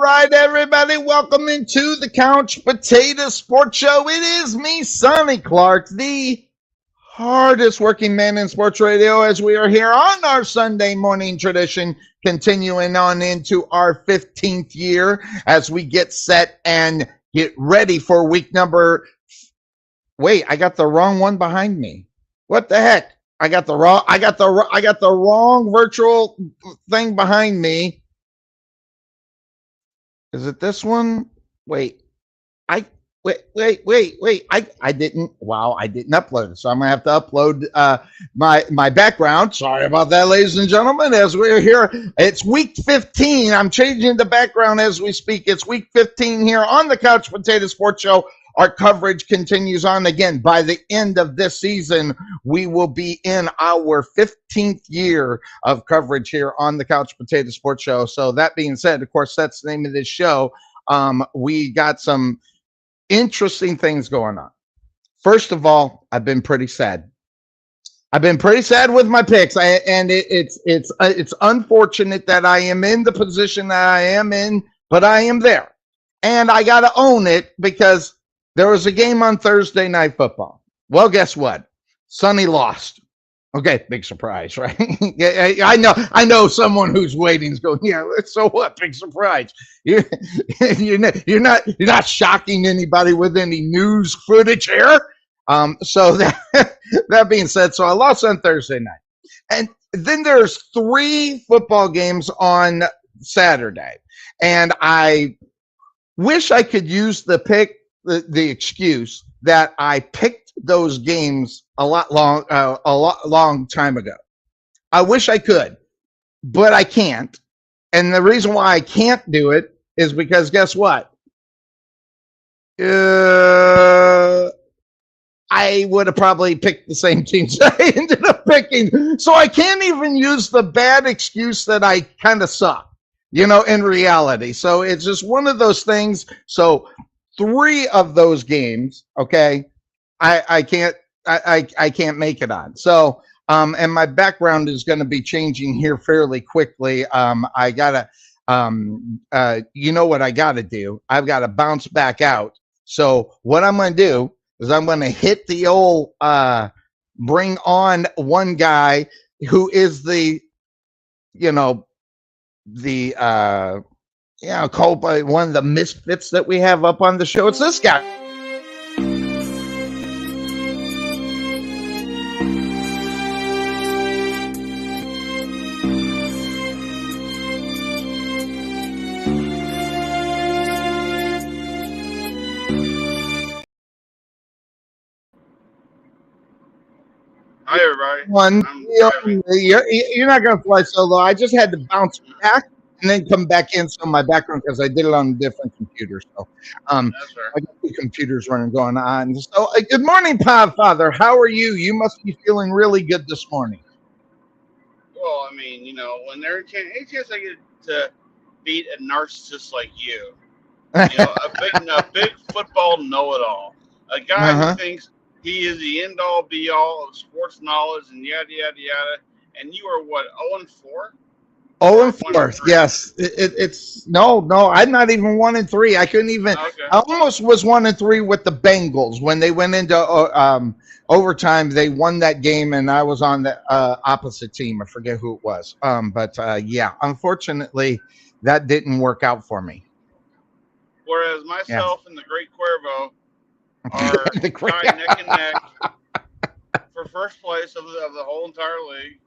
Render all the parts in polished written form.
right, everybody, welcome into the Couch Potato Sports Show. It is me, Sonny Clark, the hardest working man in sports radio, as we are here on our Sunday morning tradition, continuing on into our 15th year as we get set and get ready for week number. Wait, I got the wrong one behind me. What the heck? I got the wrong virtual thing behind me. Is it this one? Wait, I wait. I didn't. Wow, I didn't upload it, so I'm gonna have to upload my background. Sorry about that, ladies and gentlemen. As we're here, it's week 15. I'm changing the background as we speak. It's week 15 here on the Couch Potato Sports Show. Our coverage continues on. Again, by the end of this season, we will be in our 15th year of coverage here on the Couch Potato Sports Show. So that being said, of course, that's the name of this show. We got some interesting things going on. First of all, I've been pretty sad. I've been pretty sad with my picks, and it's unfortunate that I am in the position that I am in, but I am there, and I got to own it because there was a game on Thursday Night Football. Well, guess what? Sonny lost. Okay, big surprise, right? Yeah, I know someone who's waiting is going, yeah, so what? Big surprise. You're not shocking anybody with any news footage here. So that being said, so I lost on Thursday night. And then there's 3 football games on Saturday. And I wish I could use the excuse that I picked those games a long time ago. I wish I could, but I can't. And the reason why I can't do it is because guess what? I would have probably picked the same teams I ended up picking. So I can't even use the bad excuse that I kind of suck, in reality. So it's just one of those things. So 3 of those games, okay, I can't make it on. So and my background is going to be changing here fairly quickly. I gotta what I gotta do? I've got to bounce back out. So what I'm going to do is I'm going to hit the old bring on one guy who is the called by one of the misfits that we have up on the show. It's this guy. Hi, everybody. You're not going to fly solo. I just had to bounce back and then come back in some of my background because I did it on a different computer. So That's right. I got 2 computers going on. So good morning, Father. How are you? You must be feeling really good this morning. Well, I mean, when any chance I get to beat a narcissist like you, a big football know-it-all, a guy who thinks he is the end-all, be-all of sports knowledge and yada, yada, yada, and you are what, 0-4? 0-4, yes. It's no. I'm not even 1-3. I couldn't even. Okay. I almost was 1-3 with the Bengals when they went into overtime. They won that game, and I was on the opposite team. I forget who it was. But unfortunately, that didn't work out for me. Whereas myself and the Great Cuervo are tied neck and neck for first place of the whole entire league.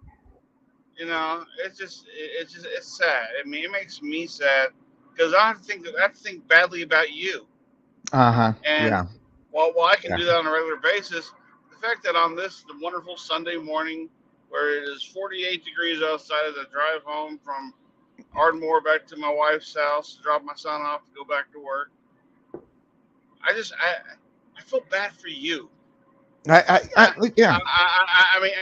It's sad. I mean, it makes me sad because I have to think badly about you. And while I can do that on a regular basis, the fact that on the wonderful Sunday morning, where it is 48 degrees outside as I drive home from Ardmore back to my wife's house to drop my son off to go back to work, I feel bad for you. I mean,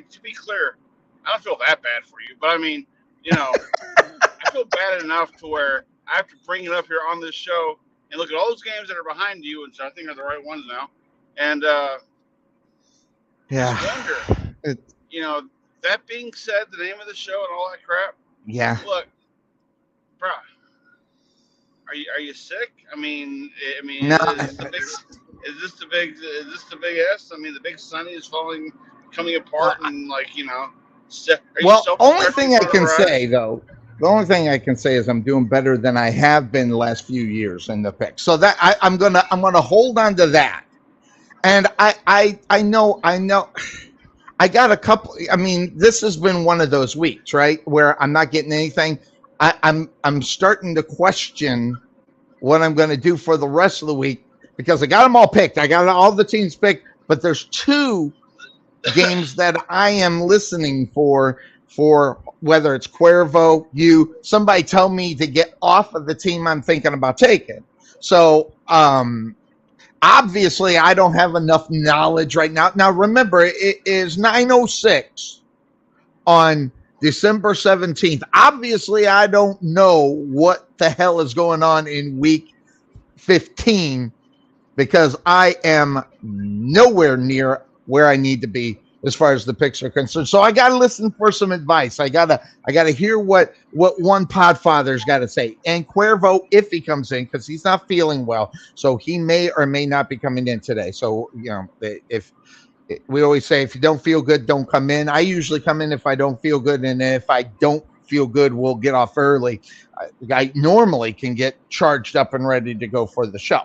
to be clear, I don't feel that bad for you, but I mean, I feel bad enough to where I have to bring it up here on this show and look at all those games that are behind you, which I think are the right ones now, and wonder, that being said, the name of the show and all that crap. Yeah. Look, are you sick? No, Is this the big is this the big S? I mean, the big Sonny is coming apart, uh, and are you well, self only destructing thing I for the can ride? say though, the only thing I can say is I'm doing better than I have been the last few years in the pick. So that I'm gonna hold on to that. And I know I got a couple. I mean, this has been one of those weeks, right, where I'm not getting anything. I'm starting to question what I'm going to do for the rest of the week because I got them all picked. I got all the teams picked, but there's two games that I am listening for whether it's Cuervo, you, somebody tell me to get off of the team I'm thinking about taking. So obviously I don't have enough knowledge right now. Now remember, it is 9:06 on December 17th. Obviously, I don't know what the hell is going on in week 15 because I am nowhere near where I need to be as far as the picks are concerned. So I got to listen for some advice. I gotta hear what one Podfather's got to say. And Cuervo, if he comes in, because he's not feeling well, so he may or may not be coming in today. So if we always say if you don't feel good, don't come in. I usually come in if I don't feel good, and if I don't feel good, we'll get off early. I normally can get charged up and ready to go for the show.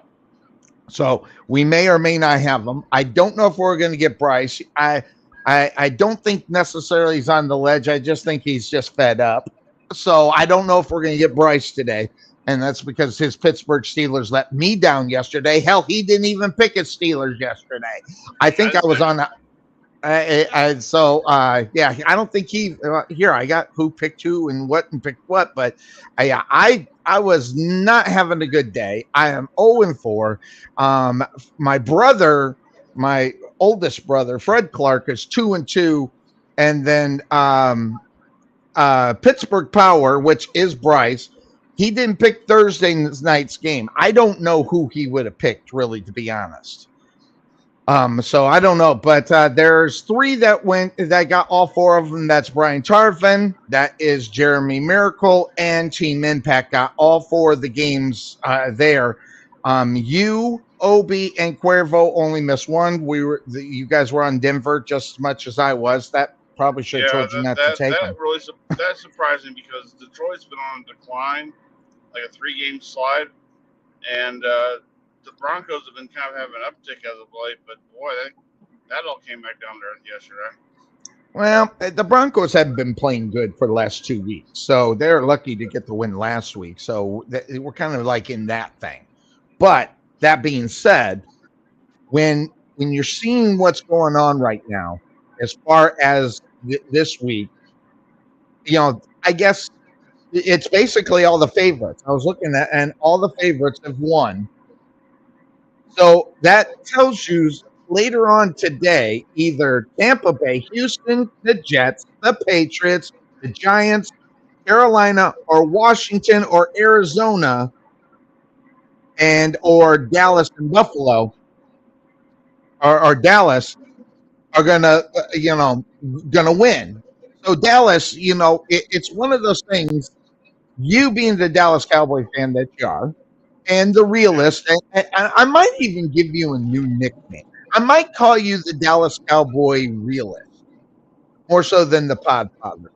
So we may or may not have them. I don't know if we're going to get Bryce. I don't think necessarily he's on the ledge. I just think he's just fed up. So I don't know if we're going to get Bryce today. And that's because his Pittsburgh Steelers let me down yesterday. Hell, he didn't even pick his Steelers yesterday. I think I was on yeah, I don't think he here. I got who picked who and picked what, but I was not having a good day. I am 0-4. Um, my brother, my oldest brother, Fred Clark, is 2-2, and then Pittsburgh Power, which is Bryce. He didn't pick Thursday night's game. I don't know who he would have picked, really, to be honest. So I don't know, but there's three that got all four of them. That's Brian Tarvin, that is Jeremy Miracle, and Team Impact got all four of the games there. You, Obi, and Cuervo only missed one. You guys were on Denver just as much as I was. That probably should have Yeah, told you not to take them. that's surprising because Detroit's been on a decline, like a 3 game slide, and the Broncos have been kind of having an uptick as of late. But boy, that all came back down there yesterday. Well, the Broncos haven't been playing good for the last 2 weeks, so they're lucky to get the win last week. So we're kind of like in that thing. But that being said, when you're seeing what's going on right now, as far as this week, I guess it's basically all the favorites. I was looking at, and all the favorites have won. So that tells you later on today, either Tampa Bay, Houston, the Jets, the Patriots, the Giants, Carolina, or Washington, or Arizona, and or Dallas and Buffalo, or Dallas are gonna win. So Dallas, it's one of those things. You being the Dallas Cowboy fan that you are, and the realist, Yes. and I might even give you a new nickname. I might call you the Dallas Cowboy realist, more so than the Podfather.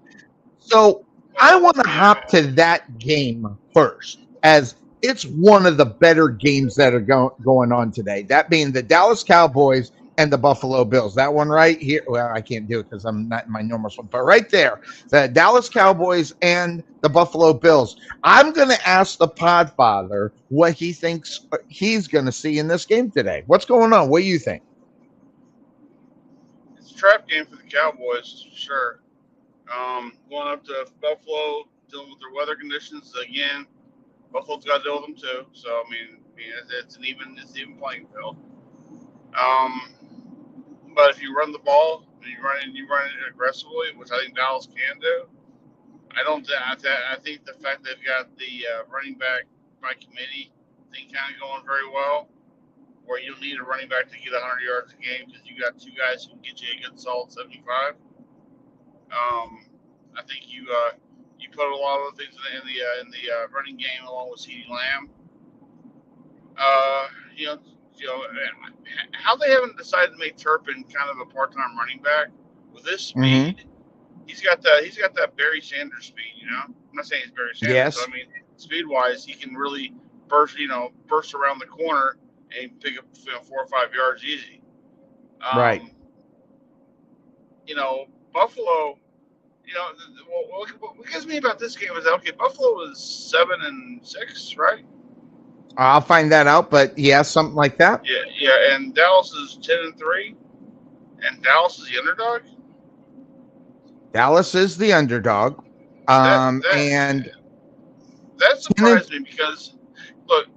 So I Well, want to hop to that game first, as it's one of the better games that are going on today. That being the Dallas Cowboys and the Buffalo Bills. That one right here. Well, I can't do it because I'm not in my normal one, but right there, the Dallas Cowboys and the Buffalo Bills. I'm going to ask the Podfather what he thinks he's going to see in this game today. What's going on? What do you think? it's a trap game for the Cowboys, for sure. Going up to Buffalo, dealing with their weather conditions again. Buffalo's got to deal with them too. So it's an even playing field. But if you run the ball and you run it aggressively, which I think Dallas can do, I don't. I think the fact they've got the running back by committee thing kind of going very well, where you'll need a running back to get 100 yards a game because you got two guys who can get you a good solid 75. I think you put a lot of the things in the running game along with CeeDee Lamb. Uh, you know, how they haven't decided to make Turpin kind of a part-time running back with this Mm-hmm. speed. He's got that Barry Sanders speed. I'm not saying he's Barry Sanders, but Yes. I mean speed-wise, he can really burst around the corner and pick up 4 or 5 yards easy. Right. Um, Buffalo. What gets me about this game is that okay, Buffalo was 7-6, right? I'll find that out, but yeah, something like that. Yeah, yeah, and Dallas is 10-3, and Dallas is the underdog. Dallas is the underdog. That that And that 10 and surprised me because look,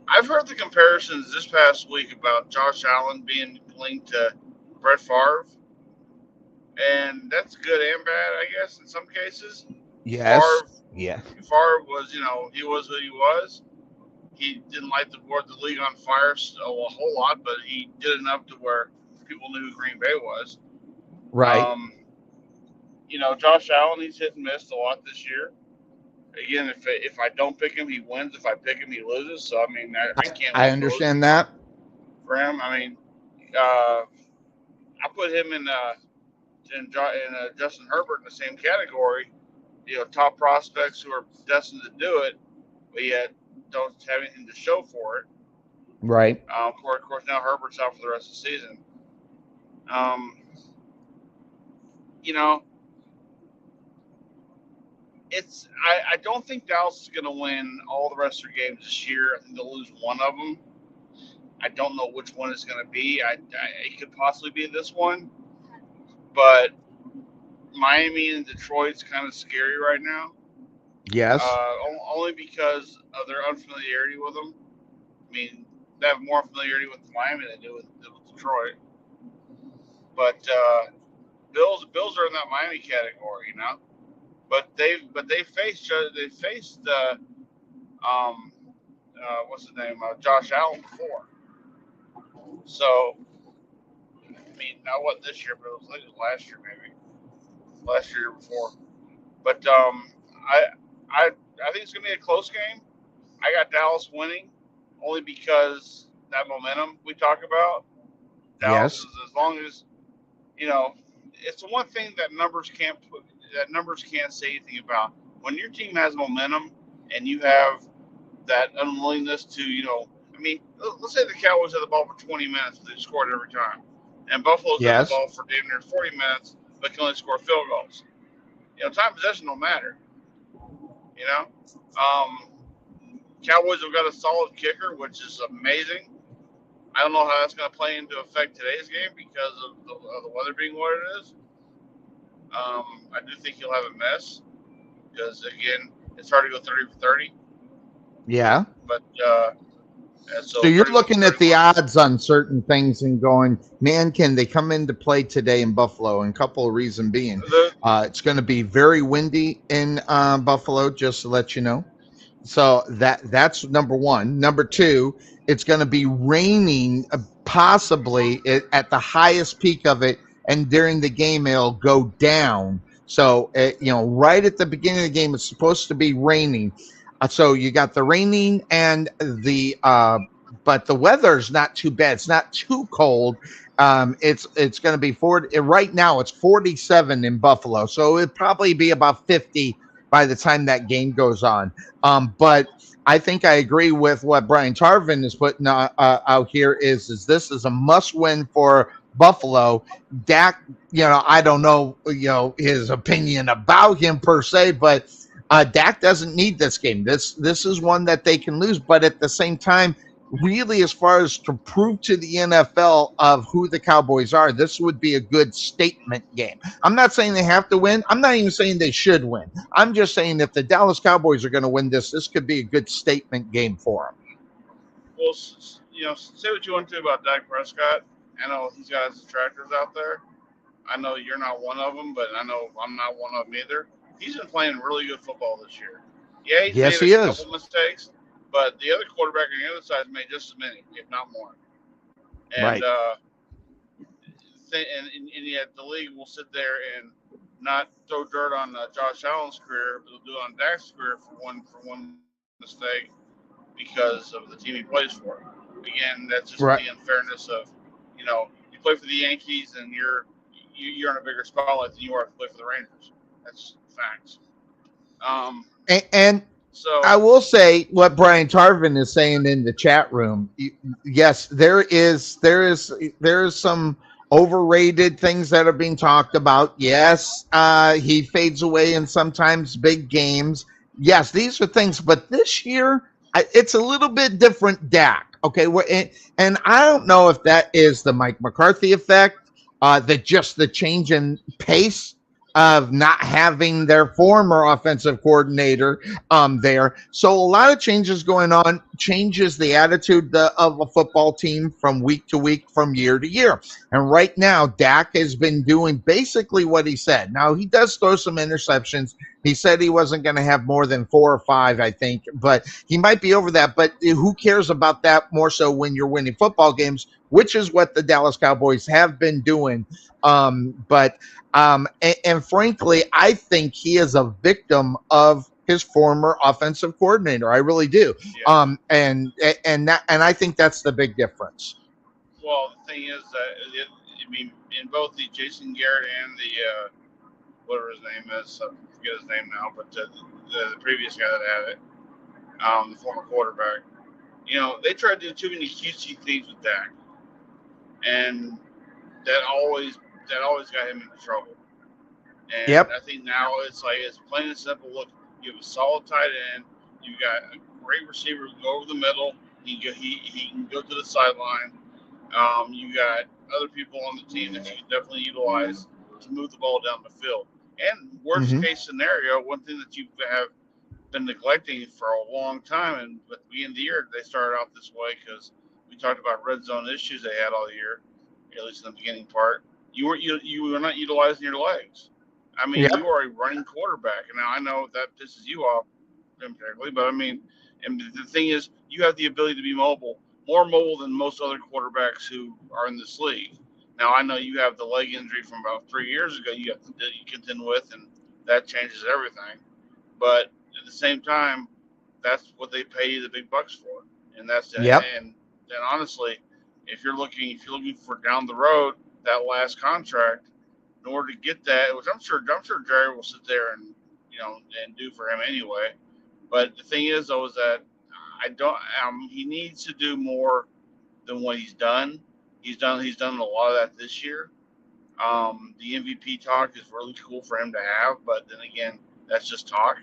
I've heard the comparisons this past week about Josh Allen being linked to Brett Favre, and that's good and bad, I guess, in some cases. yes. Favre, Yeah. Favre was, he was who he was. He didn't like to board the league on fire a whole lot, but he did enough to where people knew who Green Bay was. Right. Um, Josh Allen, he's hit and missed a lot this year. Again, if I don't pick him, he wins. If I pick him, he loses. So I mean, I can't I win both understand that. for him. I mean, uh, I put him in Justin Herbert in the same category. Top prospects who are destined to do it, but yet don't have anything to show for it. Right. Of course, now Herbert's out for the rest of the season. Um, you know, I don't think Dallas is going to win all the rest of their games this year. I think they'll lose one of them. I don't know which one it's going to be. It could possibly be this one, but Miami and Detroit's kind of scary right now. Yes. Only because of their unfamiliarity with them. I mean, they have more familiarity with Miami than they do with Detroit. But Bills are in that Miami category. But they faced what's his name, Josh Allen before. So I mean, not what this year, but I think it was last year maybe, last year before. But I I think it's gonna be a close game. I got Dallas winning only because that momentum we talk about. Dallas Yes. is as long as you know, it's the one thing that numbers can't say anything about. When your team has momentum and you have that unwillingness to, I mean, let's say the Cowboys had the ball for 20 minutes, but they scored every time, and Buffalo's had the Yes. ball for damn near 40 minutes, but can only score field goals. Time possession don't matter. You know, um, Cowboys have got a solid kicker, which is amazing. I don't know how that's going to play into effect today's game because of the weather being what it is. I do think he'll have a mess because again, it's hard to go 30 for 30. Yeah. But and So so you're 31 for looking at the 31. odds on certain things and going, man, can they come into play today in Buffalo? And a couple of reasons being, The it's going to be very windy in Buffalo, just to let you know. So that's number one. Number two, it's going to be raining possibly at the highest peak of it, and during the game it'll go down. So right at the beginning of the game, it's supposed to be raining. So you got the raining and but the weather's not too bad. It's not too cold. It's going to be 40 right now. It's 47 in Buffalo, so it'd probably be about 50 by the time that game goes on. But I think I agree with what Brian Tarvin is putting out here. Is this is a must win for Buffalo. Dak, I don't know, his opinion about him per se, but Dak doesn't need this game. This is one that they can lose, but at the same time, really, as far as to prove to the NFL of who the Cowboys are, this would be a good statement game. I'm not saying they have to win. I'm not even saying they should win. I'm just saying if the Dallas Cowboys are going to win this could be a good statement game for them. well, say what you want to about Dak Prescott. I know he's got his detractors out there. I know you're not one of them, but I know I'm not one of them either. He's been playing really good football this year. Yeah, he's Yes, made he a couple is. mistakes, but the other quarterback on the other side has made just as many, if not more. And Right. and yet the league will sit there and not throw dirt on Josh Allen's career, but they'll do it on Dak's career for one mistake. because of the team he plays for. Again, that's just Right. the unfairness of, you play for the Yankees and you're in a bigger spotlight than you are to play for the Rangers. That's facts. Um, And so I will say what Brian Tarvin is saying in the chat room. Yes, there is some overrated things that are being talked about. Yes, he fades away in sometimes big games. Yes, these are things, but this year it's a little bit different. Dak, okay, and I don't know if that is the Mike McCarthy effect, that just the change in pace of not having their former offensive coordinator there. So a lot of changes going on, changes the attitude of a football team from week to week, from year to year. And right now, Dak has been doing basically what he said. Now, he does throw some interceptions. He said he wasn't going to have more than 4 or 5, I think, but he might be over that. But who cares about that more so when you're winning football games, which is what the Dallas Cowboys have been doing. And frankly, I think he is a victim of his former offensive coordinator. I really do. yeah. And I think that's the big difference. Well, the thing is that I mean, in both the Jason Garrett and the whatever his name is, I forget his name now, but the previous guy that had it, the former quarterback, they tried to do too many cutesy things with Dak, and that always that always got him into trouble. And Yep. I think now it's plain and simple. Look, you have a solid tight end. You got a great receiver who can go over the middle. He can go to the sideline. You got other people on the team that you can definitely utilize to move the ball down the field. And worst Mm-hmm. case scenario, one thing that you have been neglecting for a long time, and at the beginning of the year they started out this way because we talked about red zone issues they had all year, at least in the beginning part. You were not utilizing your legs. I mean, you Yep. are a running quarterback, and now I know that pisses you off particularly, but I mean, and the thing is, you have the ability to be mobile, more mobile than most other quarterbacks who are in this league. Now I know you have the leg injury from about 3 years ago. You have to you contend with, and that changes everything. But at the same time, that's what they pay you the big bucks for, and Yep. and honestly, if you're looking for down the road that last contract, in order to get that, which I'm sure Jerry will sit there and and do for him anyway. But the thing is, though, is that I don't. He needs to do more than what he's done. He's done a lot of that this year. The MVP talk is really cool for him to have, but then again, that's just talk.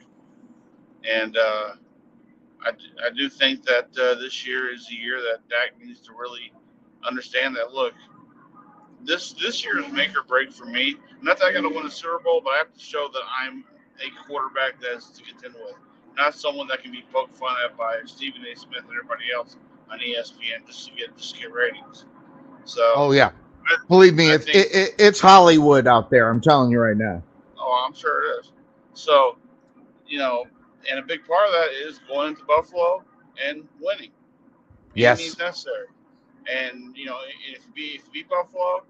And I do think that this year is the year that Dak needs to really understand that. Look, this year is make or break for me. Not that I'm going to win a Super Bowl, but I have to show that I'm a quarterback that's to contend with, not someone that can be poked fun at by Stephen A. Smith and everybody else on ESPN just to get ratings. So Oh yeah. Believe me, I think, it's Hollywood out there. I'm telling you right now. oh, I'm sure it is. So you know, and a big part of that is going into Buffalo and winning. Any means Yes. necessary. And if you beat Buffalo,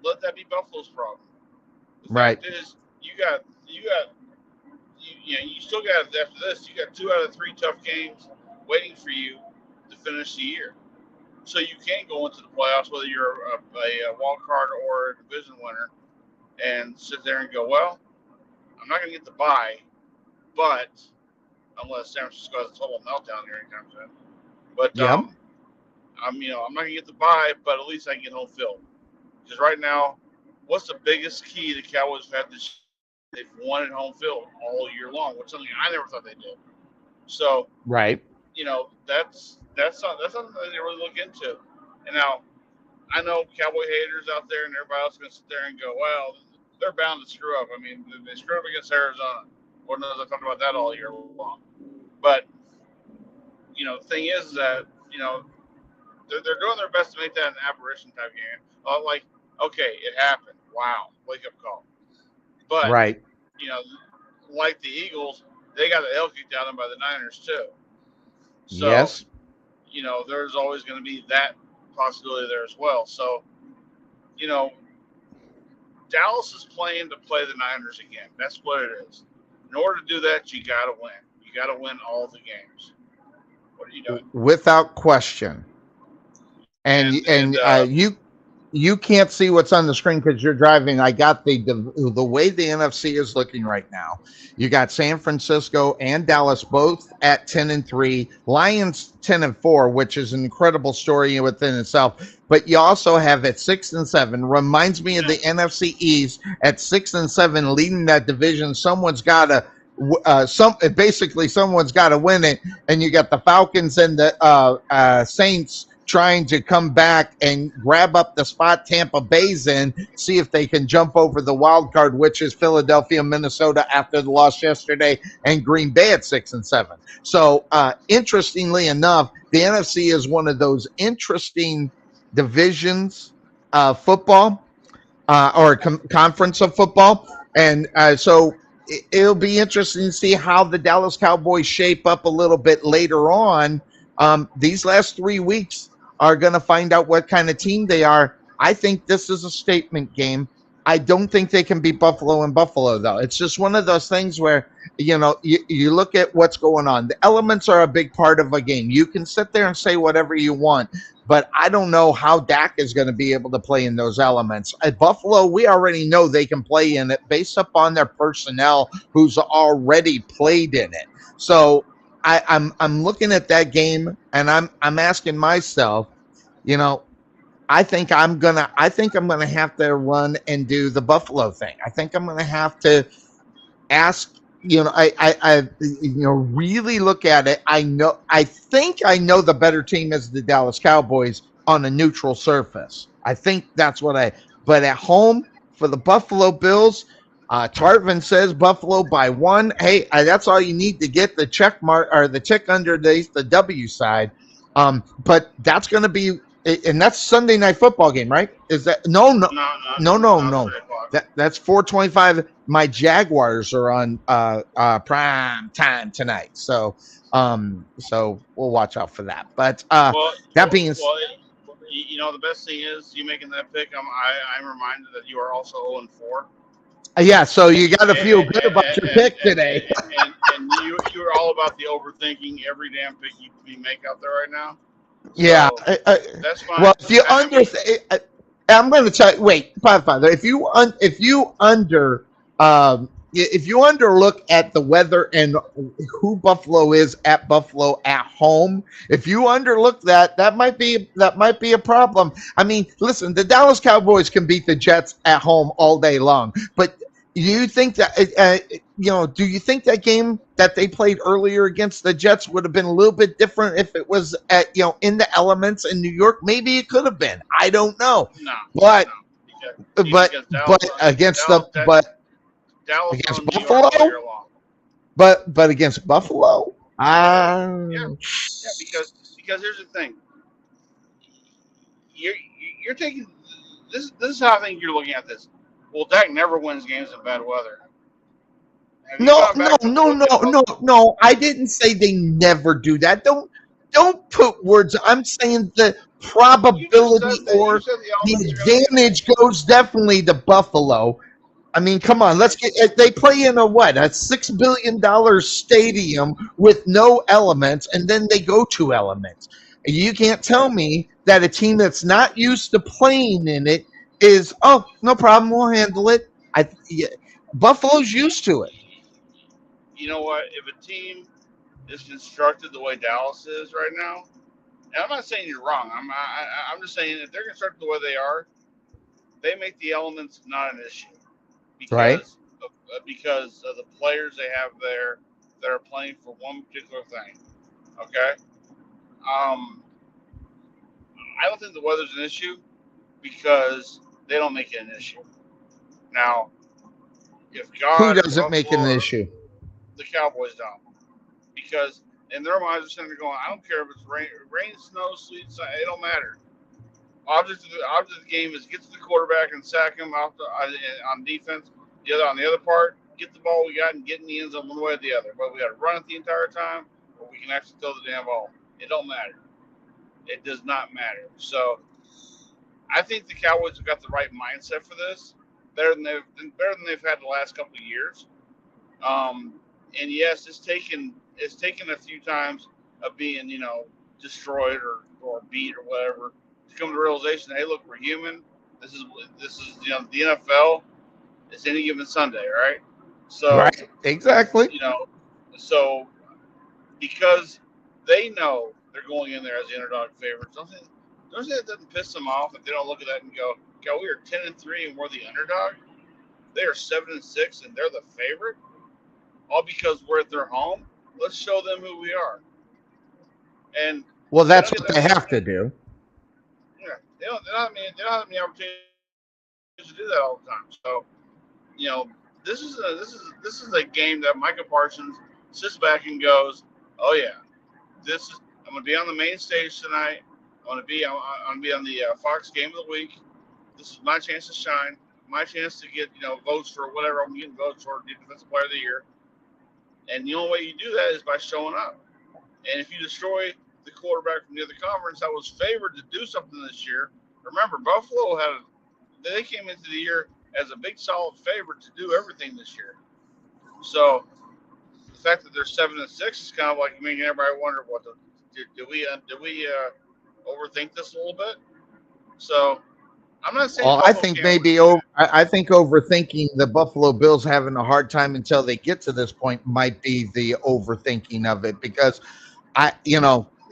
let that be Buffalo's problem. The Right. fact is, you still got after this. You got 2 out of 3 tough games waiting for you to finish the year. So you can't go into the playoffs whether you're a wild card or a division winner and sit there and go, well, I'm not going to get the bye, but unless San Francisco has a total meltdown here anytime soon. But Yep. I'm not going to get the bye, but at least I can get home field. Because right now, what's the biggest key the Cowboys have had this year? They've wanted home field all year long, which is something I never thought they'd do. So, Right. that's something that they really look into. And now I know Cowboy haters out there and everybody else is going to sit there and go, well, they're bound to screw up. I mean, they screwed up against Arizona. Lord knows I talked about that all year long. But the thing is that they're doing their best to make that an aberration type game. Like, okay, it happened. Wow, wake up call. But Right. you know, like the Eagles, they got the hell kicked out of them by the Niners too. So Yes. there's always going to be that possibility there as well. So you know, Dallas is playing to play the Niners again. That's what it is. In order to do that, you got to win. You got to win all the games. What are you doing? without question. And And you can't see what's on the screen because you're driving. I got the way the NFC is looking right now. You got San Francisco and Dallas both at 10-3, Lions 10-4, which is an incredible story within itself. But you also have at 6-7. Reminds me of the NFC East at 6-7, leading that division. Someone's got to. Basically someone's got to win it, and you got the Falcons and the Saints trying to come back and grab up the spot Tampa Bay's in, see if they can jump over the wild card, which is Philadelphia, Minnesota after the loss yesterday, and Green Bay at 6-7. So, interestingly enough, the NFC is one of those interesting divisions of football or conference of football, and so it'll be interesting to see how the Dallas Cowboys shape up a little bit later on. These last 3 weeks are going to find out what kind of team they are. I think this is a statement game. I don't think they can beat Buffalo in Buffalo, though. It's just one of those things where, you look at what's going on. The elements are a big part of a game. You can sit there and say whatever you want, but I don't know how Dak is going to be able to play in those elements. At Buffalo, we already know they can play in it based upon their personnel who's already played in it. So I'm looking at that game and I'm asking myself, you know, I think I'm gonna have to run and do the Buffalo thing. I think I'm gonna have to ask, really look at it. I think I know the better team is the Dallas Cowboys on a neutral surface. I think that's but at home for the Buffalo Bills, Tarvin says Buffalo by one. Hey, that's all you need to get the check mark or the tick underneath the W side. But that's going to be, and that's Sunday night football game, right? Is that no, no, no, no, no, no, no? 3 o'clock. That's 4:25. My Jaguars are on prime time tonight, so we'll watch out for that. But Well, that being the best thing is you making that pick. I'm reminded that you are also 0-4. yeah, so and you got to feel good about your and pick today. you're all about the overthinking every damn pick you make out there right now. Yeah. So that's fine. Well, if you I mean, I'm going to tell you. Wait, Father. If you underlook at the weather and who Buffalo is at Buffalo at home, if you underlook that, that might be a problem. I mean, listen, the Dallas Cowboys can beat the Jets at home all day long, but you think that do you think that game that they played earlier against the Jets would have been a little bit different if it was at in the elements in New York? Maybe it could have been. I don't know, no, but no, but because but against the but Dallas against owned New York Buffalo, all year long. but against Buffalo, Yeah, yeah, because here's the thing. You're you're taking this. This is how I think you're looking at this. Well, Dak never wins games in bad weather. Have you no, gone no, back and no, looked no, at no, no. I didn't say they never do that. Don't put words. I'm saying the You just said probability that. You or said the the elements are going to be. advantage goes definitely to Buffalo. I mean, come on, let's get. They play in a $6 billion stadium with no elements, and then they go to elements. You can't tell me that a team that's not used to playing in it is, oh, no problem, we'll handle it. Yeah, Buffalo's used to it, You know what? If a team is constructed the way Dallas is right now, and I'm not saying you're wrong. I'm just saying if they're constructed the way they are, they make the elements not an issue right? because of the players they have there that are playing for one particular thing. Okay. Um, I don't think the weather's an issue because they don't make it an issue. Now, if Who God or doesn't make Buffalo an or issue? the Cowboys don't, because in their minds they're sitting there going, I don't care if it's rain, snow, sleet, it don't matter. Object of the game is get to the quarterback and sack him on defense. On the other part, get the ball we got and get in the end zone one way or the other. But we got to run it the entire time, or we can actually throw the damn ball. It don't matter. It does not matter. So I think the Cowboys have got the right mindset for this, better than they've had the last couple of years. And yes, it's taken a few times. of being, destroyed or beat or whatever, to come to the realization, hey, look, we're human. This is the NFL. It's any given Sunday, right? So Right. Exactly. So because they know they're going in there as the underdog favorites, don't think that doesn't piss them off if they don't look at that and go, "God, we are 10-3 and we're the underdog. They are 7-6 and they're the favorite, all because we're at their home. Let's show them who we are." And Well, they that's don't get what that they many. have to do. Yeah, they don't have many opportunities to do that all the time. So this is a game that Micah Parsons sits back and goes, "Oh yeah, this is I'm going to be on the main stage tonight. I'm going to be on the Fox Game of the Week. This is my chance to shine, my chance to get votes for whatever I'm getting votes for, defensive player of the year. And the only way you do that is by showing up. And if you destroy the quarterback from the other conference that was favored to do something this year, remember Buffalo they came into the year as a big solid favorite to do everything this year. So the fact that they're 7-6 is kind of like making everybody wonder did we overthink this a little bit? So I'm not saying Well, I Buffalo think can't maybe win. I think overthinking the Buffalo Bills having a hard time until they get to this point might be the overthinking of it because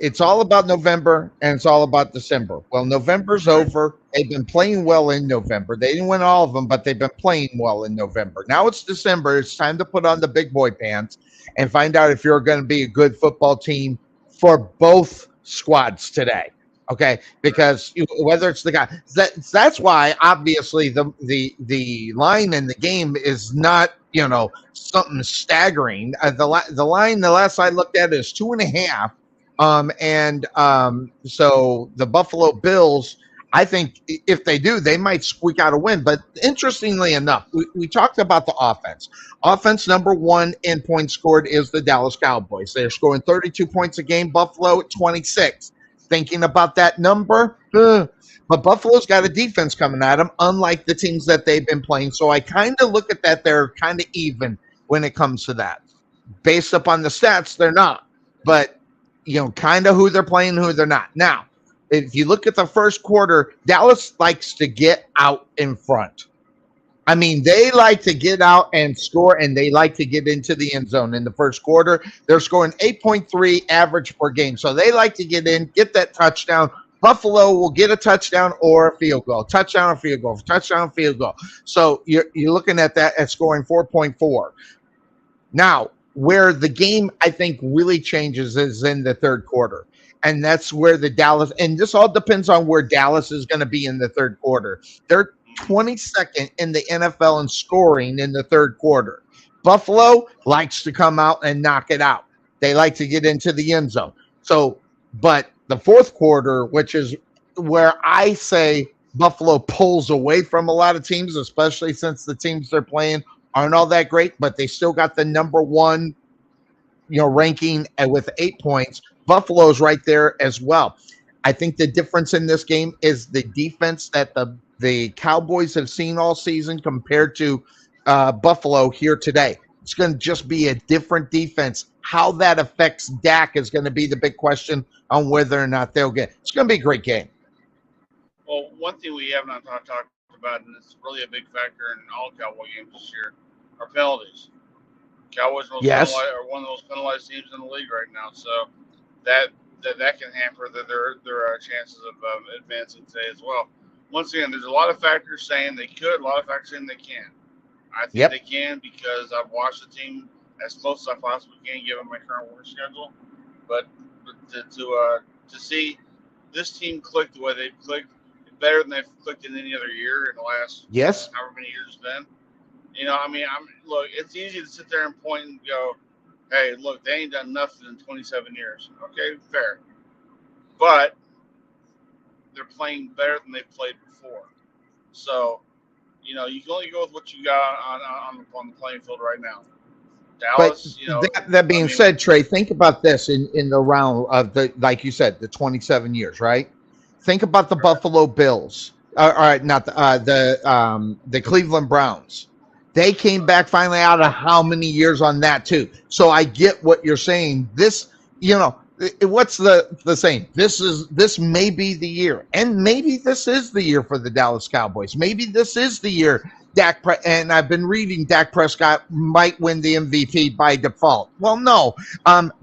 it's all about November and it's all about December. Well, November's Right. over. They've been playing well in November. They didn't win all of them, but they've been playing well in November. Now it's December. It's time to put on the big boy pants and find out if you're going to be a good football team for both squads today. Okay, Right. because whether it's the guy that's why obviously the line in the game is not something staggering. The line the last I looked at is 2.5. So the Buffalo Bills, I think if they do, they might squeak out a win. But interestingly enough, we talked about the offense. Offense number one in points scored is the Dallas Cowboys. They're scoring 32 points a game. Buffalo 26. Thinking about that number, but Buffalo's got a defense coming at them, unlike the teams that they've been playing. So I kind of look at that; they're kind of even when it comes to that. Based upon the stats, they're not, but kind of who they're playing, who they're not. Now, if you look at the first quarter, Dallas likes to get out in front. I mean, they like to get out and score, and they like to get into the end zone in the first quarter. They're scoring 8.3 average per game. So they like to get in, get that touchdown. Buffalo will get a touchdown or a field goal. Touchdown or field goal. Touchdown, field goal. So you're looking at that at scoring 4.4. Now, where the game, I think, really changes is in the third quarter. And that's where the Dallas, and this all depends on where Dallas is going to be in the third quarter. They're 22nd in the NFL in scoring in the third quarter. Buffalo likes to come out and knock it out. They like to get into the end zone. So, but the fourth quarter, which is where I say Buffalo pulls away from a lot of teams, especially since the teams they're playing aren't all that great, but they still got the number one, ranking with 8 points. Buffalo's right there as well. I think the difference in this game is the defense that the Cowboys have seen all season compared to Buffalo here today. It's going to just be a different defense. How that affects Dak is going to be the big question on whether or not they'll get. It's going to be a great game. Well, one thing we have not talked about, and it's really a big factor in all Cowboy games this year, are penalties. Cowboys Yes. are one of the most penalized teams in the league right now, so that that can hamper their chances of advancing today as well. Once again, there's a lot of factors saying they could, a lot of factors saying they can. I think they Yep. can because I've watched the team as close as I possibly can given my current work schedule. But to see this team click the way they've clicked, better than they've clicked in any other year in the last Yes. however many years it's been. Look, it's easy to sit there and point and go, "Hey, look, they ain't done nothing in 27 years." Okay, fair, but they're playing better than they've played before. So, you can only go with what you got on the playing field right now. But Dallas, that I being mean, said, Trey, think about this in the round of the, like you said, the 27 years, right? Think about the right, Buffalo Bills. All right, not the Cleveland Browns. They came right, back finally out of how many years on that too. So I get what you're saying. This, what's the saying? This may be the year, and maybe this is the year for the Dallas Cowboys. Maybe this is the year and I've been reading Dak Prescott might win the MVP by default. Well, no.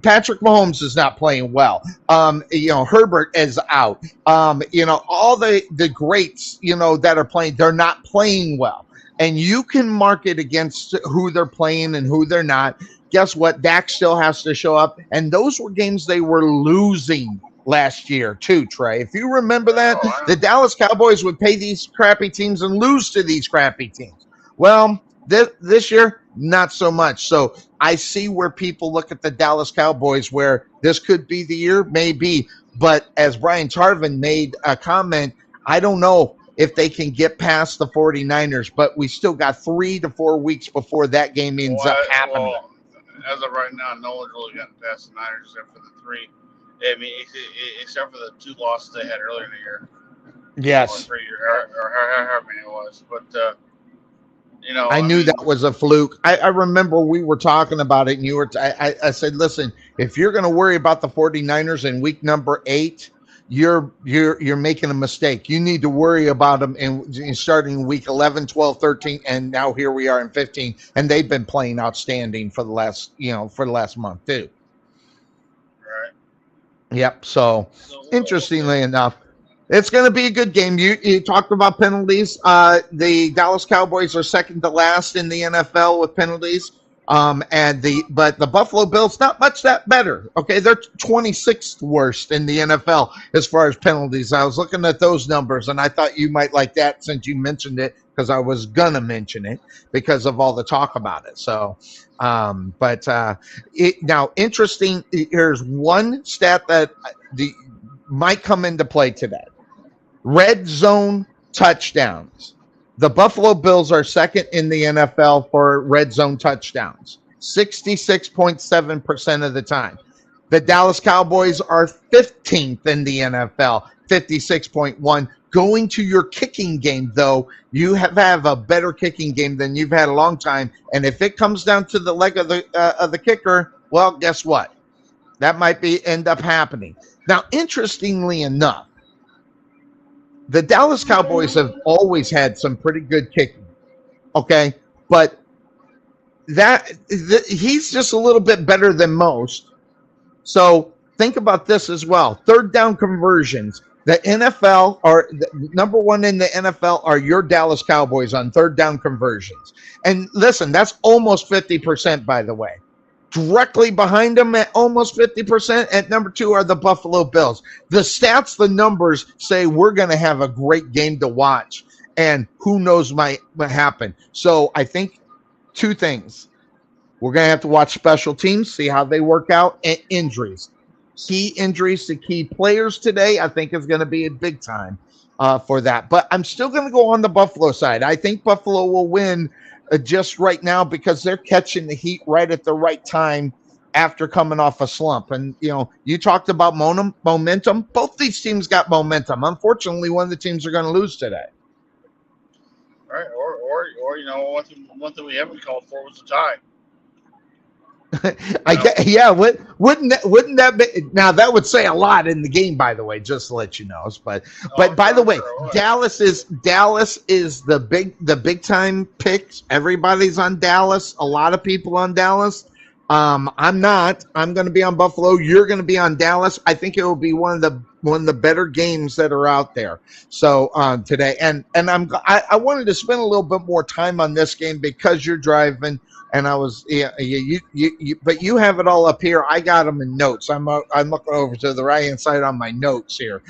Patrick Mahomes is not playing well. Herbert is out. All the greats, that are playing, they're not playing well. And you can market against who they're playing and who they're not. Guess what? Dak still has to show up. And those were games they were losing last year too, Trey. If you remember that, the Dallas Cowboys would pay these crappy teams and lose to these crappy teams. Well, this year, not so much. So I see where people look at the Dallas Cowboys where this could be the year, maybe. But as Brian Tarvin made a comment, I don't know if they can get past the 49ers, but we still got 3 to 4 weeks before that game ends up happening. Well, as of right now, no one's really gotten past the Niners except for the 3. I mean, except for the 2 losses they had earlier in the year. Yes. Or however many it was. But, I knew that was a fluke. I remember we were talking about it, and you were. I said, listen, if you're going to worry about the 49ers in week number 8, you're making a mistake. You need to worry about them in starting week 11, 12, 13, and now here we are in 15, and they've been playing outstanding for the last month too. Right. Yep. So interestingly enough, it's going to be a good game. You talked about penalties. The Dallas Cowboys are second to last in the NFL with penalties. But the Buffalo Bills, not much that better. Okay, they're 26th worst in the NFL as far as penalties. I was looking at those numbers, and I thought you might like that since you mentioned it, because I was gonna mention it because of all the talk about it. So, now interesting. Here's one stat that might come into play today. Red zone touchdowns. The Buffalo Bills are second in the NFL for red zone touchdowns, 66.7% of the time. The Dallas Cowboys are 15th in the NFL, 56.1%. Going to your kicking game, though, you have a better kicking game than you've had a long time. And if it comes down to the leg of the kicker, well, guess what? That might end up happening. Now, interestingly enough, the Dallas Cowboys have always had some pretty good kicking, okay? But he's just a little bit better than most. So think about this as well. Third down conversions. The NFL number 1 in the NFL are your Dallas Cowboys on third down conversions. And listen, that's almost 50%, by the way. Directly behind them at almost 50%. At number 2 are the Buffalo Bills. The stats, the numbers say we're going to have a great game to watch, and who knows what happen. So I think 2 things. We're going to have to watch special teams, see how they work out, and injuries. Key injuries to key players today, I think, is going to be a big time for that. But I'm still going to go on the Buffalo side. I think Buffalo will win just right now because they're catching the heat right at the right time after coming off a slump. And, you talked about momentum. Both these teams got momentum. Unfortunately, one of the teams are going to lose today. Right. Or one thing we haven't called for was a tie. Wouldn't that be, now that would say a lot in the game, by the way, just to let you know. But by the way, Dallas is the big time picks. Everybody's on Dallas. A lot of people on Dallas. I'm not. I'm going to be on Buffalo. You're going to be on Dallas. I think it will be one of the better games that are out there. So today, and I wanted to spend a little bit more time on this game because you're driving. And I was, but you have it all up here. I got them in notes. I'm looking over to the right hand side on my notes here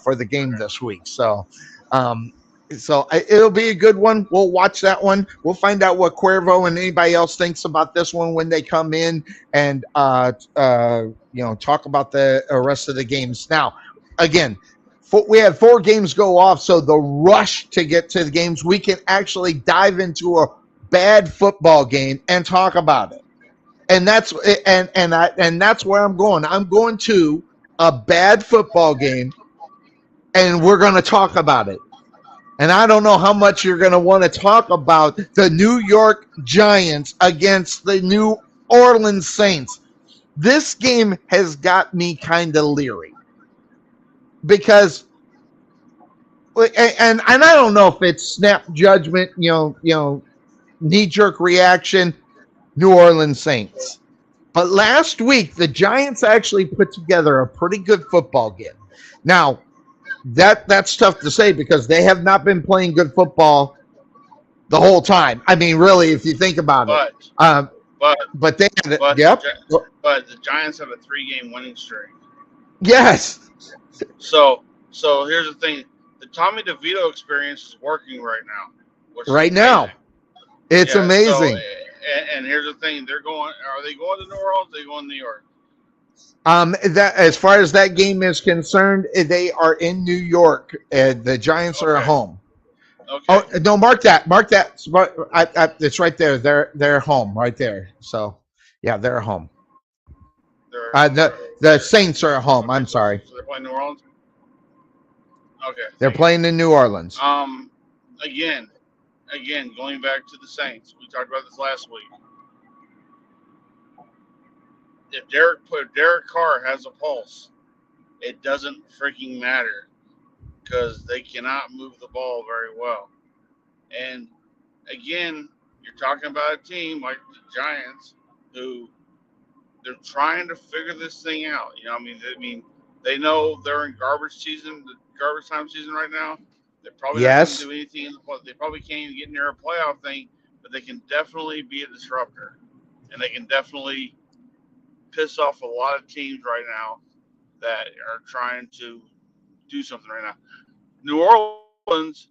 for the game this week. So, it'll be a good one. We'll watch that one. We'll find out what Cuervo and anybody else thinks about this one when they come in and talk about the rest of the games. Now, again, we have 4 games go off, so the rush to get to the games, we can actually dive into a bad football game and talk about it. And that's where I'm going. I'm going to a bad football game and we're going to talk about it. And I don't know how much you're going to want to talk about the New York Giants against the New Orleans Saints. this game has got me kind of leery because, and I don't know if it's snap judgment, knee jerk reaction, New Orleans Saints. But last week, the Giants actually put together a pretty good football game. Now, that's tough to say because they have not been playing good football the whole time. I mean, really, if you think about it. But they had it. Yep. But the Giants have a 3-game winning streak. Yes. So here's the thing: the Tommy DeVito experience is working right now. Right now, it's amazing. So, and here's the thing: Are they going to New Orleans? Or are they going to New York? That as far as that game is concerned, they are in New York. The Giants are at home. Okay. Oh no! Mark that. It's right there. They're home right there. So yeah, they're home. The Saints are at home. I'm sorry. So they're playing New Orleans. Okay. They're playing in New Orleans. Again, going back to the Saints, we talked about this last week. If Derek Carr has a pulse, it doesn't freaking matter because they cannot move the ball very well. And again, you're talking about a team like the Giants who they're trying to figure this thing out. I mean, they know they're in garbage time season right now. They probably not going to do anything. They probably can't even get near a playoff thing, but they can definitely be a disruptor, and they can definitely piss off a lot of teams right now that are trying to do something right now. New Orleans,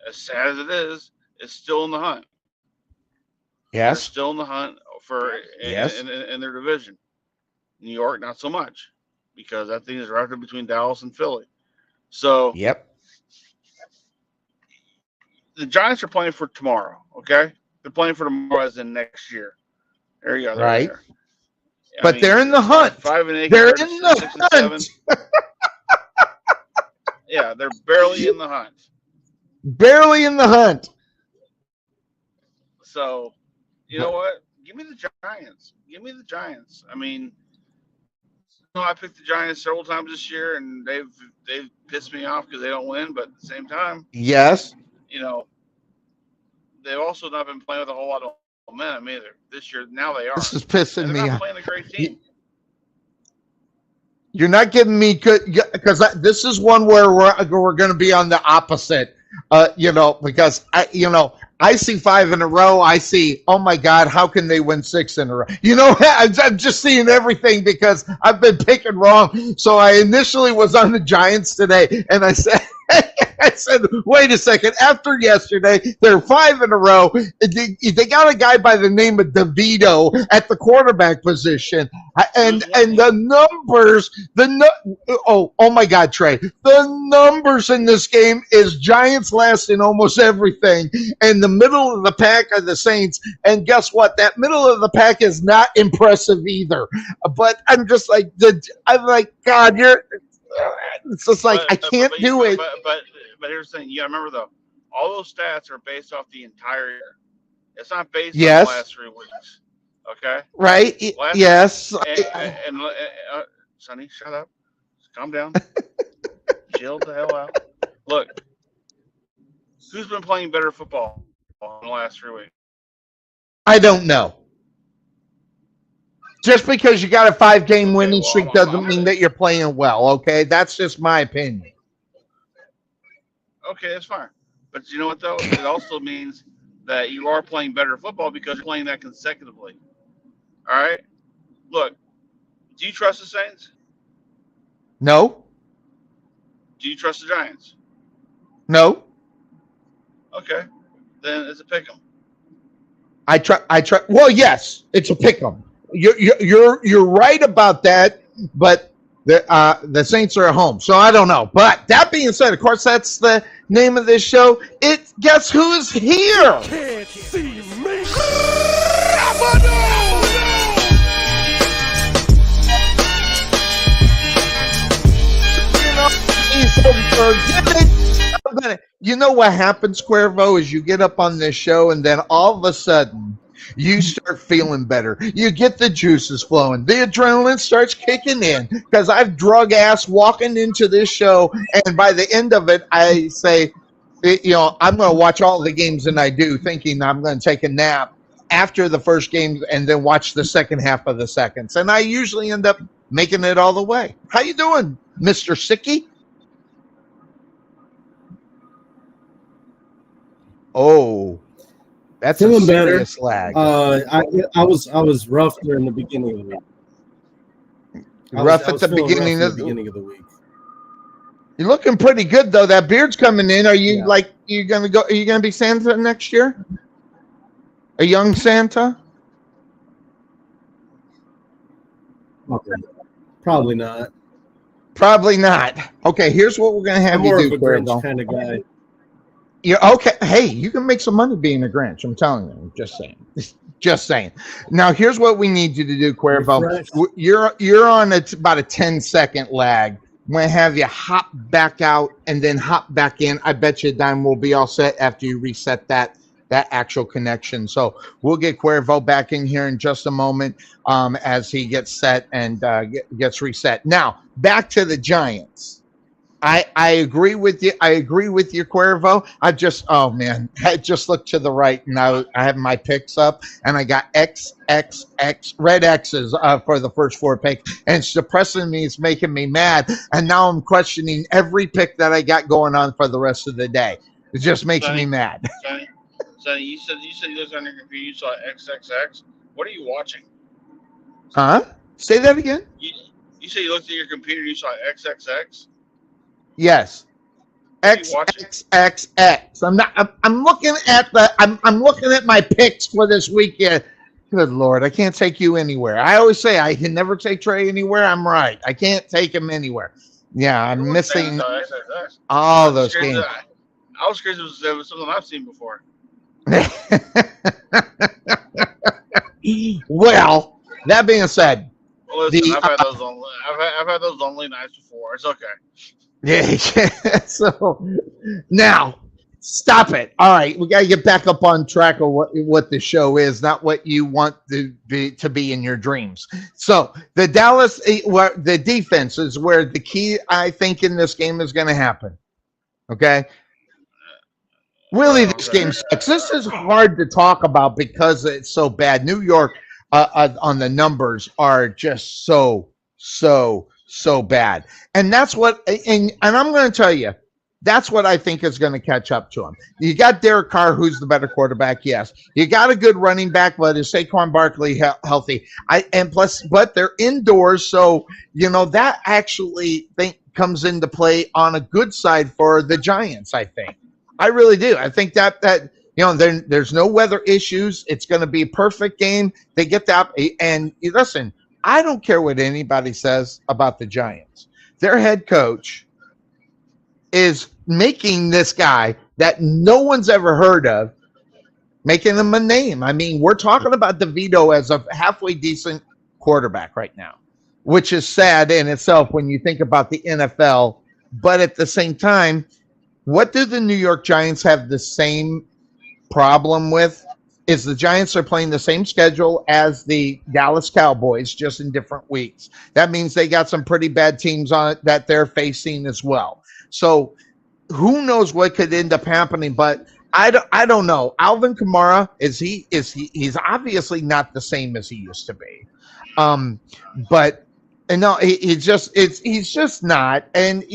as sad as it is still in the hunt. Yes. They're still in the hunt in their division. New York, not so much, because that thing is wrapped between Dallas and Philly. So, yep. The Giants are playing for tomorrow, okay? They're playing for tomorrow as in next year. There you go. Right. But they're in the hunt. 5-8. They're in the hunt. Yeah, they're barely in the hunt. Barely in the hunt. So, you know what? Give me the Giants. I mean, I picked the Giants several times this year, and they've pissed me off because they don't win. But at the same time, yes, they've also not been playing with a whole lot of momentum either this year. Now they are. This is pissing me off. Playing a great team. You're not giving me good because this is one where we're going to be on the opposite. Because I see 5 in a row. I see, oh my God, how can they win 6 in a row? I'm just seeing everything because I've been picking wrong. So I initially was on the Giants today, and I said, wait a second. After yesterday, they're 5 in a row. They got a guy by the name of DeVito at the quarterback position, and the numbers. Oh my God, Trey! The numbers in this game is Giants last in almost everything, and the middle of the pack are the Saints. And guess what? That middle of the pack is not impressive either. But I'm just like, God, you're. It's just like I can't do it. But here's the thing: you gotta remember though, all those stats are based off the entire year. It's not based on the last 3 weeks. Okay. Right. Yes. And Sonny, shut up. Calm down. Chill the hell out. Look, who's been playing better football in the last 3 weeks? I don't know. Just because you got a 5-game winning streak doesn't mean that you're playing well, okay? That's just my opinion. Okay, that's fine. But you know what, though? It also means that you are playing better football because you're playing that consecutively. All right? Look, do you trust the Saints? No. Do you trust the Giants? No. Okay. Then it's a pick 'em. I try. Well, yes, it's a pick 'em. You're right about that, but the Saints are at home, so I don't know. But that being said, of course, that's the name of this show. Guess who's here? Can't see me. You know what happens, Cuervo, is you get up on this show, and then all of a sudden you start feeling better. You get the juices flowing. The adrenaline starts kicking in because I've drug ass walking into this show, and by the end of it, I say, I'm going to watch all the games, and I do, thinking I'm going to take a nap after the first game and then watch the second half of the seconds. And I usually end up making it all the way. How you doing, Mr. Sicky? Oh, that's feeling a serious better. lag. I was rough during the beginning of the week. Rough at the beginning of the week. You're looking pretty good though. That beard's coming in. Are you you gonna go? Are you gonna be Santa next year? A young Santa? Probably not. Probably not. Okay, here's what we're gonna have you do, Cuervo. Kind of guy. Yeah. Okay. Hey, you can make some money being a Grinch. I'm telling you. I'm just saying. Just saying. Now, here's what we need you to do, Cuervo. You're on about a 10-second lag. I'm going to have you hop back out and then hop back in. I bet you a dime will be all set after you reset that actual connection. So we'll get Cuervo back in here in just a moment as he gets set and gets reset. Now, back to the Giants. I agree with you. I agree with you, Cuervo. I just looked to the right and I have my picks up and I got XXX red X's for the first 4 picks, and it's depressing me. It's making me mad, and now I'm questioning every pick that I got going on for the rest of the day. It just makes me mad. Sonny, you said you looked on your computer. You saw XXX. What are you watching? Huh? Say that again. You said you looked at your computer. And you saw XXX. Yes. XXX. I'm looking at I'm looking at my picks for this weekend. Good Lord, I can't take you anywhere. I always say I can never take Trey anywhere. I'm right. I can't take him anywhere. Yeah, I'm missing all those games. I was curious if it was something I've seen before. Well, that being said, listen, I've had those lonely nights before. It's okay. Yeah. So now, stop it. All right, we got to get back up on track of what the show is, not what you want to be in your dreams. So the the defense is where the key, I think, in this game is going to happen. Okay. Really, this game sucks. This is hard to talk about because it's so bad. New York on the numbers are just so bad. And that's what, and I'm going to tell you, that's what I think is going to catch up to him. You got Derek Carr, who's the better quarterback, yes. You got a good running back, but is Saquon Barkley healthy? But they're indoors, so that actually comes into play on a good side for the Giants. I think. I really do. I think that there's no weather issues. It's going to be a perfect game. They get that, and listen. I don't care what anybody says about the Giants. Their head coach is making this guy that no one's ever heard of, making him a name. I mean, we're talking about DeVito as a halfway decent quarterback right now, which is sad in itself when you think about the NFL. But at the same time, what do the New York Giants have the same problem with? Is the Giants are playing the same schedule as the Dallas Cowboys, just in different weeks. That means they got some pretty bad teams on it that they're facing as well. So who knows what could end up happening? But I don't know. Alvin Kamara, he's obviously not the same as he used to be. But no, he's just not. And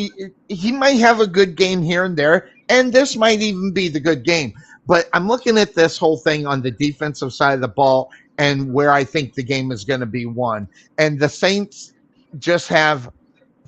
he might have a good game here and there, and this might even be the good game. But I'm looking at this whole thing on the defensive side of the ball and where I think the game is going to be won. And the Saints just have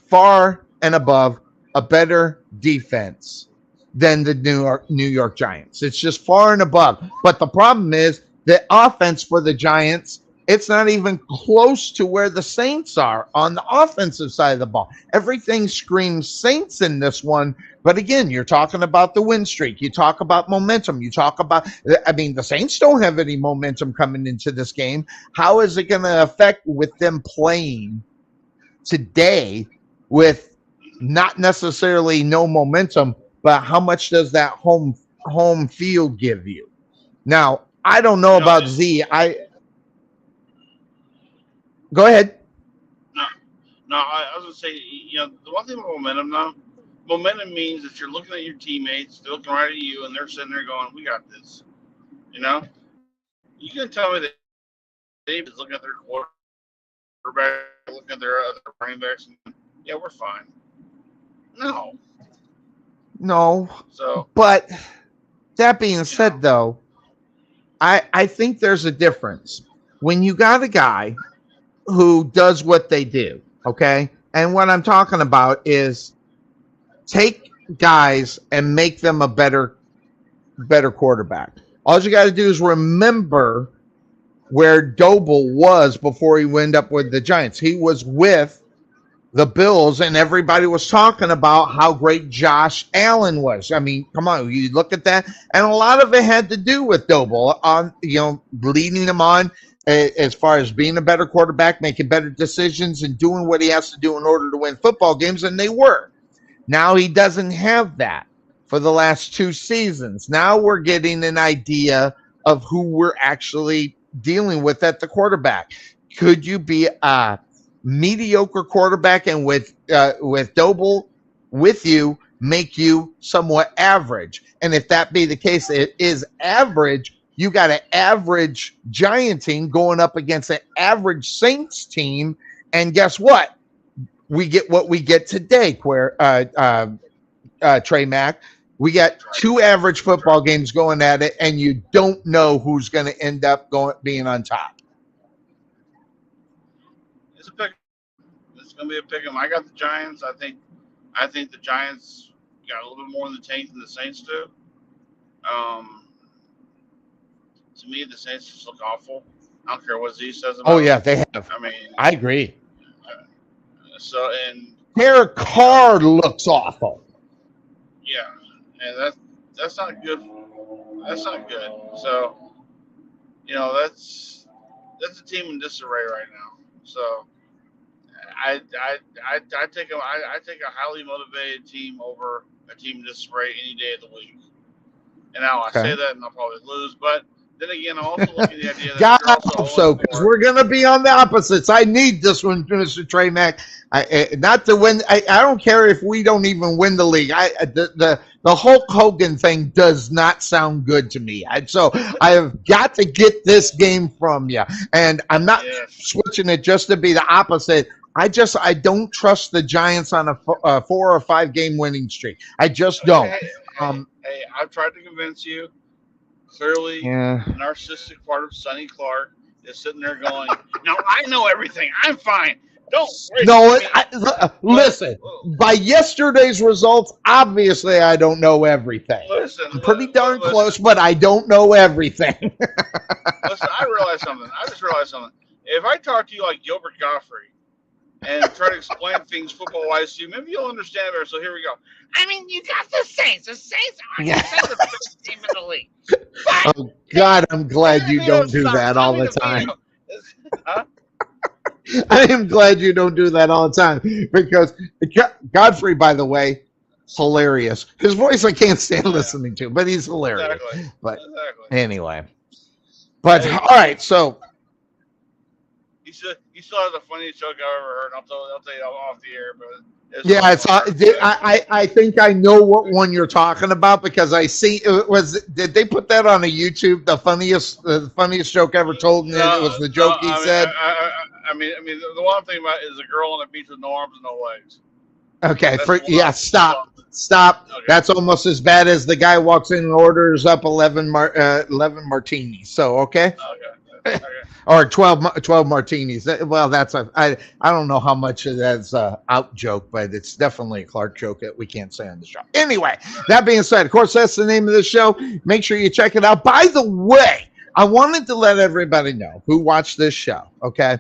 far and above a better defense than the New York Giants. It's just far and above. But the problem is the offense for the Giants, it's not even close to where the Saints are on the offensive side of the ball. Everything screams Saints in this one. But again, you're talking about the win streak. You talk about momentum. You talk about, the Saints don't have any momentum coming into this game. How is it going to affect with them playing today with not necessarily no momentum, but how much does that home field give you? Now, I don't know about Z. Go ahead. No, I was gonna say, the one thing about momentum now, momentum means that you're looking at your teammates, they're looking right at you, and they're sitting there going, "We got this." You know, you can tell me that David's looking at their quarterback, looking at their other running backs, and yeah, we're fine. No. So, but that being said, though, I think there's a difference when you got a guy who does what they do. Okay. And what I'm talking about is take guys and make them a better quarterback. All you got to do is remember where Doble was before he went up with the Giants. He was with the Bills, and everybody was talking about how great Josh Allen was. I mean, come on, you look at that, and a lot of it had to do with Doble on, leading them on as far as being a better quarterback, making better decisions, and doing what he has to do in order to win football games, and they were. Now he doesn't have that for the last 2 seasons. Now we're getting an idea of who we're actually dealing with at the quarterback. Could you be a mediocre quarterback and with Doble with you make you somewhat average? And if that be the case, it is average. You got an average Giant team going up against an average Saints team, and guess what? We get what we get today. Trey Mack. We got 2 average football games going at it, and you don't know who's going to end up being on top. It's a pick. It's going to be a pick 'em. I got the Giants. I think the Giants got a little bit more in the tank than the Saints do. To me, the Saints just look awful. I don't care what Z says about. Oh yeah, they have. I mean, I agree. And their car looks awful. Yeah, and that's not good. That's not good. So, that's a team in disarray right now. So, I take a highly motivated team over a team in disarray any day of the week. And now I say that, and I'll probably lose, but. Then again, I'm also looking at the idea that God, I hope so, because we're going to be on the opposites. I need this one, Mr. Trey Mack. Not to win. I don't care if we don't even win the league. The Hulk Hogan thing does not sound good to me. So I have got to get this game from you. And I'm not switching it just to be the opposite. I don't trust the Giants on a 4 or 5 game winning streak. I just don't. Hey, I've tried to convince you. Clearly, the narcissistic part of Sonny Clark is sitting there going, "No, I know everything. I'm fine. Don't worry." No, listen. By yesterday's results, obviously, I don't know everything. I'm pretty darn close, but I don't know everything. Listen, I just realized something. If I talk to you like Gilbert Gottfried and try to explain things football-wise to you, maybe you'll understand better. So here we go. I mean, you got the Saints. The Saints are the best team in the league. But oh, God, I'm glad you don't do that all the time. Huh? I am glad you don't do that all the time, because Godfrey, by the way, hilarious. His voice I can't stand listening to, but he's hilarious. Exactly. But anyway. But all right, so he still has the funniest joke I've ever heard. I'll tell you off the air, but I think I know what one you're talking about, because I see did they put that on a YouTube? The funniest joke ever told, and it was the joke he said. I mean, the one I'm thinking about is a girl on a beach with no arms and no legs. Okay, stop. Okay. That's almost as bad as the guy walks in and orders up 11 martinis. So okay. Or 12 martinis. Well, I don't know how much of that's out joke, but it's definitely a Clark joke that we can't say on the show. Anyway, that being said, of course, that's the name of the show. Make sure you check it out. By the way, I wanted to let everybody know who watched this show. Okay,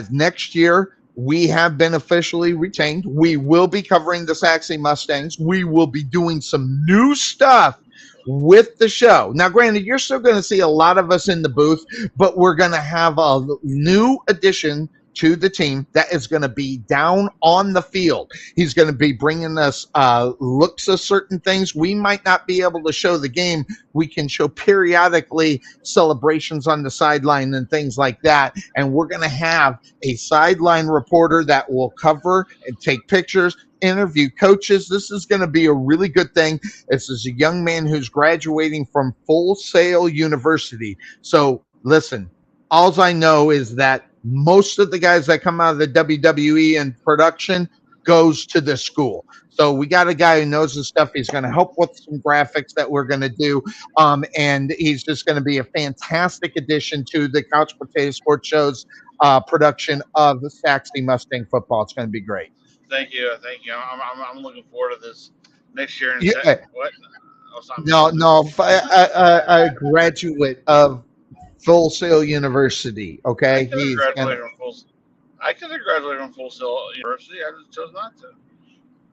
next year we have been officially retained. We will be covering the Saxy Mustangs. We will be doing some new stuff with the show. Now, granted, you're still going to see a lot of us in the booth, but we're going to have a new addition to the team that is going to be down on the field. He's going to be bringing us looks of certain things. We might not be able to show the game. We can show periodically celebrations on the sideline and things like that. And we're going to have a sideline reporter that will cover and take pictures, interview coaches. This is going to be a really good thing. This is a young man who's graduating from Full Sail University. So listen, all I know is that most of the guys that come out of the WWE and production goes to this school. So we got a guy who knows his stuff. He's going to help with some graphics that we're going to do. And he's just going to be a fantastic addition to the Couch Potato Sports Show's production of the Saxy Mustang football. It's going to be great. Thank you. I'm looking forward to this next year. What? A graduate of Full Sail University. Okay, I could have graduated from Full Sail University. I just chose not to.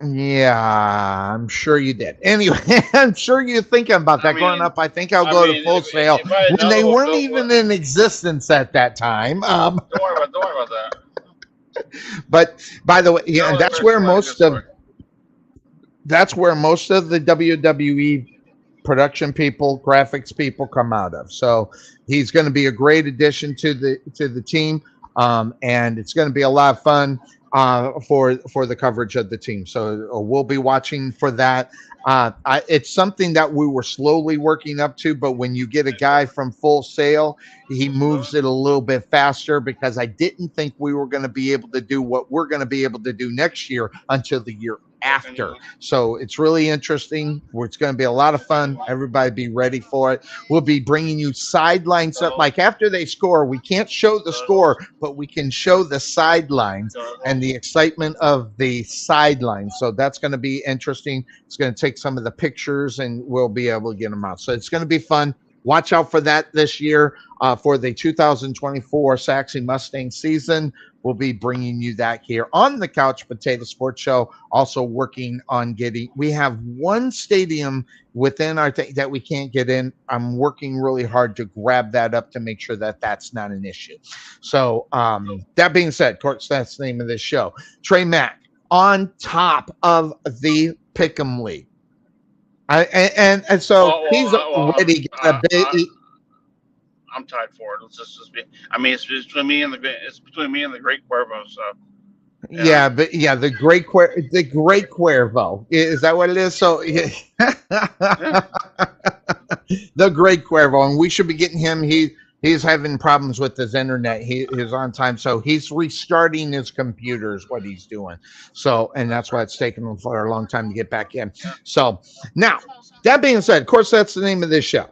Yeah, I'm sure you did. Anyway, I'm sure you're thinking about that. Growing up, I think I'll go to Full Sail when they weren't even in existence at that time. Don't worry about that. But by the way, yeah, that's where most of the WWE production people, graphics people come out of. So he's going to be a great addition to the team, and it's going to be a lot of fun for the coverage of the team. So we'll be watching for that. It's something that we were slowly working up to, but when you get a guy from Full Sail, he moves it a little bit faster, because I didn't think we were going to be able to do what we're going to be able to do next year until the year after. So it's really interesting. It's going to be a lot of fun. Everybody be ready for it. We'll be bringing you sidelines up. Like after they score, we can't show the score, but we can show the sidelines and the excitement of the sidelines. So that's going to be interesting. It's going to take some of the pictures and we'll be able to get them out. So it's going to be fun. Watch out for that this year for the 2024 Saxy Mustang season. We'll be bringing you that here on the Couch Potato Sports Show. Also working on we have one stadium within our thing that we can't get in. I'm working really hard to grab that up to make sure that that's not an issue. So that being said, of course, that's the name of this show. Trey Mack on top of the Pick'em League. So he's already got a big. I'm tied for it. Let's just be. I mean, it's between me and the Great Cuervo. So. Yeah, but yeah, the Great Cuervo, is that what it is? So yeah. The Great Cuervo, and we should be getting him. He's having problems with his internet. He's on time, so he's restarting his computer is what he's doing. So, and that's why it's taken him for a long time to get back in. So now, that being said, of course, that's the name of this show.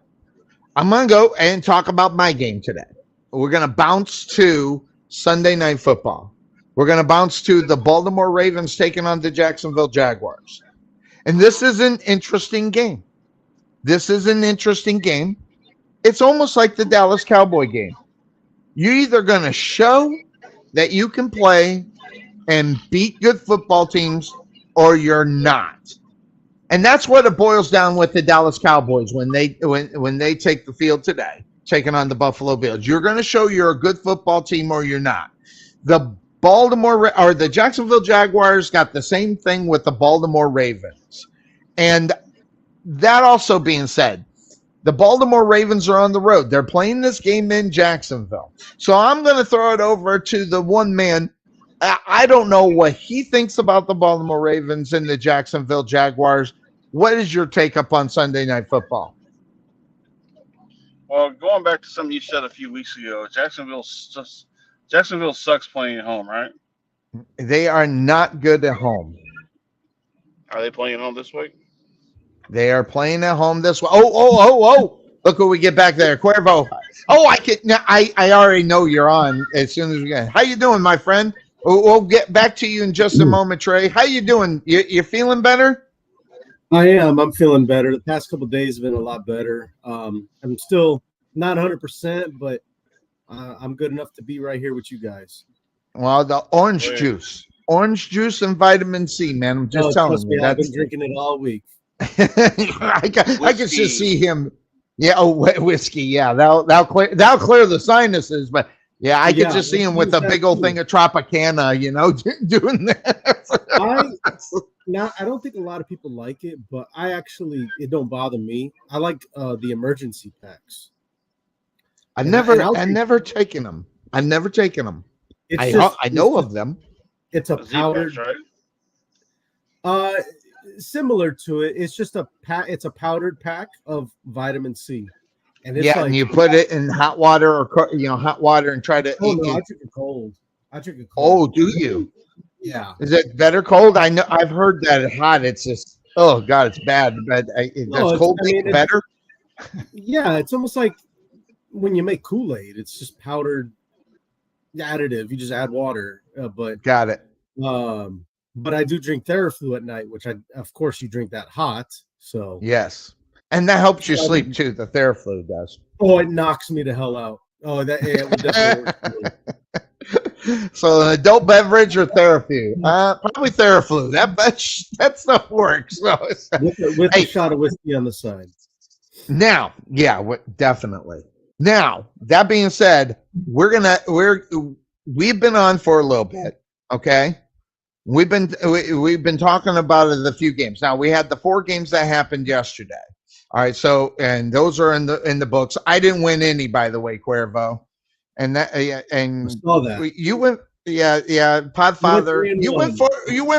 I'm going to go and talk about my game today. We're going to bounce to Sunday Night Football. We're going to bounce to the Baltimore Ravens taking on the Jacksonville Jaguars. And this is an interesting game. It's almost like the Dallas Cowboy game. You're either going to show that you can play and beat good football teams, or you're not. And that's what it boils down with the Dallas Cowboys when they take the field today, taking on the Buffalo Bills. You're going to show you're a good football team, or you're not. The Jacksonville Jaguars got the same thing with the Baltimore Ravens. And that also being said, the Baltimore Ravens are on the road. They're playing this game in Jacksonville. So I'm going to throw it over to the one man. I don't know what he thinks about the Baltimore Ravens and the Jacksonville Jaguars. What is your take up on Sunday Night Football? Well, going back to something you said a few weeks ago, Jacksonville sucks playing at home, right? They are not good at home. Are they playing at home this week? They are playing at home this week. Oh. Look who we get back there. Cuervo. Oh, I already know you're on as soon as we get. How you doing, my friend? We'll get back to you in just a moment, Trey. How you doing? You feeling better? I am. I'm feeling better. The past couple of days have been a lot better. I'm still not 100%, but I'm good enough to be right here with you guys. Well, the orange juice and vitamin C, man. I'm just telling you. I've been drinking it all week. I can just see him. Yeah, whiskey. Yeah, that'll clear the sinuses. But Yeah, I could just see him with a big old thing of Tropicana, doing that. I don't think a lot of people like it, but it don't bother me. I like the emergency packs. I've never taken them. I know of them. It's a powdered, right? Similar to it. It's just it's a powdered pack of vitamin C. And it's and you put it in hot water or hot water and try to eat it. I drink it cold. Oh, do you? Yeah. Is it better cold? I know I've heard that hot. It's just God, it's bad. But does cold make it better? Yeah, it's almost like when you make Kool-Aid. It's just powdered additive. You just add water. But got it. But I do drink Theraflu at night, which of course you drink that hot. So yes. And that helps you sleep too. The Theraflu does. Oh, it knocks me the hell out. Oh, it would definitely work. So an adult beverage or Theraflu? Probably Theraflu. That stuff works. So with a shot of whiskey on the side. Now, yeah, definitely. Now, that being said, we've been on for a little bit. Okay. We've been talking about it a few games. Now we had the 4 games that happened yesterday. All right, so and those are in the books. I didn't win any, by the way, Cuervo, and that and I saw that. You went, Podfather. You went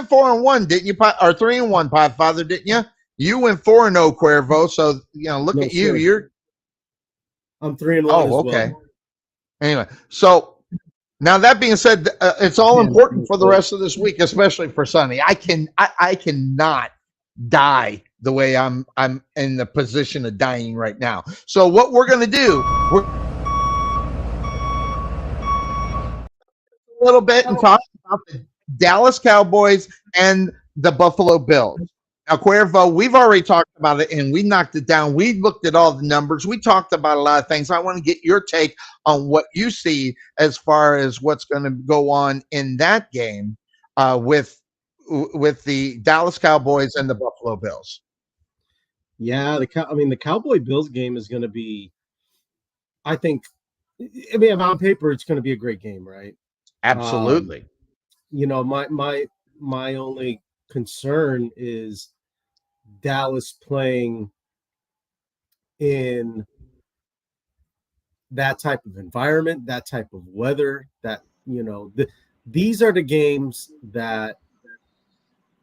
4-1, didn't you? Or 3-1, Podfather, didn't you? You went 4-0, Cuervo. So look at you. Sure. I'm 3-1. Oh, okay. Well. Anyway, so now that being said, it's all important for the rest of this week, especially for Sonny. I cannot die the way I'm in the position of dying right now. So what we're going to do, we're a little bit and talk about the Dallas Cowboys and the Buffalo Bills. Now, Cuervo, we've already talked about it and we knocked it down. We looked at all the numbers. We talked about a lot of things. I want to get your take on what you see as far as what's going to go on in that game with the Dallas Cowboys and the Buffalo Bills. Yeah, the Cowboy Bills game is going to be, I mean, on paper, it's going to be a great game, right? Absolutely. My only concern is Dallas playing in that type of environment, that type of weather, that, these are the games that,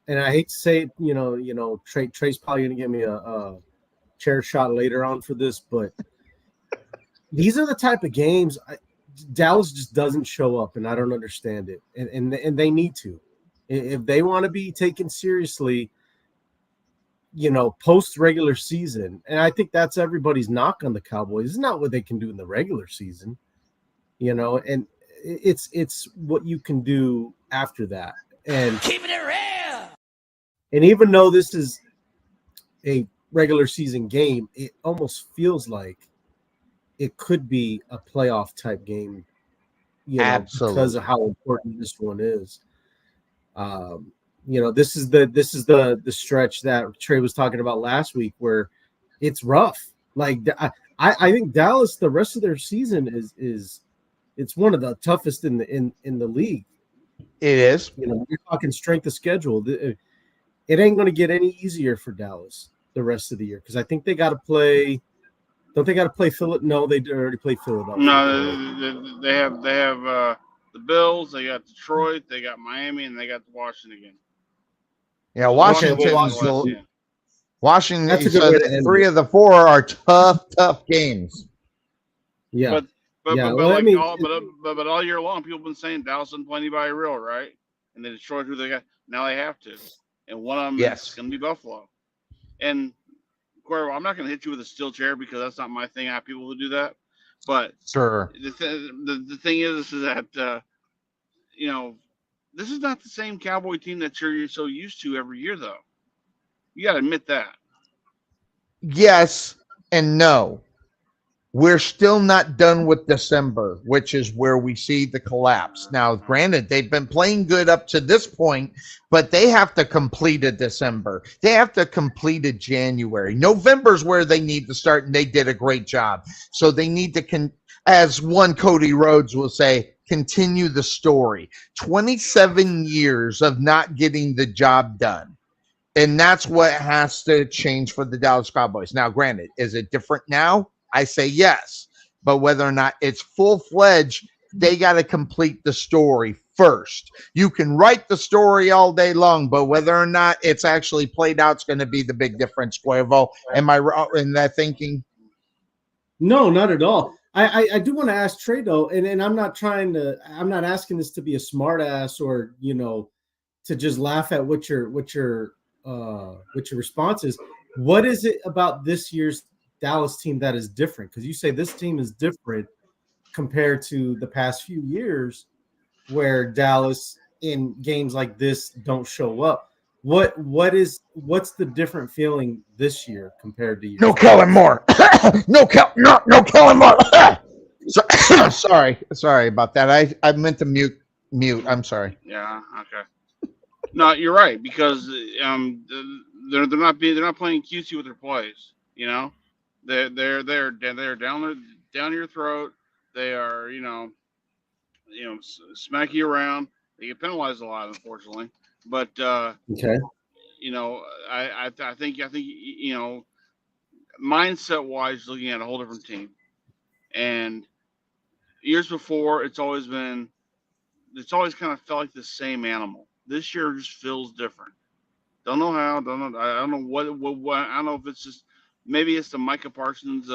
and I hate to say it, Trey's probably going to give me a chair shot later on for this, but these are the type of games Dallas just doesn't show up, and I don't understand it. And they need to. If they want to be taken seriously, post regular season, and I think that's everybody's knock on the Cowboys. It's not what they can do in the regular season, and it's what you can do after that. And keeping it real. And even though this is a regular season game, it almost feels like it could be a playoff type game, Absolutely. Because of how important this one is. This is the stretch that Trey was talking about last week where it's rough. Like I think Dallas, the rest of their season is it's one of the toughest in the league. It is. You're talking strength of schedule. It ain't going to get any easier for Dallas the rest of the year because I think they got to play. Don't they got to play Philip? No, they already played Philadelphia. No, they have the Bills. They got Detroit. They got Miami, and they got Washington again. Yeah, Washington. That's a good way to 3 of the 4 are tough games. Yeah, but all year long, people have been saying Dallas doesn't play anybody real, right? And they destroyed who they got. Now they have to. And one of them is going to be Buffalo. And, Cuervo, I'm not going to hit you with a steel chair because that's not my thing. I have people who do that. But sure. The thing is that, this is not the same Cowboy team that you're so used to every year, though. You got to admit that. Yes and no. We're still not done with December, which is where we see the collapse. Now, granted, they've been playing good up to this point, but they have to complete a December. They have to complete a January. November's where they need to start, and they did a great job. So they need to as one Cody Rhodes will say, continue the story. 27 years of not getting the job done. And that's what has to change for the Dallas Cowboys. Now, granted, is it different now? I say yes. But whether or not it's full-fledged, they got to complete the story first. You can write the story all day long, but whether or not it's actually played out is going to be the big difference, Cuervo. Am I wrong in that thinking? No, not at all. I do want to ask Trey though, and I'm not asking this to be a smart ass or to just laugh at what your response is. What is it about this year's Dallas team that is different? Because you say this team is different compared to the past few years where Dallas in games like this don't show up. What's the different feeling this year compared to years? No Kellen Moore. no Kellen Moore. sorry about that. I meant to mute. I'm sorry. Yeah. Okay. No, you're right, because they're not playing cutesy with their plays. They're down your throat. They are smack you around. They get penalized a lot, unfortunately. But okay. I think mindset wise, looking at a whole different team. And years before, it's always kind of felt like the same animal. This year just feels different. Don't know how. I don't know what. I don't know if it's just maybe it's the Micah Parsons,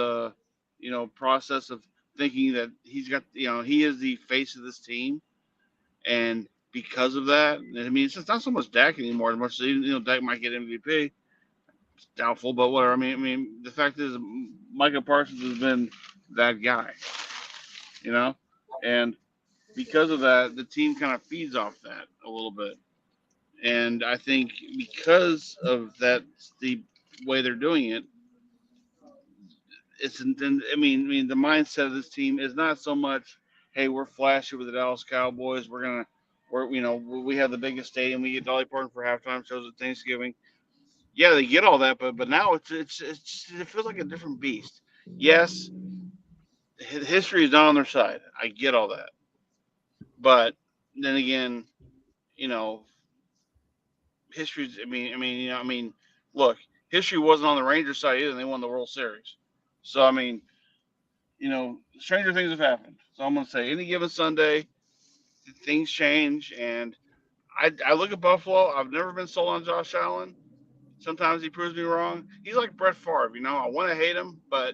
process of thinking that he is the face of this team, and because of that, I mean, it's not so much Dak anymore. As much as Dak might get MVP, it's doubtful, but whatever. I mean, the fact is, Micah Parsons has been that guy, and because of that, the team kind of feeds off that a little bit. And I think because of that, the way they're doing it, the mindset of this team is not so much, hey, we're flashy with the Dallas Cowboys. We have the biggest stadium. We get Dolly Parton for halftime shows at Thanksgiving. Yeah, they get all that, but now it feels like a different beast. Yes, history is not on their side. I get all that, but then again, you know, history's. Look, history wasn't on the Rangers side either. And they won the World Series, so stranger things have happened. So I'm gonna say, any given Sunday, things change, and I look at Buffalo. I've never been sold on Josh Allen. Sometimes he proves me wrong. He's like Brett Favre. I want to hate him, but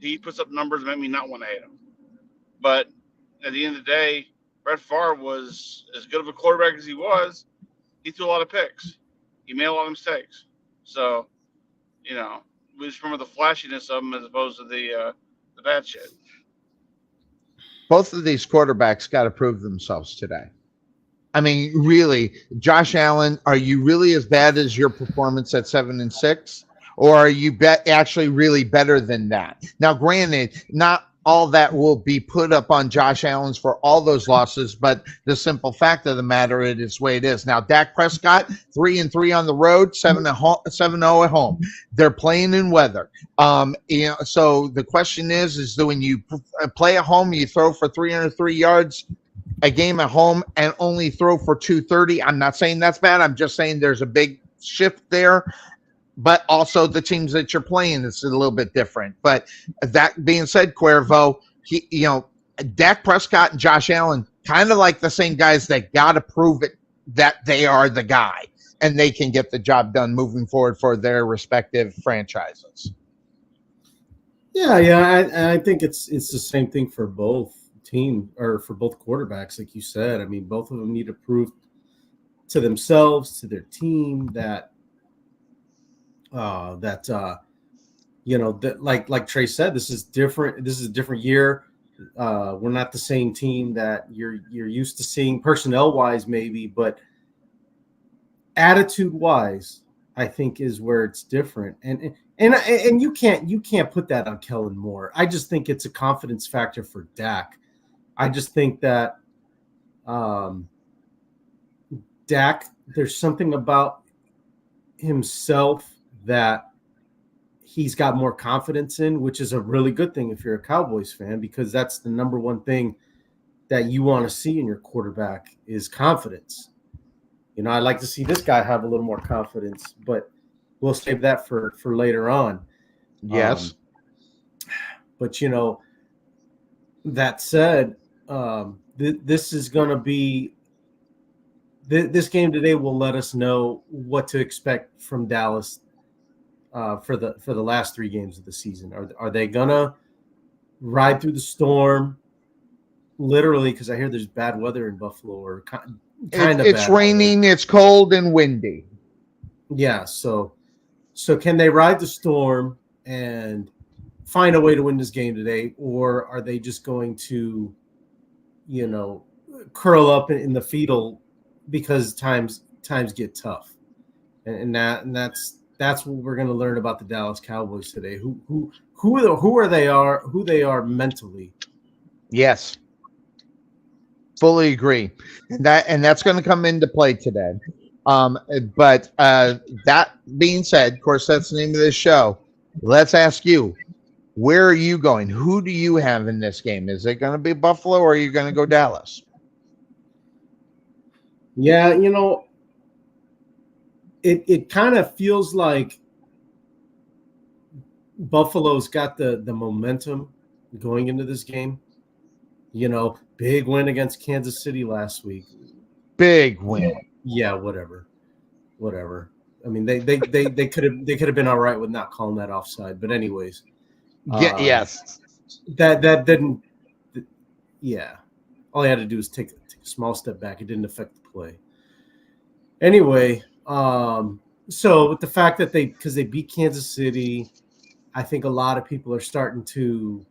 he puts up numbers that make me not want to hate him. But at the end of the day, Brett Favre was as good of a quarterback as he was. He threw a lot of picks. He made a lot of mistakes. So, we just remember the flashiness of him as opposed to the bad shit. Both of these quarterbacks got to prove themselves today. I mean, really, Josh Allen, are you really as bad as your performance at 7-6, or are you actually really better than that? Now, granted, not all that will be put up on Josh Allen's for all those losses, but the simple fact of the matter, it is the way it is. Now, Dak Prescott, 3-3 on the road, 7-0 at home. They're playing in weather. So the question is when you play at home, you throw for 303 yards a game at home and only throw for 230. I'm not saying that's bad. I'm just saying there's a big shift there. But also the teams that you're playing is a little bit different. But that being said, Cuervo, Dak Prescott and Josh Allen, kind of like the same guys that got to prove it that they are the guy and they can get the job done moving forward for their respective franchises. Yeah. I think it's the same thing for both team or for both quarterbacks, like you said. I mean, both of them need to prove to themselves, to their team that like Trey said, this is different. This is a different year. We're not the same team that you're used to seeing personnel wise, maybe, but attitude wise, I think is where it's different. And you can't put that on Kellen Moore. I just think it's a confidence factor for Dak. I just think that Dak, there's something about himself that he's got more confidence in, which is a really good thing if you're a Cowboys fan, because that's the number one thing that you want to see in your quarterback is confidence. I'd like to see this guy have a little more confidence, but we'll save that for later on. Yes. But, that said, this is going to be this game today will let us know what to expect from Dallas for the last 3 games of the season. Are they going to ride through the storm? Literally, because I hear there's bad weather in Buffalo, or kind of. It's raining, weather. It's cold and windy. Yeah, so can they ride the storm and find a way to win this game today, or are they just going to, curl up in the fetal because times get tough, and that's what we're going to learn about the Dallas Cowboys today. Who they are mentally. Yes. Fully agree. And that's going to come into play today. But that being said, of course, that's the name of this show. Let's ask you, where are you going? Who do you have in this game? Is it going to be Buffalo, or are you going to go Dallas? Yeah, it kind of feels like Buffalo's got the momentum going into this game. Big win against Kansas City last week. Big win. Yeah, whatever. I mean, they could have been all right with not calling that offside. But anyways, yes, that didn't. Yeah, all he had to do was take a small step back. It didn't affect the play. Anyway, so with the fact that because they beat Kansas City, I think a lot of people are starting to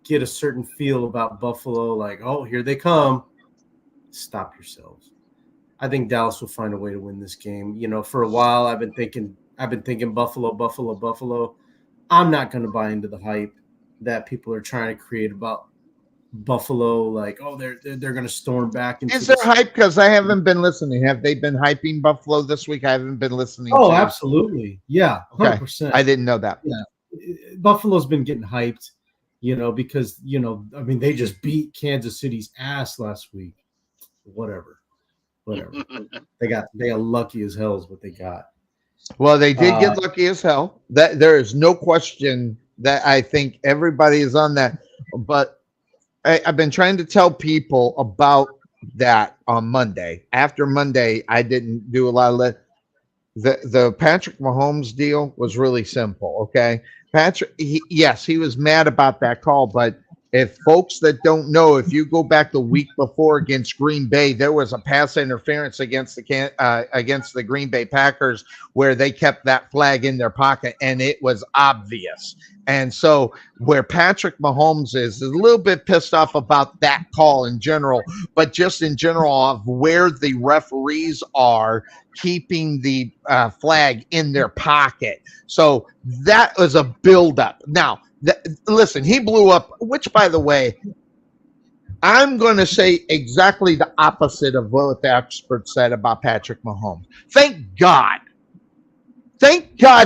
get a certain feel about Buffalo, like, oh, here they come. Stop yourselves. I think Dallas will find a way to win this game. For a while I've been thinking Buffalo. I'm not going to buy into the hype that people are trying to create about Buffalo, like, oh, they're going to storm back into. Is there hype? Because I haven't been listening. Have they been hyping Buffalo this week? I haven't been listening. Oh, absolutely. Yeah, 100%. Okay. I didn't know that. Yeah. Buffalo's been getting hyped, because, I mean, they just beat Kansas City's ass last week. Whatever. They got lucky as hell is what they got. Well, they did get lucky as hell. That there is no question that I think everybody is on that. But I've been trying to tell people about that on Monday. After Monday, I didn't do a lot of the Patrick Mahomes deal was really simple. Okay. Patrick, he was mad about that call, but if folks that don't know, if you go back the week before against Green Bay, there was a pass interference against the Green Bay Packers where they kept that flag in their pocket, and it was obvious. And so where Patrick Mahomes is a little bit pissed off about that call in general, but just in general of where the referees are keeping the flag in their pocket. So that was a buildup. Now, listen, he blew up, which, by the way, I'm going to say exactly the opposite of what the experts said about Patrick Mahomes. Thank God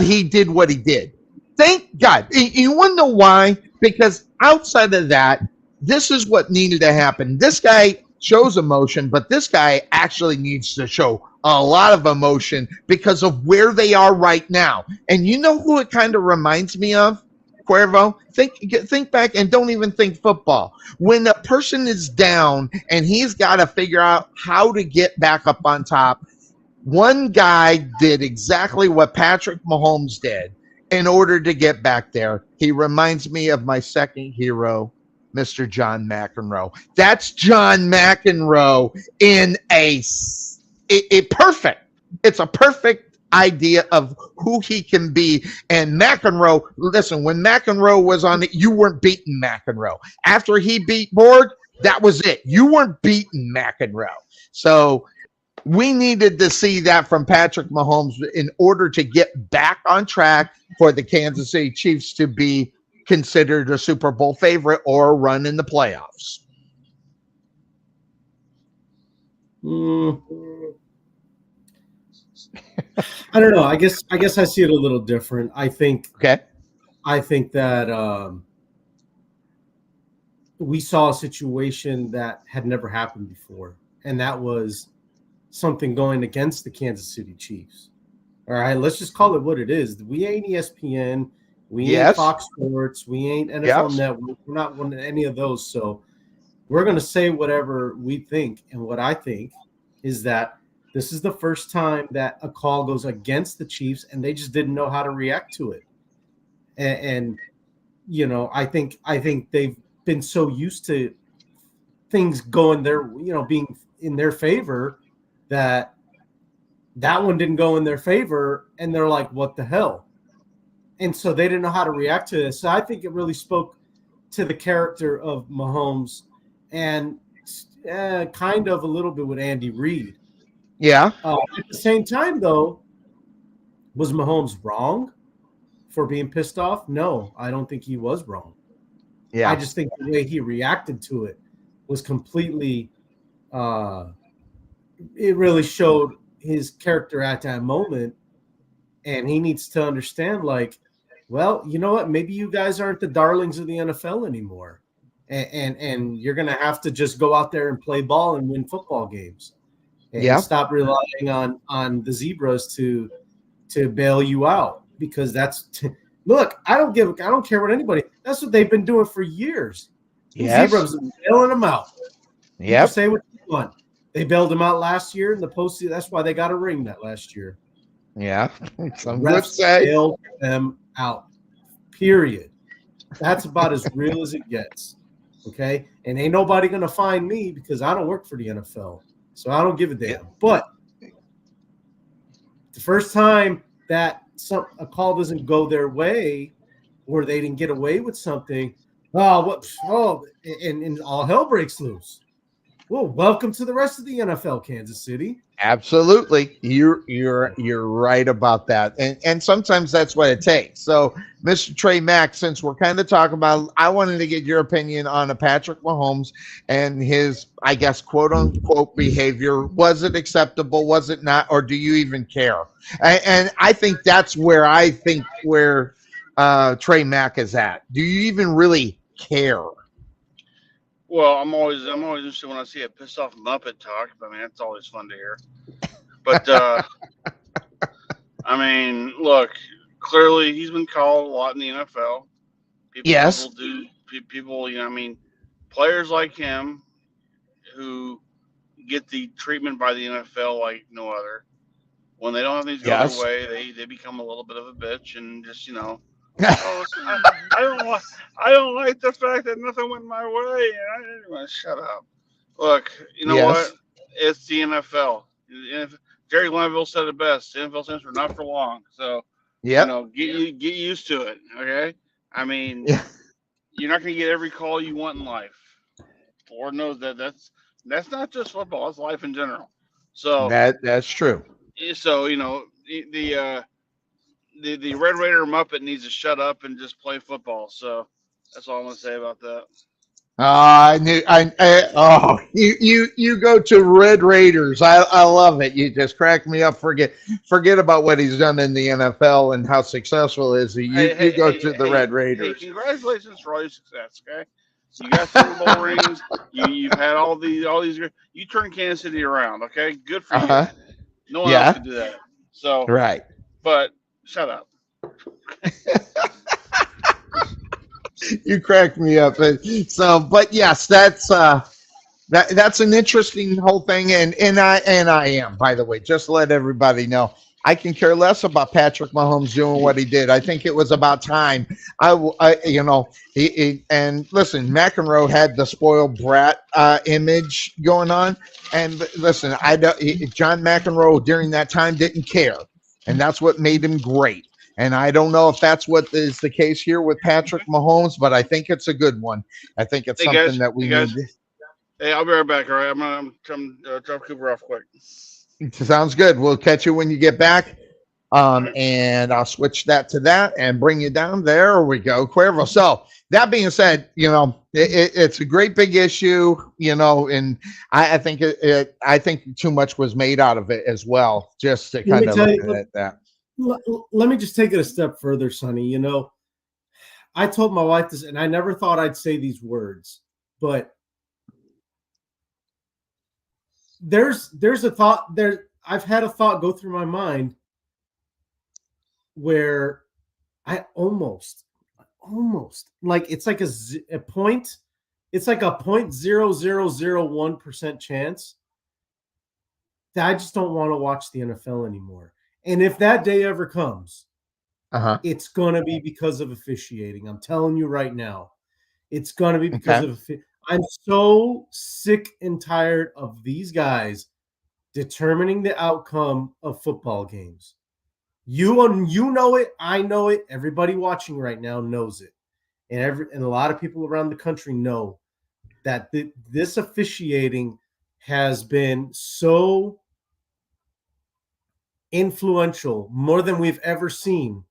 he did what he did. Thank God. You want to know why? Because outside of that, this is what needed to happen. This guy shows emotion, but this guy actually needs to show a lot of emotion because of where they are right now. And you know who it kind of reminds me of? Cuervo, think back and don't even think football. When a person is down and he's got to figure out how to get back up on top, one guy did exactly what Patrick Mahomes did in order to get back there. He reminds me of my second hero, Mr. John McEnroe. That's John McEnroe in a perfect. It's a perfect idea of who he can be. And McEnroe, listen, when McEnroe was on it, you weren't beating McEnroe. After he beat Borg, that was it. You weren't beating McEnroe. So we needed to see that from Patrick Mahomes in order to get back on track for the Kansas City Chiefs to be considered a Super Bowl favorite or run in the playoffs. I don't know. I guess I see it a little different. I think that we saw a situation that had never happened before, and that was something going against the Kansas City Chiefs. All right, let's just call it what it is. We ain't ESPN, we ain't Fox Sports, we ain't NFL Network. We're not one of any of those. So we're going to say whatever we think. And what I think is that this is the first time that a call goes against the Chiefs, and they just didn't know how to react to it. And you know, I think they've been so used to things going their, being in their favor, that one didn't go in their favor, and they're like, what the hell? And so they didn't know how to react to this. So I think it really spoke to the character of Mahomes, and kind of a little bit with Andy Reid. Yeah. At the same time, though, was Mahomes wrong for being pissed off? No, I don't think he was wrong. Yeah. I just think the way he reacted to it was completely it really showed his character at that moment. And he needs to understand, like, well, you know what? Maybe you guys aren't the darlings of the NFL anymore. And you're going to have to just go out there and play ball and win football games. And stop relying on the Zebras to bail you out, because look, I don't care what anybody. That's what they've been doing for years. Yes. The Zebras are bailing them out. Yeah. Say what you want. They bailed them out last year in the postseason. That's why they got a ring that last year. Yeah. Some refs bailed them out. Period. That's about as real as it gets. Okay. And ain't nobody gonna find me, because I don't work for the NFL. So I don't give a damn. Yeah. But the first time that a call doesn't go their way, or they didn't get away with something, and all hell breaks loose. Well, welcome to the rest of the NFL, Kansas City. Absolutely. You're right about that. And sometimes that's what it takes. So, Mr. Trey Mack, since we're kind of talking about, I wanted to get your opinion on a Patrick Mahomes and his, I guess, quote unquote behavior. Was it acceptable? Was it not? Or do you even care? And I think that's where Trey Mack is at. Do you even really care? Well, I'm always interested when I see a pissed off Muppet talk. I mean, that's always fun to hear. But I mean, look, clearly he's been called a lot in the NFL. People, I mean, players like him who get the treatment by the NFL like no other. When they don't have things go their way, they become a little bit of a bitch and just, I don't like the fact that nothing went my way. And I didn't want to shut up. Look, you know what? It's the NFL. Jerry Lineville said it best. The NFL stands for not for long. So, get used to it. Okay. I mean, you're not going to get every call you want in life. Lord knows that's not just football. It's life in general. So that's true. So, the Red Raider Muppet needs to shut up and just play football. So that's all I'm gonna say about that. You go to Red Raiders. I love it. You just crack me up. Forget about what he's done in the NFL and how successful is he. You go to the Red Raiders. Hey, congratulations for all your success. Okay, you got Super Bowl rings. You've had all these. You turned Kansas City around. Okay, good for you. No one else could do that. So right, but shut up. You cracked me up. So, but yes, that's an interesting whole thing, and I am, by the way, just to let everybody know, I can care less about Patrick Mahomes doing what he did. I think it was about time. And listen, McEnroe had the spoiled brat image going on, and listen, John McEnroe during that time didn't care, and that's what made him great. And I don't know if that's what is the case here with Patrick Mahomes, but I think it's a good one. I think it's something that we need. Hey, I'll be right back. All right, I'm gonna drop Cooper off quick. Sounds good. We'll catch you when you get back. And I'll switch that to that and bring you down. There we go, Cuervo. So that being said, it's a great big issue, and I think I think too much was made out of it as well, just to kind of look at that. Let me just take it a step further, Sonny. I told my wife this, and I never thought I'd say these words, but there's a thought there. I've had a thought go through my mind where I almost like it's like a point. It's like a 0.0001% chance that I just don't want to watch the NFL anymore. And if that day ever comes, it's going to be because of officiating. I'm telling you right now, it's going to be because of I'm so sick and tired of these guys determining the outcome of football games. You know it, I know it, everybody watching right now knows it. And a lot of people around the country know that this officiating has been so influential, more than we've ever seen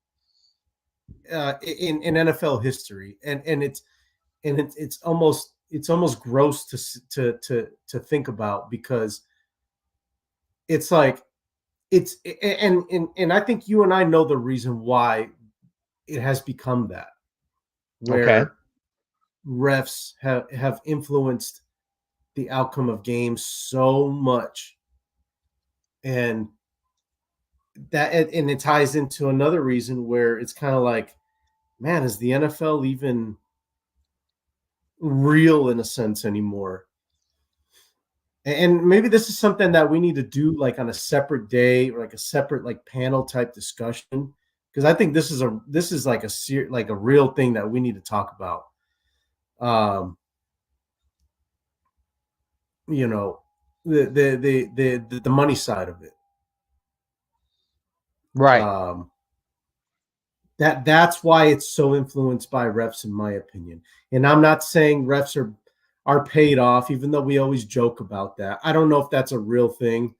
in NFL history, and it's almost gross to think about, because it's like and I think you and I know the reason why it has become that, where refs have influenced the outcome of games so much, and it ties into another reason where it's kind of like, man, is the NFL even real in a sense anymore? And maybe this is something that we need to do like on a separate day, or like a separate like panel type discussion, because I think this is like a real thing that we need to talk about. The money side of it. Right. That's why it's so influenced by refs, in my opinion. And I'm not saying refs are paid off, even though we always joke about that. I don't know if that's a real thing.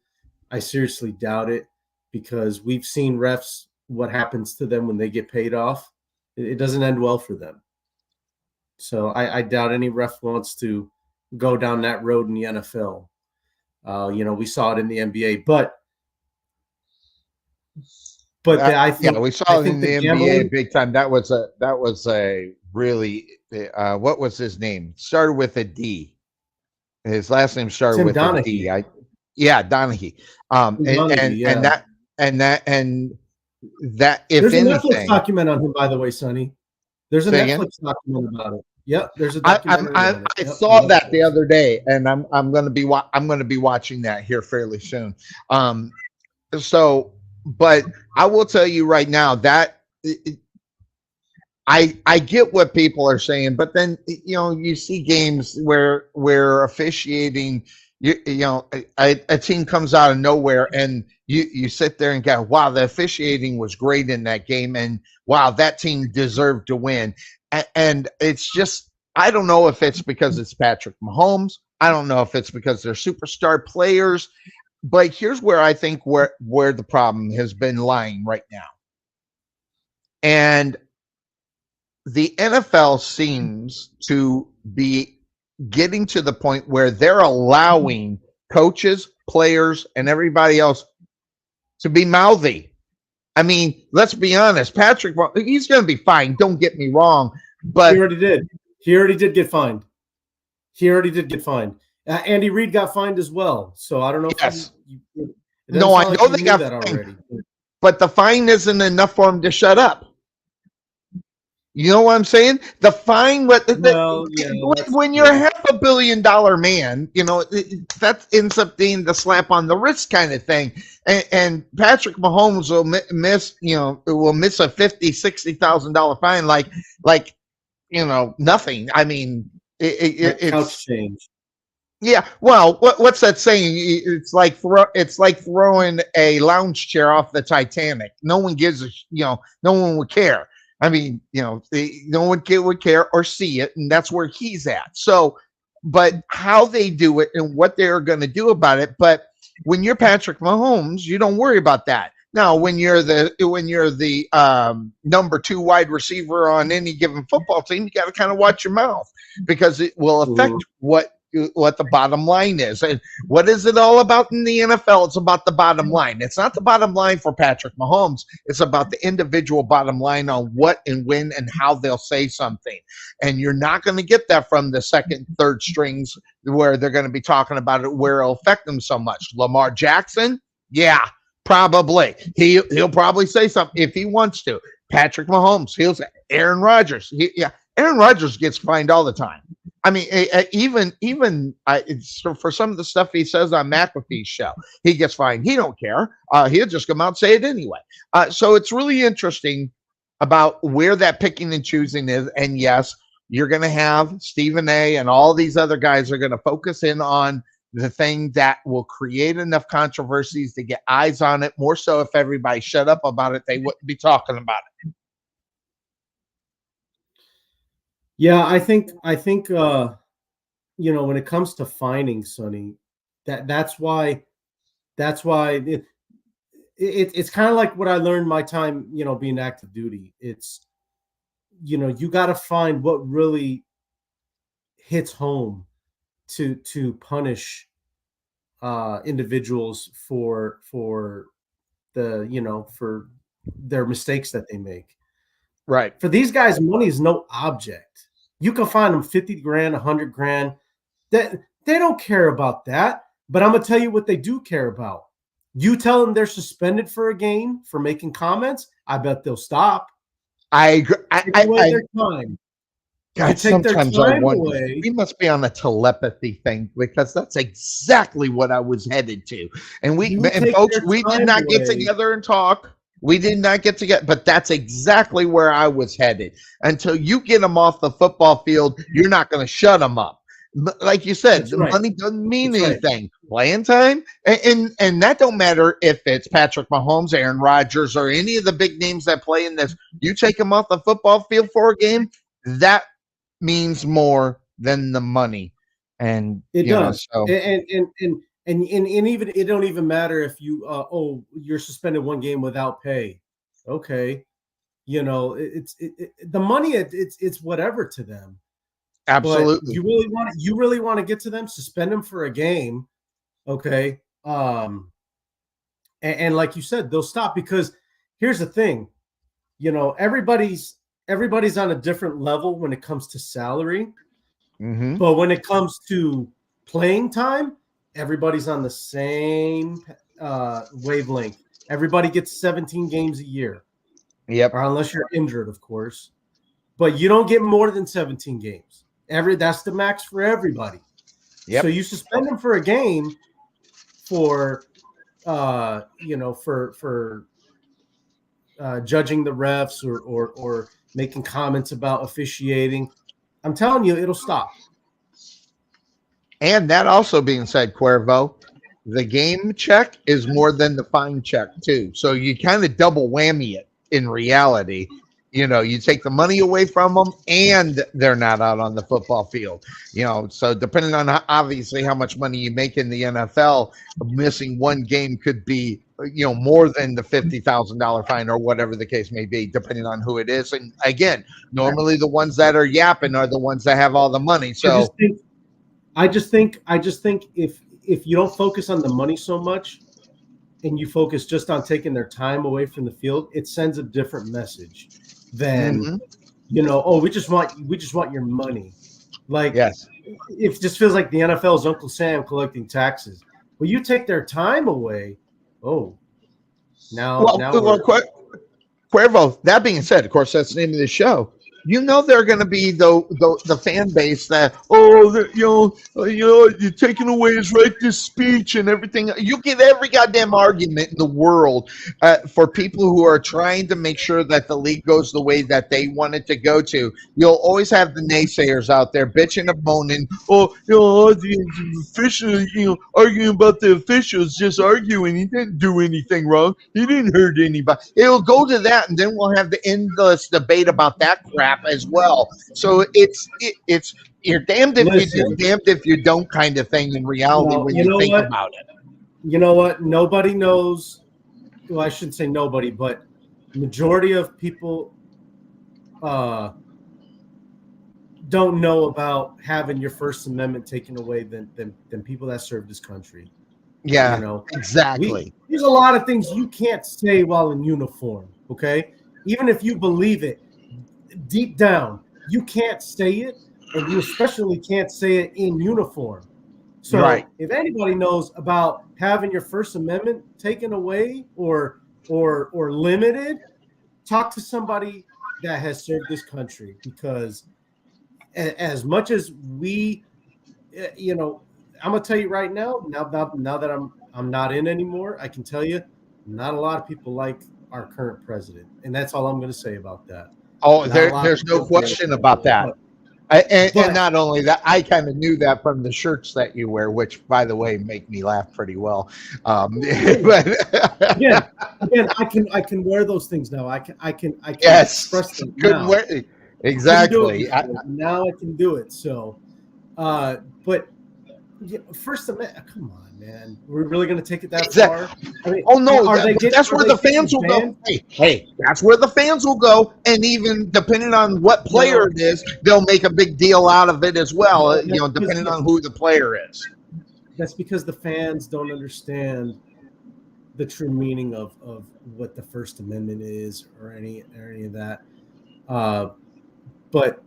I seriously doubt it, because we've seen refs, what happens to them when they get paid off. It doesn't end well for them. So I doubt any ref wants to go down that road in the NFL. We saw it in the NBA, but I think we saw it in the NBA big time. That was a really what was his name? Started with a D. His last name started with a D. Donahue. And that if there's anything, a Netflix document on him, by the way, Sonny. There's a Netflix document about it. Yep, there's a documentary. I saw that the other day, and I'm going to be watching that here fairly soon. But I will tell you right now that I get what people are saying, but then you see games where officiating, a team comes out of nowhere, and you sit there and go, wow, the officiating was great in that game, and wow, that team deserved to win. And it's just, I don't know if it's because it's Patrick Mahomes. I don't know if it's because they're superstar players. But here's where I think where the problem has been lying right now. And the NFL seems to be getting to the point where they're allowing coaches, players, and everybody else to be mouthy. I mean, let's be honest. Patrick, he's going to be fine. Don't get me wrong. But he already did. He already did get fined. Andy Reid got fined as well. So I don't know if I know they got that already. But the fine isn't enough for him to shut up. You know what I'm saying? The fine, when you're a $500 million man, that ends up being the slap on the wrist kind of thing. And Patrick Mahomes will miss a $50,000-$60,000 fine like nothing. I mean, it's couch change. Yeah, well, what's that saying? It's like throwing a lounge chair off the Titanic. No one no one would care. I mean, no one would care or see it, and that's where he's at. So, but how they do it and what they're going to do about it. But when you're Patrick Mahomes, you don't worry about that. Now, when you're the number 2 wide receiver on any given football team, you got to kind of watch your mouth because it will affect what the bottom line is. And what is it all about in the NFL? It's about the bottom line. It's not the bottom line for Patrick Mahomes. It's about the individual bottom line on what and when and how they'll say something. And you're not going to get that from the second, third strings where they're going to be talking about it, where it'll affect them so much. Lamar Jackson, yeah, probably. He'll probably say something if he wants to. Patrick Mahomes, he'll say. Aaron Rodgers, Aaron Rodgers gets fined all the time. I mean, even for some of the stuff he says on McAfee's show, he gets fined. He don't care. He'll just come out and say it anyway. So it's really interesting about where that picking and choosing is. And yes, you're going to have Stephen A. and all these other guys are going to focus in on the thing that will create enough controversies to get eyes on it. More so, if everybody shut up about it, they wouldn't be talking about it. Yeah, I think when it comes to fining, Sonny, that's why it's kind of like what I learned my time, being active duty. It's you got to find what really hits home to punish individuals for the for their mistakes that they make. Right. For these guys, money is no object. You can find them 50 grand, 100 grand. They don't care about that. But I'm going to tell you what they do care about. You tell them they're suspended for a game for making comments, I bet they'll stop. I agree. Their time. God, sometimes I wonder, we must be on a telepathy thing because that's exactly what I was headed to. And folks, we did not get together and talk. We did not get together, but that's exactly where I was headed. Until you get them off the football field, you're not going to shut them up. Like you said, the money doesn't mean anything. Playing time, and that don't matter if it's Patrick Mahomes, Aaron Rodgers, or any of the big names that play in this. You take them off the football field for a game, that means more than the money. And it does. And even it don't even matter if you're suspended one game without pay. Okay, it's the money. It's whatever to them. Absolutely. But you really want to get to them, suspend them for a game. Okay. And like you said, they'll stop because here's the thing, everybody's on a different level when it comes to salary. Mm-hmm. But when it comes to playing time, everybody's on the same wavelength. Everybody gets 17 games a year. Yep. Or unless you're injured, of course. But you don't get more than 17 games. That's the max for everybody. Yep. So you suspend them for a game for judging the refs or making comments about officiating. I'm telling you, it'll stop. And that also being said, Cuervo, the game check is more than the fine check too. So you kind of double whammy it in reality. You take the money away from them and they're not out on the football field. So depending on obviously how much money you make in the NFL, missing one game could be, more than the $50,000 fine or whatever the case may be, depending on who it is. And again, normally the ones that are yapping are the ones that have all the money. So I just think if you don't focus on the money so much and you focus just on taking their time away from the field, it sends a different message than, we just want your money. Like, yes, it just feels like the NFL's Uncle Sam collecting taxes. Well, you take their time away. Oh, now Cuervo, that being said, of course, that's the name of the show. They're going to be the fan base that you're taking away his right to speech and everything. You get every goddamn argument in the world for people who are trying to make sure that the league goes the way that they want it to go to. You'll always have the naysayers out there bitching and moaning. The officials, arguing about the officials, just arguing. He didn't do anything wrong. He didn't hurt anybody. It'll go to that, and then we'll have the endless debate about that crap as well. So it's you're damned if you do, damned if you don't kind of thing in reality when you think about it. You know what? Nobody knows. I shouldn't say nobody, but majority of people don't know about having your First Amendment taken away than people that serve this country. Yeah, exactly. There's a lot of things you can't say while in uniform, okay? Even if you believe it deep down, you can't say it, and you especially can't say it in uniform. So if anybody knows about having your First Amendment taken away or limited, talk to somebody that has served this country, because as much as we, I'm gonna tell you right now. Now that I'm not in anymore, I can tell you, not a lot of people like our current president, and that's all I'm gonna say about that. Oh, there's no question about that. And not only that, I kind of knew that from the shirts that you wear, which, by the way, make me laugh pretty well. But again, I can wear those things now. I can express them now. Exactly. Now I can do it. So, but First Amendment, come on, man. We're really going to take it that far? I mean, that's where the fans will go. Hey, that's where the fans will go. And even depending on what player it is, they'll make a big deal out of it as well, depending on who the player is. That's because the fans don't understand the true meaning of what the First Amendment is or any of that. But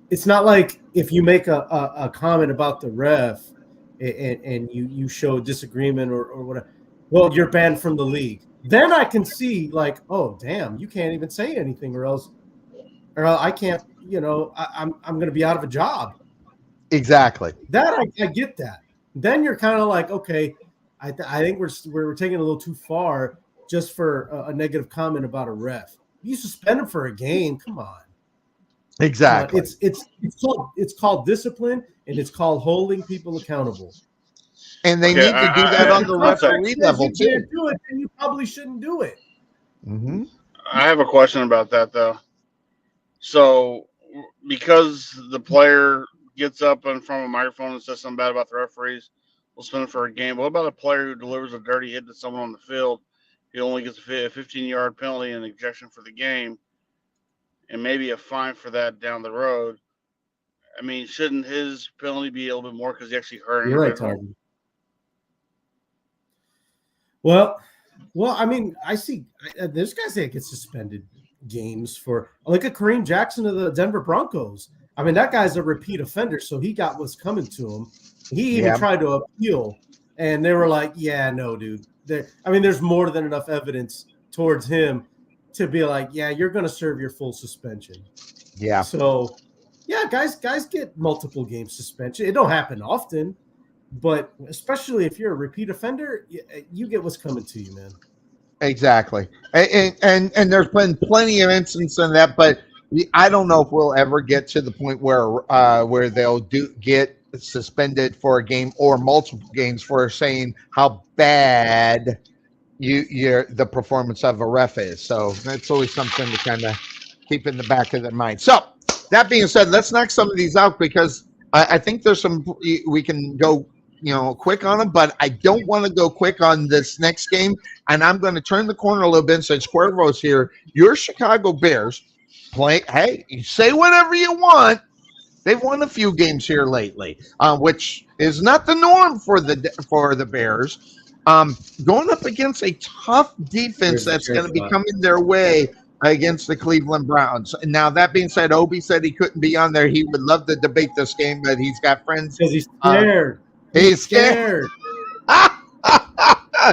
it's not like if you make a comment about the ref and you show disagreement or whatever, well, you're banned from the league. Then I can see like, oh, damn, you can't even say anything or else I can't, I'm going to be out of a job. Exactly. That I get that. Then you're kind of like, okay, I think we're taking it a little too far just for a negative comment about a ref. You suspend him for a game. Come on. Exactly. It's called discipline, and it's called holding people accountable. And they need to do that on the referee level too. You can't do it, and you probably shouldn't do it. Mm-hmm. I have a question about that though. So, because the player gets up in front of a microphone and says something bad about the referees, we'll spend it for a game. What about a player who delivers a dirty hit to someone on the field? He only gets a 15-yard penalty and ejection for the game, and maybe a fine for that down the road. I mean, shouldn't his penalty be a little bit more because he actually hurt him? You're right, Tardy. Well, I mean, I see there's guys that get suspended games for, like a Kareem Jackson of the Denver Broncos. I mean, that guy's a repeat offender, so he got what's coming to him. He even tried to appeal, and they were like, yeah, no, dude. There's more than enough evidence towards him to be like, yeah, you're going to serve your full suspension. Yeah. So, yeah, guys get multiple game suspension. It don't happen often, but especially if you're a repeat offender, you get what's coming to you, man. Exactly. And there's been plenty of instances in that, but I don't know if we'll ever get to the point where they'll get suspended for a game or multiple games for saying how bad the performance of a ref is. So that's always something to kind of keep in the back of their mind. So that being said, let's knock some of these out because I think there's some we can go quick on them, but I don't want to go quick on this next game. And I'm going to turn the corner a little bit since Cuervo's here. Your Chicago Bears play. Hey, you say whatever you want. They've won a few games here lately, which is not the norm for the Bears. Going up against a tough defense that's going to be coming their way against the Cleveland Browns. Now, that being said, Obi said he couldn't be on there. He would love to debate this game, but he's got friends. Because he's scared. He's scared.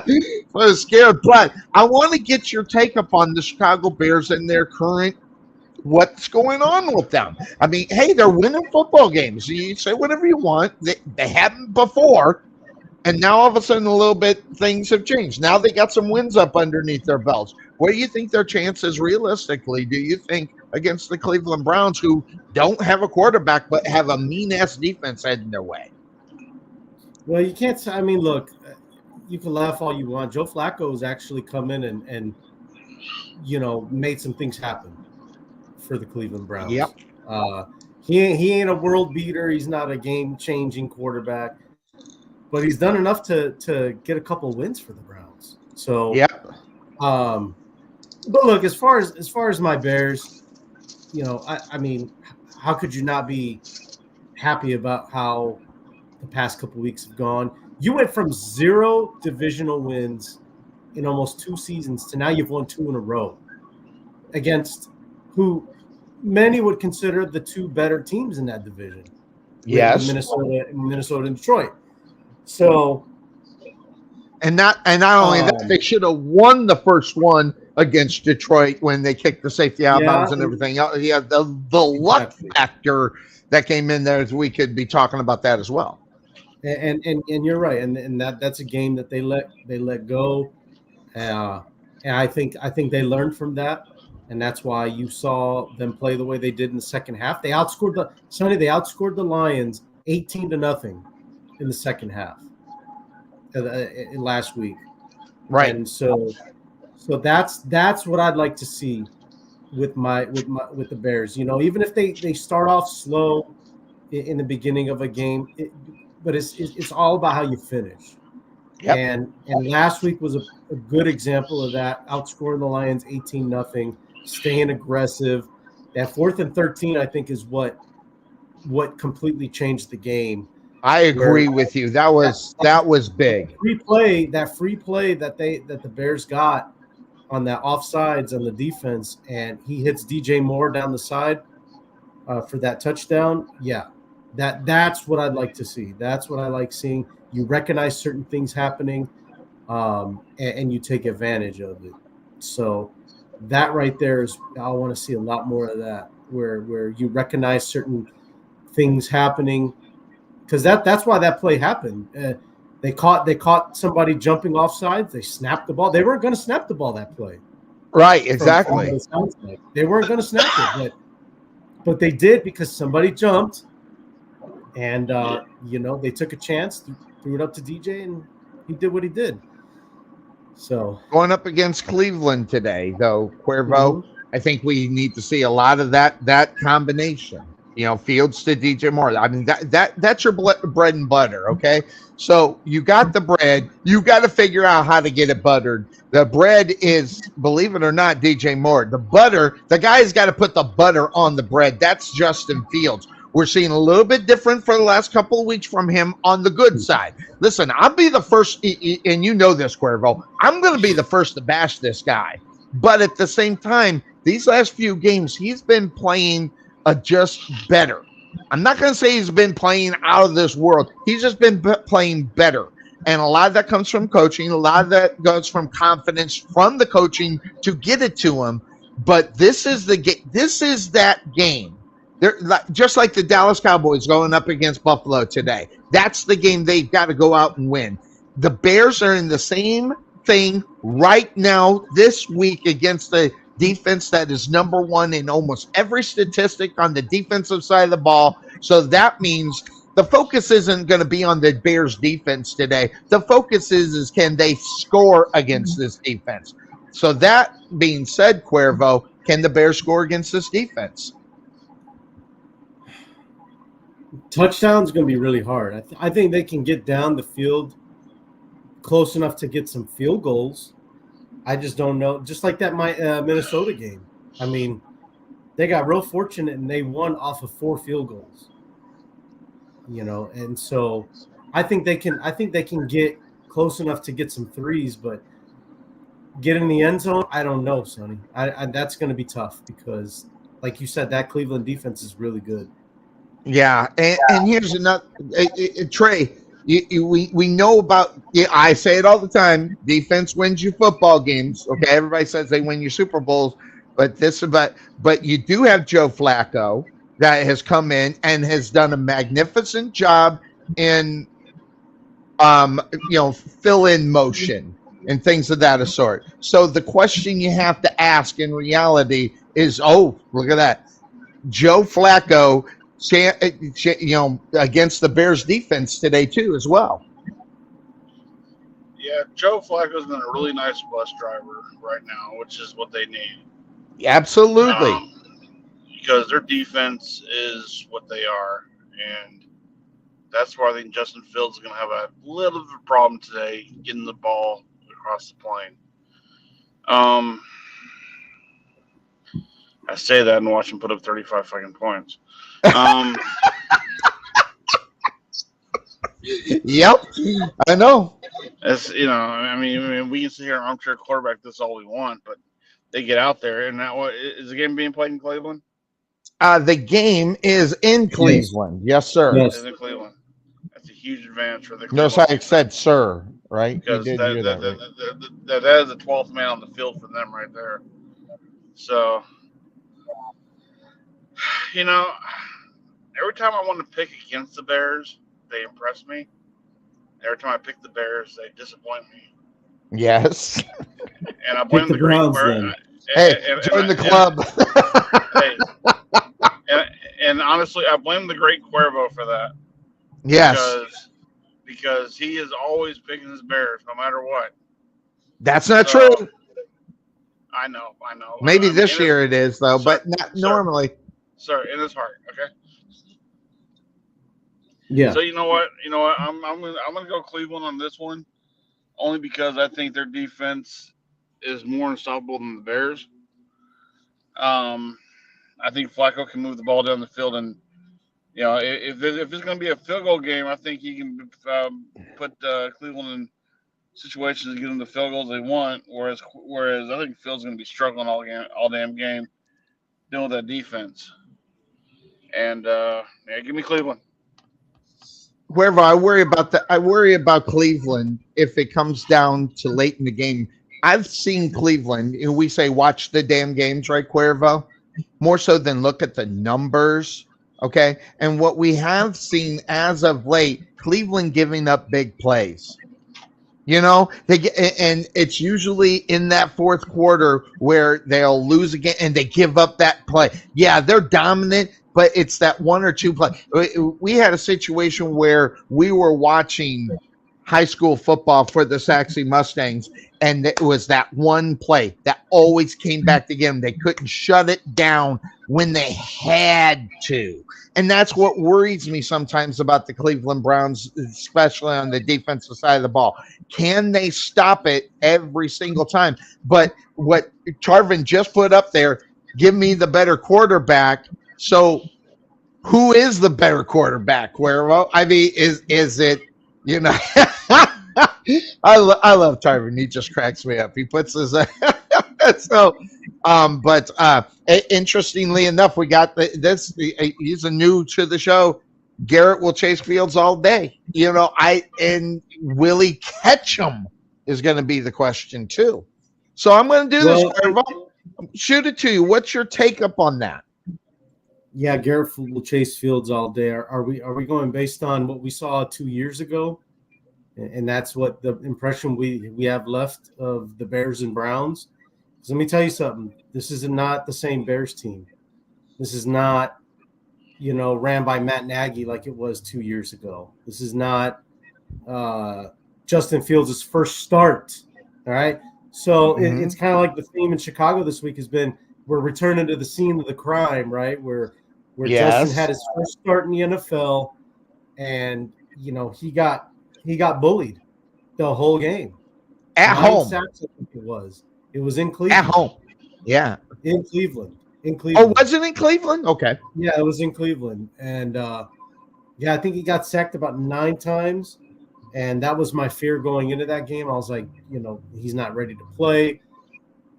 He's scared. But I want to get your take up on the Chicago Bears and their current what's going on with them. I mean, hey, they're winning football games. You say whatever you want. They haven't before. And now all of a sudden a little bit things have changed. Now they got some wins up underneath their belts. What do you think their chances realistically, do you think, against the Cleveland Browns, who don't have a quarterback but have a mean-ass defense heading their way? Well, you can't – I mean, look, you can laugh all you want. Joe Flacco's actually come in and made some things happen for the Cleveland Browns. Yep. He ain't a world beater. He's not a game-changing quarterback. But he's done enough to get a couple wins for the Browns. So, yeah. But look, as far as my Bears, I mean, how could you not be happy about how the past couple weeks have gone? You went from 0 divisional wins in almost 2 seasons to now you've won 2 in a row against who many would consider the 2 better teams in that division. Yes. With Minnesota and Detroit. So, and not only that, they should have won the first one against Detroit when they kicked the safety out of bounds and everything. Yeah, the luck factor that came in there, we could be talking about that as well. And you're right, and that's a game that they let go. And I think they learned from that, and that's why you saw them play the way they did in the second half. They outscored the Lions 18-0 in the second half last week, right? And so that's what I'd like to see with the Bears. Even if they start off slow in the beginning of a game, but it's all about how you finish. Yep. And last week was a good example of that, outscoring the Lions 18-0, staying aggressive. That 4th and 13, I think, is what completely changed the game. I agree with you. That was big. That free play that the Bears got on that offsides on the defense, and he hits DJ Moore down the side for that touchdown. Yeah, that's what I'd like to see. That's what I like seeing. You recognize certain things happening, and you take advantage of it. So that right there is, I want to see a lot more of that, where you recognize certain things happening, because that's why that play happened. They caught somebody jumping off sides. They snapped the ball. They weren't going to snap the ball that play. Right, exactly. They weren't going to snap it, but they did because somebody jumped, and they took a chance, threw it up to DJ, and he did what he did. So going up against Cleveland today, though, Cuervo, I think we need to see a lot of that combination. Fields to DJ Moore. I mean, that's your bread and butter, okay? So you got the bread. You got to figure out how to get it buttered. The bread is, believe it or not, DJ Moore. The butter, the guy's got to put the butter on the bread. That's Justin Fields. We're seeing a little bit different for the last couple of weeks from him on the good side. Listen, I'll be the first, and you know this, Cuervo, I'm going to be the first to bash this guy. But at the same time, these last few games, he's been playing just better. I'm not going to say he's been playing out of this world. He's just been playing better. And a lot of that comes from coaching. A lot of that goes from confidence from the coaching to get it to him. But this is that game. They're just like the Dallas Cowboys going up against Buffalo today. That's the game they've got to go out and win. The Bears are in the same thing right now this week against the defense that is number one in almost every statistic on the defensive side of the ball. So that means the focus isn't going to be on the Bears defense today. The focus is can they score against this defense? So that being said, Cuervo, can the Bears score against this defense? Touchdown's going to be really hard. I think they can get down the field close enough to get some field goals. I just don't know. Just like that Minnesota game. I mean, they got real fortunate and they won off of 4 field goals. And so I think they can get close enough to get some threes, but get in the end zone, I don't know, Sonny. That's going to be tough because, like you said, that Cleveland defense is really good. Yeah, and here's another Trey. We know about. I say it all the time. Defense wins you football games. Okay, everybody says they win you Super Bowls, but you do have Joe Flacco that has come in and has done a magnificent job in fill in motion and things of that sort. So the question you have to ask in reality is, oh, look at that, Joe Flacco. Against the Bears defense today too, as well. Yeah, Joe Flacco's been a really nice bus driver right now, which is what they need. Absolutely, because their defense is what they are, and that's why I think Justin Fields is going to have a little bit of a problem today getting the ball across the plane. I say that and watch him put up 35 fucking points. Yep, I know. As I mean, we can sit here and armchair quarterback this all we want, but they get out there, and that what is the game being played in Cleveland? The game is in Cleveland. Yes, sir. Yes. It's in Cleveland. That's a huge advantage for the Notice Cleveland. I said sir, right? Because You did hear that, right? that is the 12th man on the field for them right there. So, every time I want to pick against the Bears, they impress me. Every time I pick the Bears, they disappoint me. Yes. And I blame the Browns. Hey, join the club. And honestly, I blame the great Cuervo for that. Yes. Because he is always picking his Bears, no matter what. That's not true. I know. Maybe this year it is, though, but not normally. Sir, in his heart, okay? Yeah. So you know what? I'm gonna go Cleveland on this one, only because I think their defense is more unstoppable than the Bears. I think Flacco can move the ball down the field, and if it's going to be a field goal game, I think he can put Cleveland in situations to get them the field goals they want. Whereas I think Phil's going to be struggling all damn game dealing with that defense. And give me Cleveland. Wherever I worry about Cleveland if it comes down to late in the game. I've seen Cleveland, and we say watch the damn games, right, Cuervo? More so than look at the numbers, okay? And what we have seen as of late, Cleveland giving up big plays. They get, and it's usually in that fourth quarter where they'll lose again and they give up that play. Yeah, they're dominant, but it's that one or two play. We had a situation where we were watching high school football for the Saxy Mustangs, and it was that one play that always came back to get them. They couldn't shut it down when they had to. And that's what worries me sometimes about the Cleveland Browns, especially on the defensive side of the ball. Can they stop it every single time? But what Tarvin just put up there, give me the better quarterback. So who is the better quarterback, Cuervo? I mean, is it, I love Tarvin. He just cracks me up. He puts his interestingly enough, we got this. He's a new to the show. Garrett will chase Fields all day. And will he catch him is going to be the question too. So I'm going to do this, Cuervo. Shoot it to you. What's your take up on that? Yeah, Garrett will chase Fields all day. Are we going based on what we saw 2 years ago? And that's what the impression we have left of the Bears and Browns. So let me tell you something. This is not the same Bears team. This is not, ran by Matt Nagy like it was 2 years ago. This is not Justin Fields' first start. All right. So it's kind of like the theme in Chicago this week has been we're returning to the scene of the crime, right? Where Justin had his first start in the NFL, and he got bullied the whole game. At 9 home. sacks, I think it was. It was in Cleveland. At home. Yeah. In Cleveland. Oh, was it in Cleveland? Okay. Yeah, it was in Cleveland. And I think he got sacked about 9 times. And that was my fear going into that game. I was like, he's not ready to play.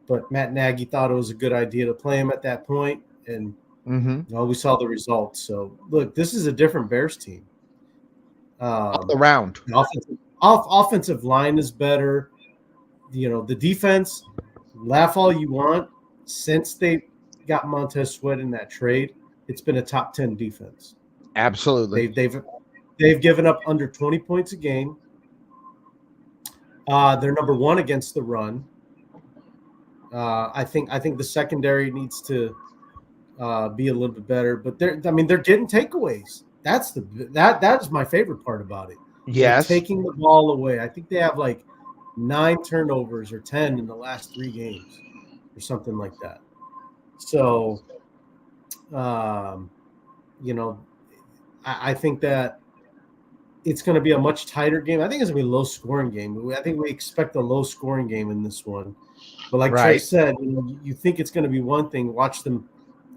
But Matt Nagy thought it was a good idea to play him at that point. And we saw the results. So, look, this is a different Bears team. All around. Offensive line is better. The defense, laugh all you want. Since they got Montez Sweat in that trade, it's been a top 10 defense. Absolutely. They've given up under 20 points a game. They're number 1 against the run. I think the secondary needs to be a little bit better, but they're getting takeaways. That is my favorite part about it. Yes. They're taking the ball away. I think they have like 9 turnovers or 10 in the last 3 games or something like that. So, I think that it's going to be a much tighter game. I think it's going to be a low-scoring game. I think we expect a low-scoring game in this one. But like Trey said, you think it's going to be one thing. Watch them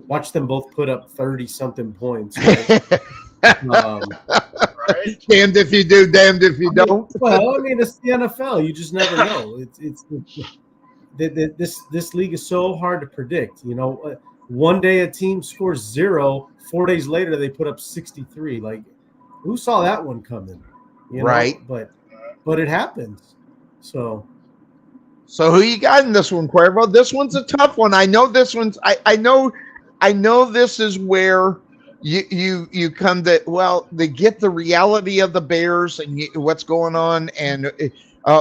both put up 30-something points. Right? Right? Damned if you do, damned if you don't. Well, I mean, it's the NFL. You just never know. This league is so hard to predict. One day a team scores 0, 4 days later they put up 63. Like, who saw that one coming? Right. But it happens. So who you got in this one, Cuervo? This one's a tough one. I know this one's. I know this is where you come to. Well, they get the reality of the Bears and what's going on, and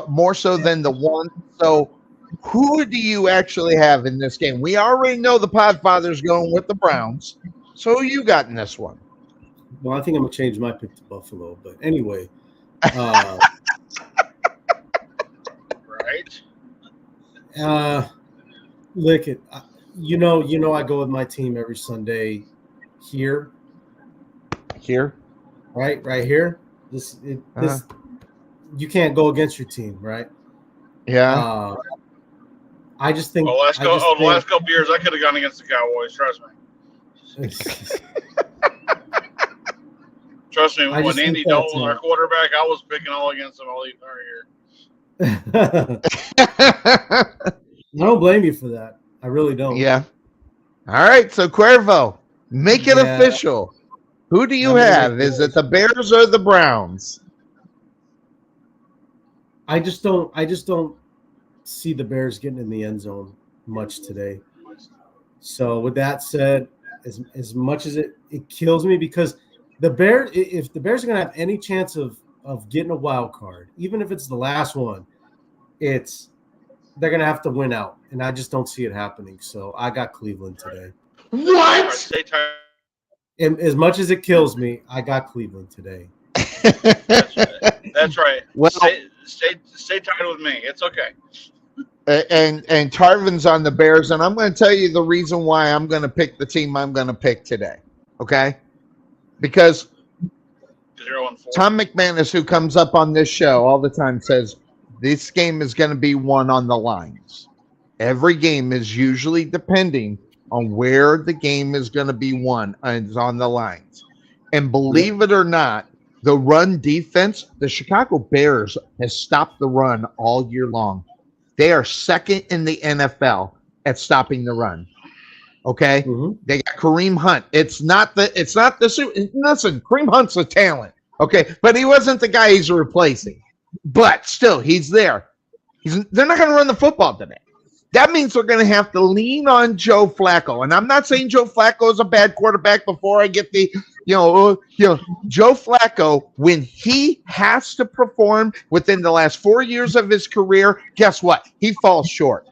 more so than the one. So, who do you actually have in this game? We already know the Podfather's going with the Browns. So, who you got in this one? Well, I think I'm gonna change my pick to Buffalo. But anyway, right. Look at I go with my team every Sunday here. Right here. This you can't go against your team, right? Yeah. I just think. The last couple years, I could have gone against the Cowboys. Trust me. Trust me. When Andy Dalton was our quarterback, I was picking all against him all year. I don't blame you for that. I really don't. Yeah. All right. So Cuervo, make it official. Who do you have? Is it the Bears or the Browns? I just don't see the Bears getting in the end zone much today. So with that said, as much as it kills me, because the Bears, if the Bears are going to have any chance of getting a wild card, even if it's the last one, they're going to have to win out, and I just don't see it happening. So I got Cleveland today. What? And as much as it kills me, I got Cleveland today. That's right. Well, stay tied with me. It's okay. And Tarvin's on the Bears, and I'm going to tell you the reason why I'm going to pick the team I'm going to pick today. Okay? Because Tom McManus, who comes up on this show all the time, says this game is going to be won on the lines. Every game is usually depending on where the game is going to be won, and it's on the lines. And believe it or not, the run defense, the Chicago Bears has stopped the run all year long. They are second in the NFL at stopping the run. Okay, They got Kareem Hunt. Listen, Kareem Hunt's a talent. Okay, but he wasn't the guy he's replacing. But still, he's there. They're not going to run the football today. That means they're going to have to lean on Joe Flacco. And I'm not saying Joe Flacco is a bad quarterback before I get the, Joe Flacco, when he has to perform within the last 4 years of his career, guess what? He falls short.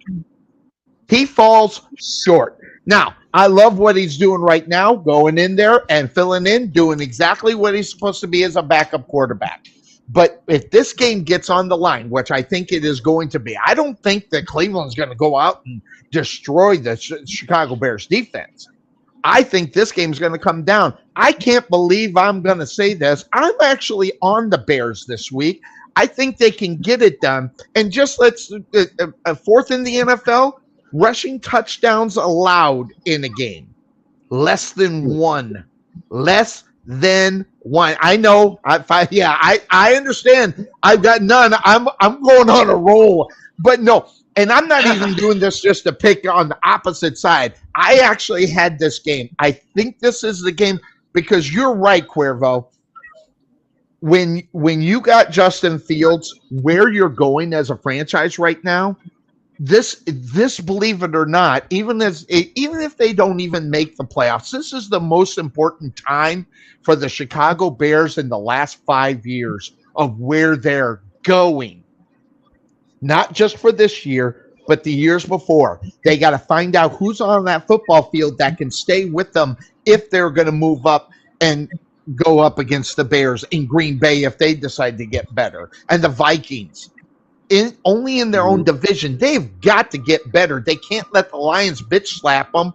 Now, I love what he's doing right now, going in there and filling in, doing exactly what he's supposed to be as a backup quarterback. But if this game gets on the line, which I think it is going to be, I don't think that Cleveland's going to go out and destroy the Chicago Bears defense. I think this game's going to come down. I can't believe I'm going to say this. I'm actually on the Bears this week. I think they can get it done. And just let's fourth in the NFL, rushing touchdowns allowed in a game. Less than one. I know. I understand. I've got none. I'm going on a roll. But no, and I'm not even doing this just to pick on the opposite side. I actually had this game. I think this is the game because you're right, Cuervo. When you got Justin Fields, where you're going as a franchise right now, this believe it or not, even if they don't even make the playoffs, this is the most important time for the Chicago Bears in the last 5 years of where they're going. Not just for this year, but the years before. They got to find out who's on that football field that can stay with them if they're going to move up and go up against the Bears in Green Bay if they decide to get better. And the Vikings. Only in their own division. They've got to get better. They can't let the Lions bitch slap them,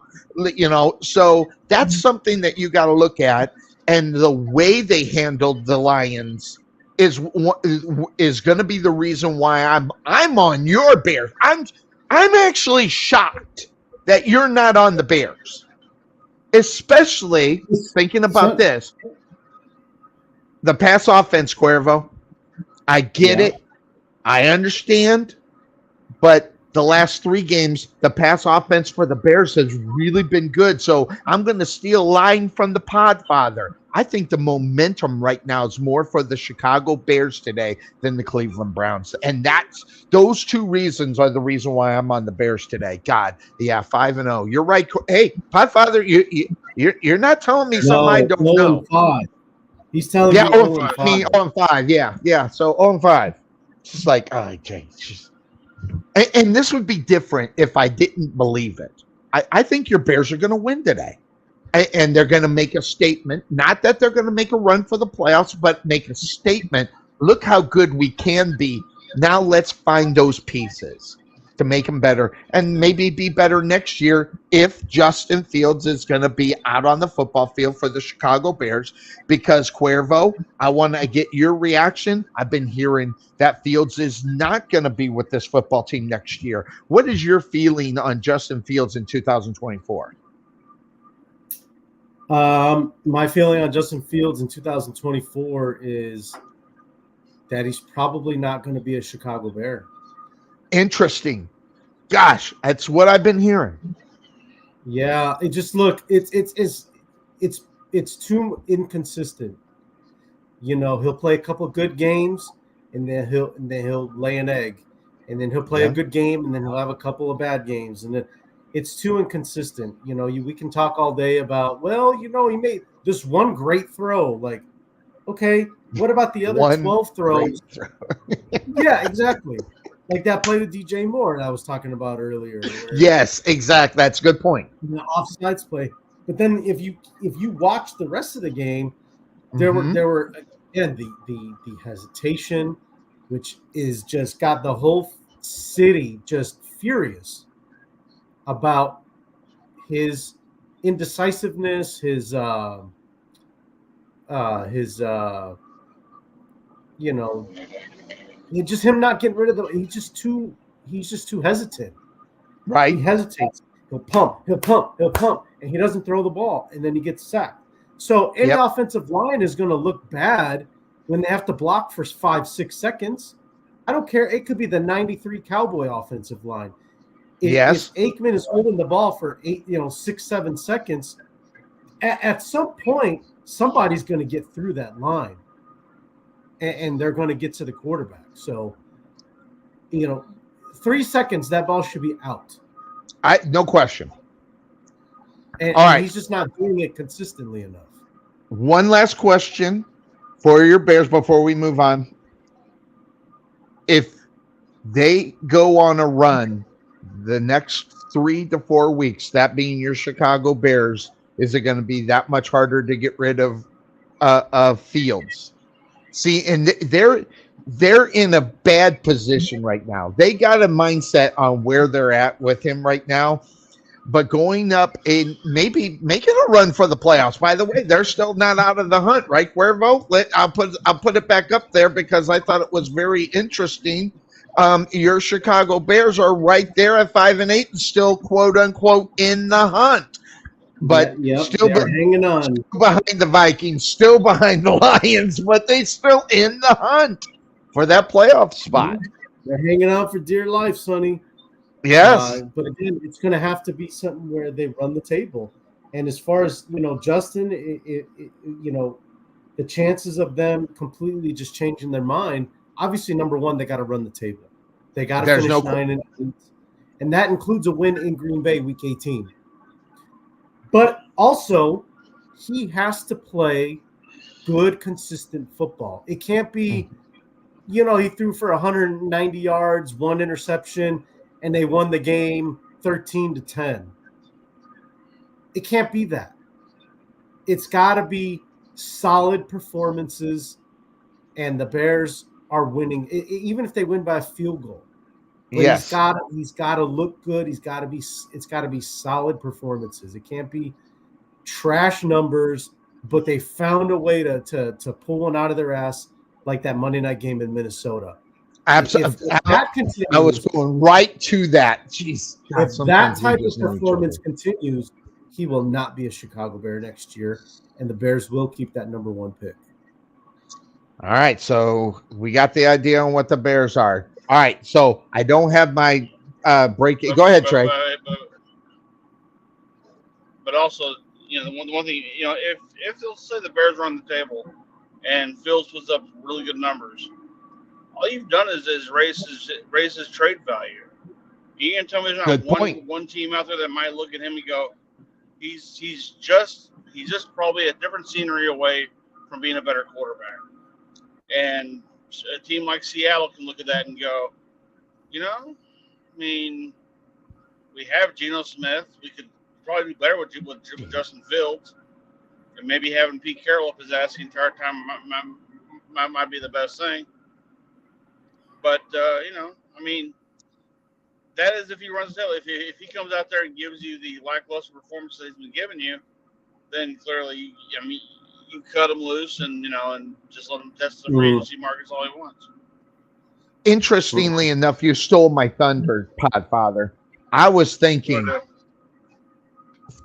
So that's something that you got to look at. And the way they handled the Lions is going to be the reason why I'm on your Bears. I'm actually shocked that you're not on the Bears, especially thinking about this. The pass offense, Cuervo. I get it. I understand. But the last 3 games, the pass offense for the Bears has really been good. So I'm going to steal a line from the Podfather. I think the momentum right now is more for the Chicago Bears today than the Cleveland Browns. And those 2 reasons are the reason why I'm on the Bears today. God, yeah, 5-0. You're right. Hey, Podfather, you're not telling me something I don't know. 0-5. He's telling me 0-5. 0-5. Yeah. So 0-5. It's just like, oh, okay. And this would be different if I didn't believe it. I think your Bears are going to win today. And they're going to make a statement. Not that they're going to make a run for the playoffs, but make a statement. Look how good we can be. Now let's find those pieces to make them better and maybe be better next year if Justin Fields is going to be out on the football field for the Chicago Bears. Because, Cuervo, I want to get your reaction. I've been hearing that Fields is not going to be with this football team next year. What is your feeling on Justin Fields in 2024? My feeling on Justin Fields in 2024 is that he's probably not going to be a Chicago Bear. Interesting. Gosh, that's what I've been hearing. Yeah, it's too inconsistent. You know, he'll play a couple of good games and then he'll lay an egg, and then he'll play a good game and then he'll have a couple of bad games, and then it's too inconsistent. You know, we can talk all day about, well, you know, he made this one great throw. Like, okay, what about the other 12 throws? Yeah, exactly. Like that play with DJ Moore that I was talking about earlier. Yes, exactly. That's a good point. The offsides play. But then if you watch the rest of the game, there were again the hesitation, which is just got the whole city just furious about his indecisiveness, his you know, just him not getting rid of he's just too hesitant. Right. He hesitates. He'll pump, and he doesn't throw the ball, and then he gets sacked. So any offensive line is going to look bad when they have to block for 5-6 seconds. I don't care. It could be the 93 Cowboy offensive line. If Aikman is holding the ball for 6-7 seconds, at some point, somebody's going to get through that line. And they're going to get to the quarterback. So, 3 seconds, that ball should be out. No question. And he's just not doing it consistently enough. One last question for your Bears before we move on. If they go on a run the next 3 to 4 weeks, that being your Chicago Bears, is it going to be that much harder to get rid of Fields? See, and they're in a bad position right now. They got a mindset on where they're at with him right now, but going up and maybe making a run for the playoffs. By the way, they're still not out of the hunt, right, Cuervo? I'll put it back up there because I thought it was very interesting. Your Chicago Bears are right there at 5-8 and still, quote unquote, in the hunt. But still hanging on behind the Vikings, still behind the Lions, but they still in the hunt for that playoff spot. They're hanging on for dear life, Sonny. Yes. But again, it's going to have to be something where they run the table. And as far as, Justin, the chances of them completely just changing their mind, obviously, number one, they got to run the table. They got to finish 9-8. And that includes a win in Green Bay week 18. But also, he has to play good, consistent football. It can't be, he threw for 190 yards, 1 interception, and they won the game 13-10. It can't be that. It's got to be solid performances, and the Bears are winning, even if they win by a field goal. But he's got to look good. It's got to be solid performances. It can't be trash numbers, but they found a way to pull one out of their ass like that Monday night game in Minnesota. Absolutely. If that continues, I was going right to that. Jeez. God, if that type of performance continues, he will not be a Chicago Bear next year, and the Bears will keep that number 1 pick. All right, so we got the idea on what the Bears are. All right, so I don't have my break. Go ahead, Trey. But also, the one thing, if they'll say the Bears are on the table and Fields puts up really good numbers, all you've done is raise his trade value. You can tell me there's not one team out there that might look at him and go, he's just probably a different scenery away from being a better quarterback. And a team like Seattle can look at that and go, I mean, we have Geno Smith. We could probably do better with Justin Fields. And maybe having Pete Carroll up his ass the entire time might be the best thing. But, I mean, that is if he runs the tail. If he comes out there and gives you the lackluster performance that he's been giving you, then clearly, you cut him loose and just let him test the free agency markets all he wants. Interestingly enough, you stole my thunder, Podfather. I was thinking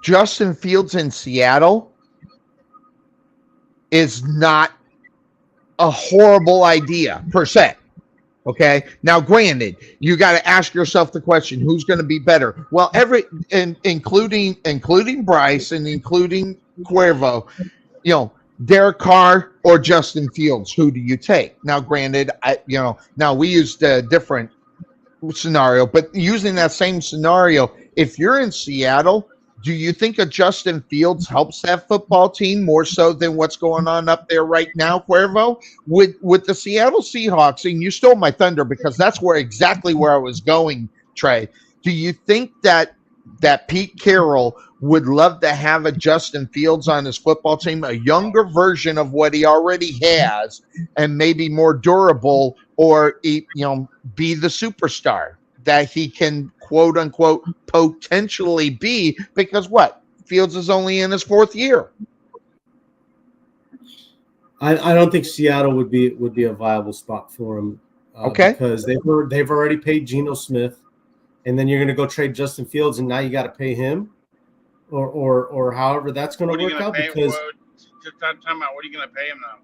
Justin Fields in Seattle is not a horrible idea per se. Okay. Now, granted, you got to ask yourself the question: who's going to be better? Well, including Bryce and including Cuervo, Derek Carr or Justin Fields. Who do you take? Now, granted, now we used a different scenario, but using that same scenario, if you're in Seattle, do you think a Justin Fields helps that football team more so than what's going on up there right now, Cuervo? With the Seattle Seahawks, and you stole my thunder because that's exactly where I was going, Trey. Do you think that Pete Carroll would love to have a Justin Fields on his football team, a younger version of what he already has, and maybe more durable, or be the superstar that he can, quote unquote, potentially be? Because Fields is only in his 4th year. I don't think Seattle would be a viable spot for him. Okay, because they've already paid Geno Smith, and then you're going to go trade Justin Fields, and now you got to pay him, or however that's going to work out. Because time out, what are you going to pay him now?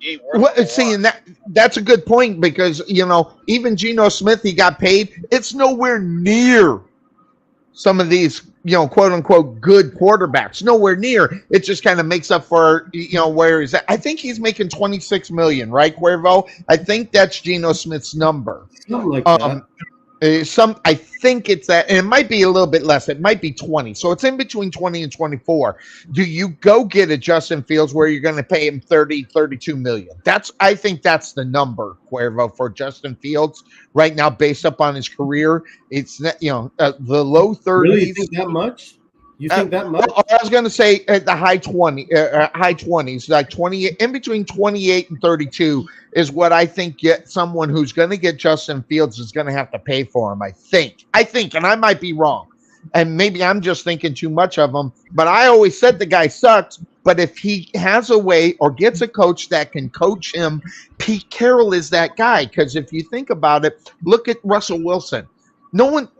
And that's a good point, because even Geno Smith, he got paid. It's nowhere near some of these quote unquote good quarterbacks. Nowhere near. It just kind of makes up for where he's at. I think he's making $26 million, right, Cuervo? I think that's Geno Smith's number. Something like that. I think it's that, and it might be a little bit less. It might be 20. So it's in between 20 and 24. Do you go get a Justin Fields where you're going to pay him 32 million? I think that's the number, Cuervo, for Justin Fields right now, based upon his career. It's the low 30s. Really, you think that much? You think that much? I was going to say at the high 20s, like 28, in between 28 and 32 is what I think someone who's going to get Justin Fields is going to have to pay for him. I think, and I might be wrong, and maybe I'm just thinking too much of him, but I always said the guy sucks. But if he has a way or gets a coach that can coach him, Pete Carroll is that guy. Because if you think about it, look at Russell Wilson.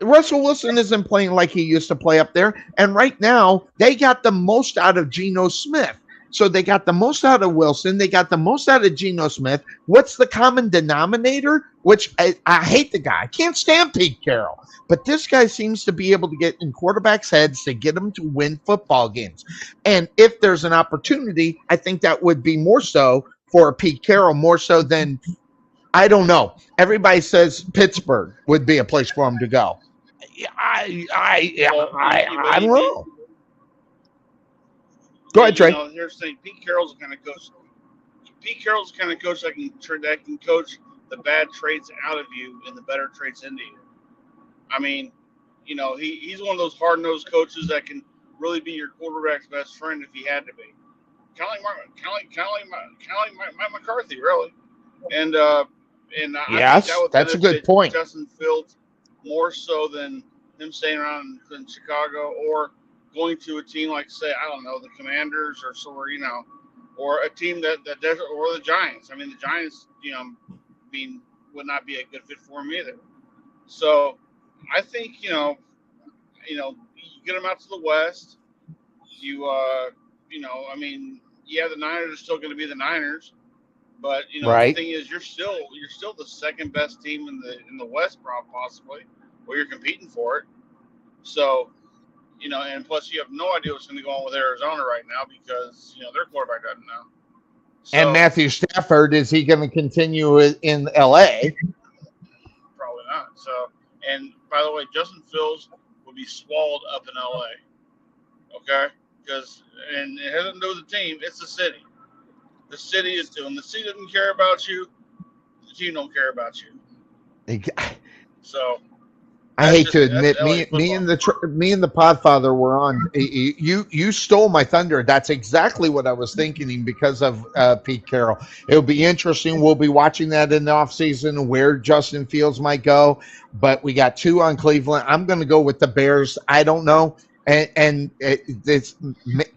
Russell Wilson isn't playing like he used to play up there. And right now, they got the most out of Geno Smith. So they got the most out of Wilson. They got the most out of Geno Smith. What's the common denominator? Which I hate the guy. I can't stand Pete Carroll. But this guy seems to be able to get in quarterbacks' heads to get them to win football games. And if there's an opportunity, I think that would be more so for Pete Carroll, more so than, I don't know. Everybody says Pittsburgh would be a place for him to go. I don't know. Go ahead, Trey. Here's the thing. Pete Carroll's the kind of coach. Pete Carroll's the kind of coach that can coach the bad traits out of you and the better traits into you. I mean, he's one of those hard-nosed coaches that can really be your quarterback's best friend if he had to be. Kind of like Mike McCarthy, really. And yes, that's a good point. Justin Fields more so than him staying around in Chicago or going to a team like, say, I don't know, the Commanders or or a team that does, or the Giants. I mean, the Giants, would not be a good fit for him either. So I think you get them out to the West. You I mean, yeah, the Niners are still going to be the Niners, but the Right. thing is, you're still the second best team in the West, possibly, or you're competing for it. So and plus you have no idea what's going to go on with Arizona right now because their quarterback doesn't know. And So Matthew Stafford, is he going to continue in LA? probably not. So, and by the way, Justin Fields will be swallowed up in LA. Okay, and it hasn't to do with the team; it's the city. The city is doing. The city doesn't care about you. The team don't care about you. So I hate to that's admit, LA me football. and the Podfather were on. You stole my thunder. That's exactly what I was thinking because of Pete Carroll. It'll be interesting. We'll be watching that in the offseason where Justin Fields might go. But we got 2 on Cleveland. I'm going to go with the Bears. I don't know. And this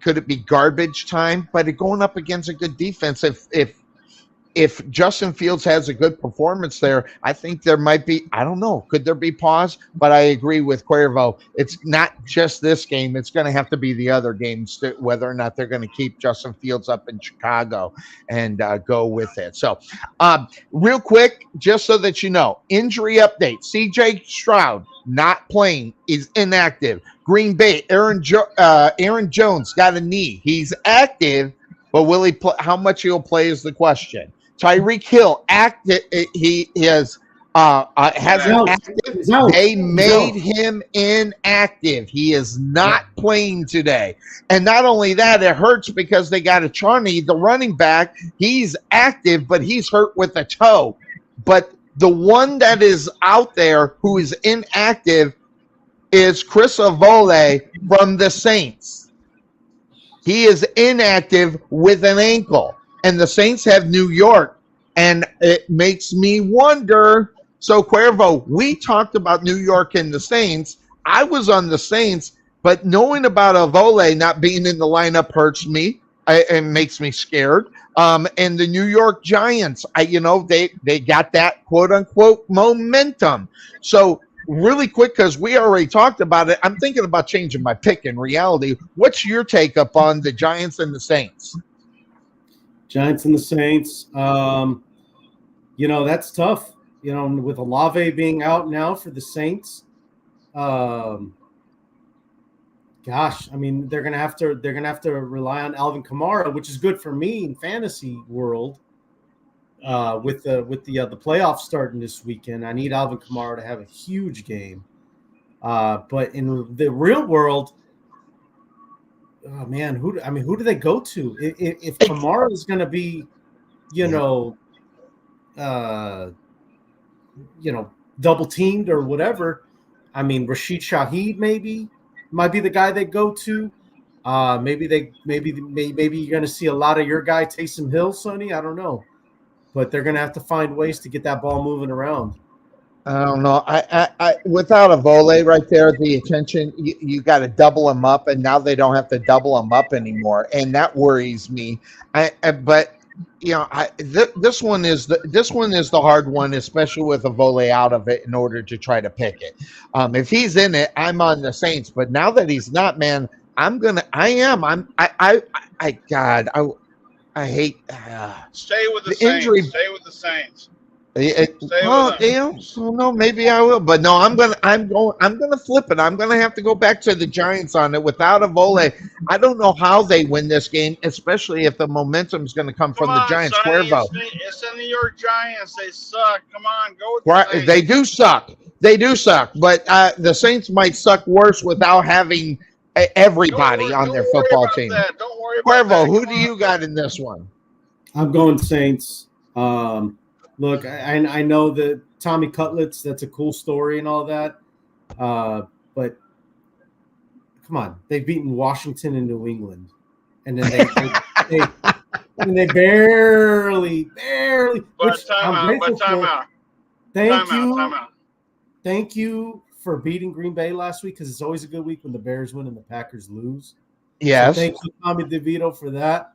could it be garbage time? But going up against a good defense, if Justin Fields has a good performance there, I think there might be, I don't know, could there be pause? But I agree with Cuervo. It's not just this game. It's going to have to be the other games, whether or not they're going to keep Justin Fields up in Chicago and go with it. So real quick, just so that you know, injury update. CJ Stroud not playing, is inactive. Green Bay, Aaron Jones got a knee. He's active, but will he play? How much he'll play is the question. Tyreek Hill he has hasn't active. They made him inactive. He is not playing today. And not only that, it hurts because they got a Charney, the running back. He's active, but he's hurt with a toe. But the one that is out there who is inactive is Chris Avole from the Saints. He is inactive with an ankle. And the Saints have New York. And it makes me wonder. So, Cuervo, we talked about New York and the Saints. I was on the Saints, but knowing about Avole not being in the lineup hurts me. It makes me scared. And the New York Giants, they got that quote unquote momentum. So, really quick, because we already talked about it, I'm thinking about changing my pick in reality. What's your take up on the Giants and the Saints? Giants and the Saints. That's tough. With Olave being out now for the Saints. Gosh, I mean, they're gonna have to rely on Alvin Kamara, which is good for me in fantasy world. With the playoffs starting this weekend, I need Alvin Kamara to have a huge game. But in the real world, oh man, who do they go to? If Kamara is going to be, double teamed or whatever, I mean, Rashid Shaheed maybe might be the guy they go to. Maybe you're going to see a lot of your guy Taysom Hill, Sonny. I don't know. But they're going to have to find ways to get that ball moving around. I don't know. I without a volley right there, the attention you got to double them up, and now they don't have to double them up anymore, and that worries me. But this one is the hard one, especially with a volley out of it in order to try to pick it. If he's in it, I'm on the Saints. But now that he's not, man, I hate stay with the Saints. Injury. Stay with the Saints. No, maybe I will, but no, I'm gonna flip it. I'm gonna have to go back to the Giants on it without a volley. I don't know how they win this game, especially if the momentum is going to come from the Giants. Cuervo, it's the New York Giants. They suck. Come on, go with the Saints. They do suck. But the Saints might suck worse without having everybody on their football team. Don't worry about that. Cuervo, who do you got in this one? I'm going Saints. Look, I know that Tommy Cutlets, that's a cool story and all that. But come on, they've beaten Washington and New England. And then they barely. But time out. Thank you for beating Green Bay last week, because it's always a good week when the Bears win and the Packers lose. Yes. So thank you, Tommy DeVito, for that.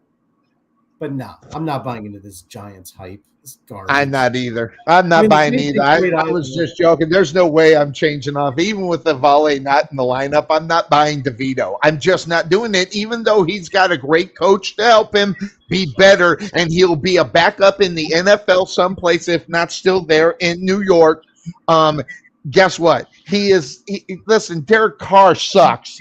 But no, I'm not buying into this Giants hype. It's garbage. I'm not either. I'm not buying either. I was just joking. There's no way I'm changing off. Even with the volley not in the lineup, I'm not buying DeVito. I'm just not doing it, even though he's got a great coach to help him be better, and he'll be a backup in the NFL someplace, if not still there in New York. Guess what? Listen, Derek Carr sucks,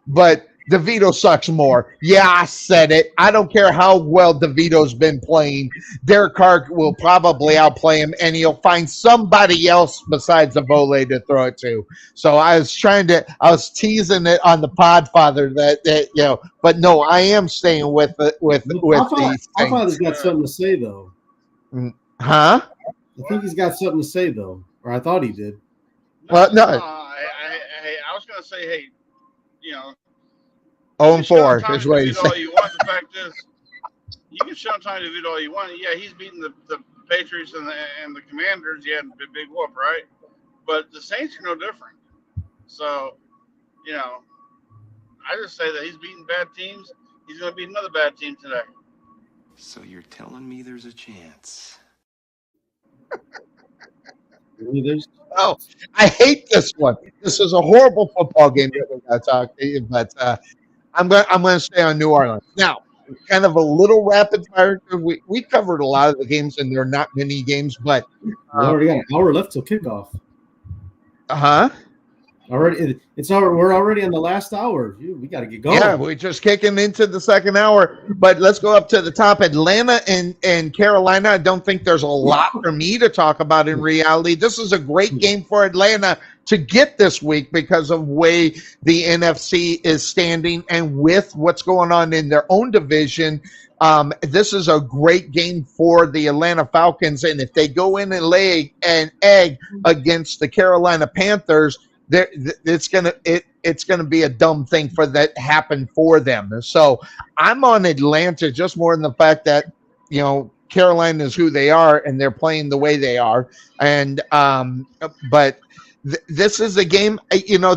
but DeVito sucks more. Yeah, I said it. I don't care how well DeVito's been playing. Derek Carr will probably outplay him, and he'll find somebody else besides Avole to throw it to. So I was teasing it on the Podfather that. But no, I am staying with these things. Podfather's got something to say though. Huh? I think he's got something to say though, or I thought he did. Well, no. I was going to say, hey, 0-4 is what he's saying. All you want. The fact is, you can show Tommy DeVito all you want. Yeah, he's beating the Patriots and the Commanders. Yeah, big whoop, right? But the Saints are no different. So, I just say that he's beating bad teams. He's going to beat another bad team today. So you're telling me there's a chance? Oh, I hate this one. This is a horrible football game that we got to talk to you, but I'm going to stay on New Orleans. Now, kind of a little rapid fire. We covered a lot of the games, and they're not many games, but we already got an hour left till kickoff. Already, we're already in the last hour. We got to get going. Yeah, we're just kicking into the second hour. But let's go up to the top. Atlanta and Carolina. I don't think there's a lot for me to talk about in reality. This is a great game for Atlanta to get this week because of way the NFC is standing and with what's going on in their own division. This is a great game for the Atlanta Falcons, and if they go in and lay an egg against the Carolina Panthers, it's gonna be a dumb thing for that to happen for them. So I'm on Atlanta just more than the fact that Carolina is who they are and they're playing the way they are. And but this is a game.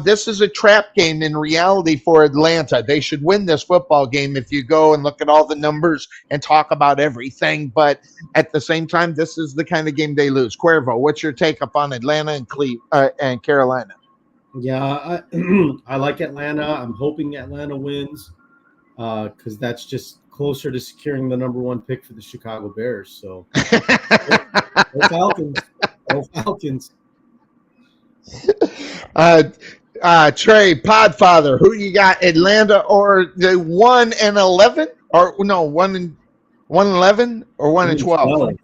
This is a trap game in reality for Atlanta. They should win this football game if you go and look at all the numbers and talk about everything. But at the same time, this is the kind of game they lose. Cuervo, what's your take up on Atlanta and Carolina? Yeah, I like Atlanta. I'm hoping Atlanta wins because that's just closer to securing the number one pick for the Chicago Bears. So, go Falcons. Go Falcons. Trey, Podfather, who you got, Atlanta or the 1-11? Or no, 1-11 or 1-12?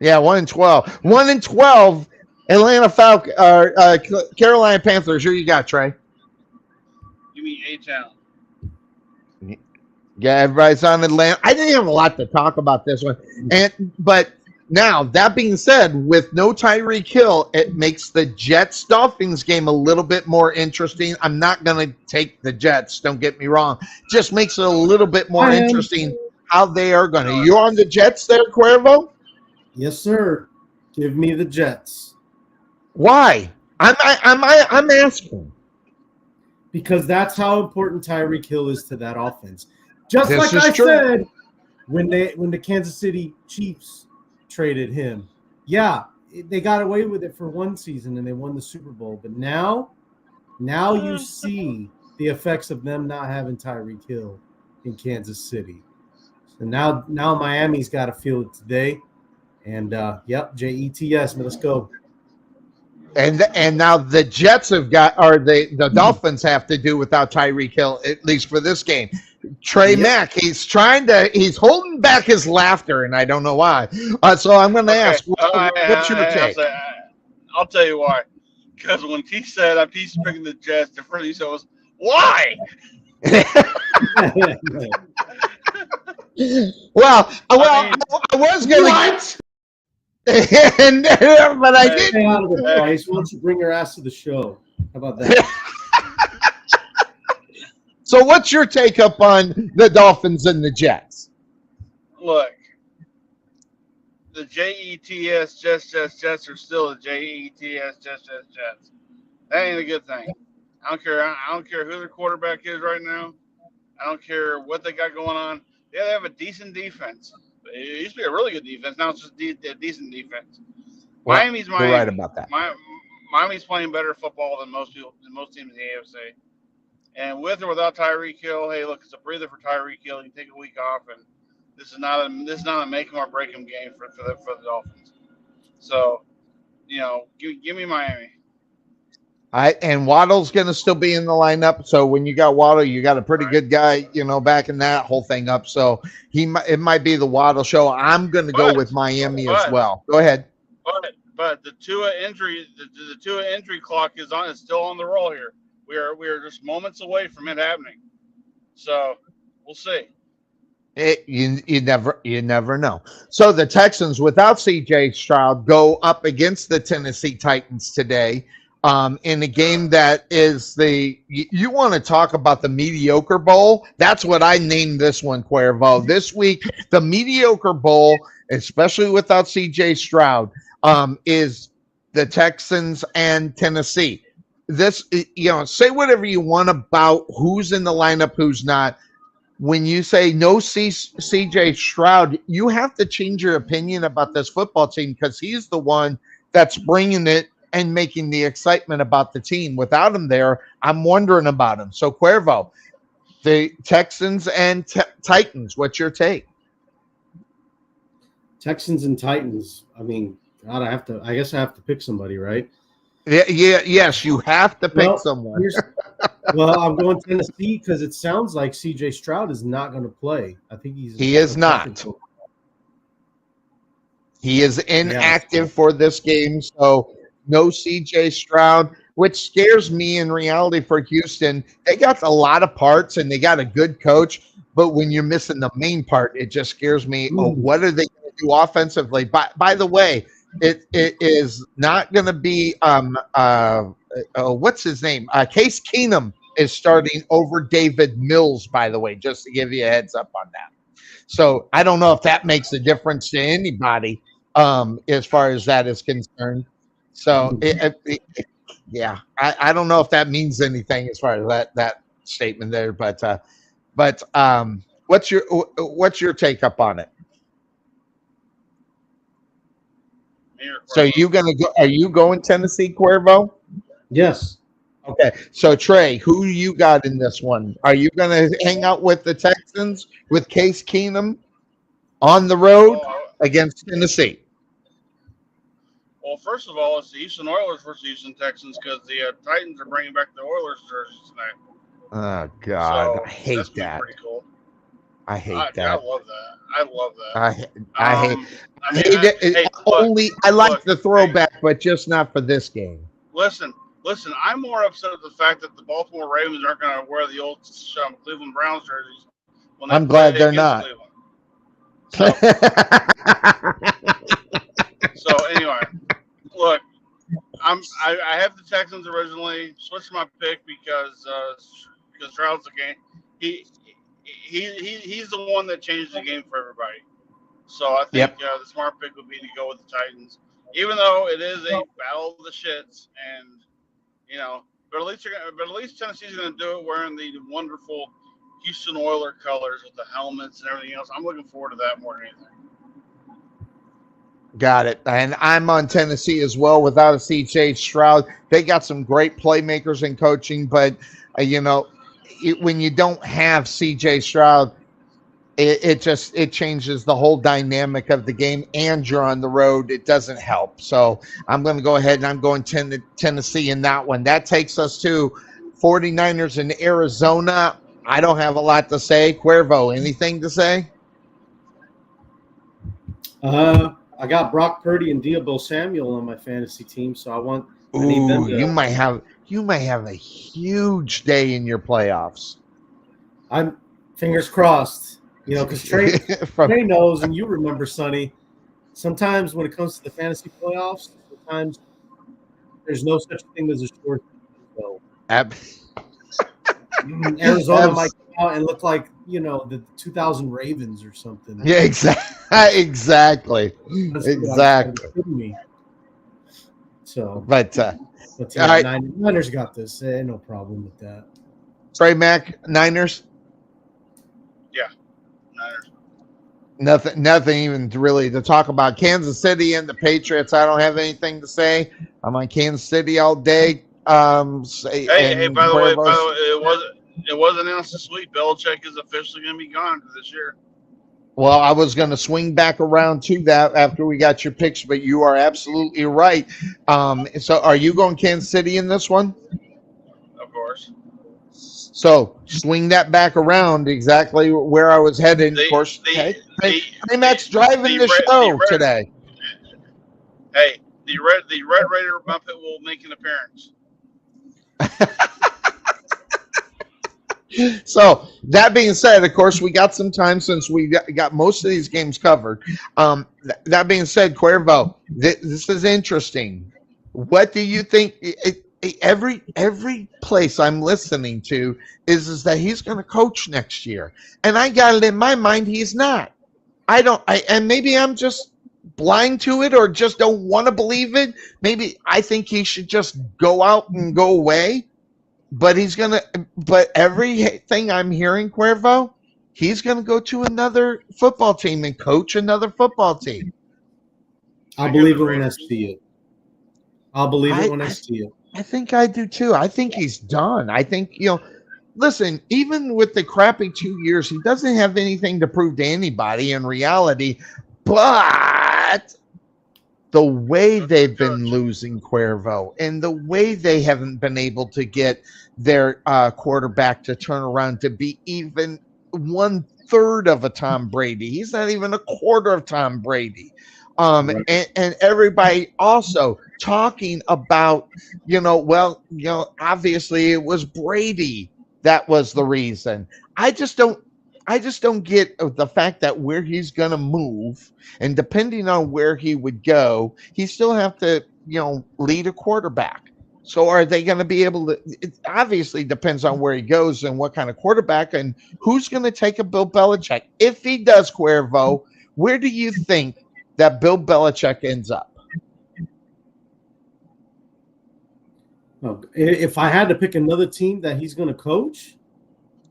Yeah, 1-12. 1-12. Atlanta Falcons, Carolina Panthers. Who you got, Trey? You mean A-Town? Yeah, everybody's on Atlanta. I didn't have a lot to talk about this one, but now that being said, with no Tyreek Hill, it makes the Jets-Dolphins game a little bit more interesting. I'm not going to take the Jets. Don't get me wrong. Just makes it a little bit more interesting how they are going to. You're on the Jets there, Cuervo? Yes, sir. Give me the Jets. Why? I'm asking. Because that's how important Tyreek Hill is to that offense. Just like I said when the Kansas City Chiefs traded him. Yeah, they got away with it for one season and they won the Super Bowl. But now you see the effects of them not having Tyreek Hill in Kansas City. So now Miami's got to feel it today. And Jets, let's go. And now the Jets have got, or the Dolphins have to do without Tyreek Hill, at least for this game. Trey Mack, he's holding back his laughter, and I don't know why. So I'm going to ask, what's your take? I'll tell you why. Because when he said he's picking the Jets, the first he said was, why? Well, I was going to. What? But I didn't. Stay out of the price. Why don't you bring your ass to the show? How about that? So what's your take up on the Dolphins and the Jets? Look, the Jets, Jets are still the Jets, Jets. That ain't a good thing. I don't care who their quarterback is right now. I don't care what they got going on. they have a decent defense. It used to be a really good defense. Now it's just a decent defense. Well, Miami's you're Miami. right about that. Miami's playing better football than most teams in the AFC. And with or without Tyreek Hill, hey, look, it's a breather for Tyreek Hill. You can take a week off, and this is not a make him or break him game for the Dolphins. So, give me Miami. And Waddle's going to still be in the lineup. So when you got Waddle, you got a pretty good guy, backing that whole thing up. So it might be the Waddle show. I'm going to go with Miami as well. Go ahead. But the Tua injury, the Tua injury clock is still on the roll here. We are just moments away from it happening. So we'll see. You never know. So the Texans without C.J. Stroud go up against the Tennessee Titans today. In a game that is you want to talk about the mediocre bowl. That's what I named this one, Cuervo. This week, the mediocre bowl, especially without CJ Stroud, is the Texans and Tennessee. This, say whatever you want about who's in the lineup, who's not. When you say no CJ Stroud, you have to change your opinion about this football team because he's the one that's bringing it and making the excitement about the team. Without him there, I'm wondering about him. So, Cuervo, the Texans and Titans, what's your take? Texans and Titans. I mean, God, I guess I have to pick somebody, right? Yes, you have to pick someone. Well, I'm going Tennessee because it sounds like C.J. Stroud is not going to play. I think he is not. He is inactive for this game, so no C.J. Stroud, which scares me in reality for Houston. They got a lot of parts and they got a good coach, but when you're missing the main part, it just scares me. Oh, what are they going to do offensively? By the way, it is not going to be what's his name? Case Keenum is starting over David Mills, by the way, just to give you a heads up on that. So I don't know if that makes a difference to anybody as far as that is concerned. So I don't know if that means anything as far as that statement there, but what's your take up on it? So are you going Tennessee, Cuervo? Yes. Okay. So Trey, who you got in this one? Are you going to hang out with the Texans with Case Keenum on the road against Tennessee? Well, first of all, it's the Houston Oilers versus Houston Texans because the Titans are bringing back the Oilers jerseys tonight. Oh God, so I hate that. Pretty cool. I hate that. I love that. I hate it. I like the throwback, but just not for this game. Listen. I'm more upset at the fact that the Baltimore Ravens aren't going to wear the old Cleveland Browns jerseys. I'm glad they're not. So anyway, look, I have the Texans originally. Switched my pick because Stroud's the game. He's the one that changed the game for everybody. So I think the smart pick would be to go with the Titans, even though it is a battle of the shits, and but at least Tennessee's going to do it wearing the wonderful Houston Oilers colors with the helmets and everything else. I'm looking forward to that more than anything. Got it. And I'm on Tennessee as well without a CJ Stroud. They got some great playmakers in coaching, but when you don't have CJ Stroud, it changes the whole dynamic of the game, and you're on the road. It doesn't help. So I'm going to go ahead and I'm going Tennessee in that one. That takes us to 49ers in Arizona. I don't have a lot to say. Cuervo, anything to say? I got Brock Purdy and Deebo Samuel on my fantasy team, so I need them to, you might have a huge day in your playoffs. I'm fingers crossed. Because Trey knows, and you remember, Sonny, sometimes when it comes to the fantasy playoffs, sometimes there's no such thing as a short. So Arizona might come out and look like, the 2000 Ravens or something. Yeah, exactly. Exactly. So, but Niners got this. No problem with that. Trey Mack, Niners. Yeah. Nothing even really to talk about. Kansas City and the Patriots. I don't have anything to say. I'm on Kansas City all day. Hey, by the way, it was announced this week. Belichick is officially going to be gone for this year. Well, I was going to swing back around to that after we got your picks, but you are absolutely right. So, are you going Kansas City in this one? Of course. So swing that back around exactly where I was headed. Of course, Max driving the show today. Hey, the Red Raider Muppet will make an appearance. So that being said, of course, we got some time since we got most of these games covered. That being said, Cuervo, this is interesting. What do you think? Every place I'm listening to is that he's going to coach next year, and I got it in my mind he's not. And maybe I'm just blind to it or just don't want to believe it. Maybe I think he should just go out and go away. But but everything I'm hearing, Cuervo, he's going to go to another football team and coach another football team. I'll believe it when I see it. I'll believe it when I see it. I think I do too. I think he's done. I think, listen, even with the crappy 2 years, he doesn't have anything to prove to anybody in reality. But the way they've been losing Cuervo and the way they haven't been able to get their quarterback to turn around to be even 1/3 of a Tom Brady. He's not even a quarter of Tom Brady. Right. And everybody also talking about, obviously it was Brady that was the reason. I just don't get the fact that where he's going to move, and depending on where he would go, he still have to, lead a quarterback. So are they going to be able to? It obviously depends on where he goes and what kind of quarterback and who's going to take a Bill Belichick. If he does, Cuervo, where do you think that Bill Belichick ends up? If I had to pick another team that he's going to coach,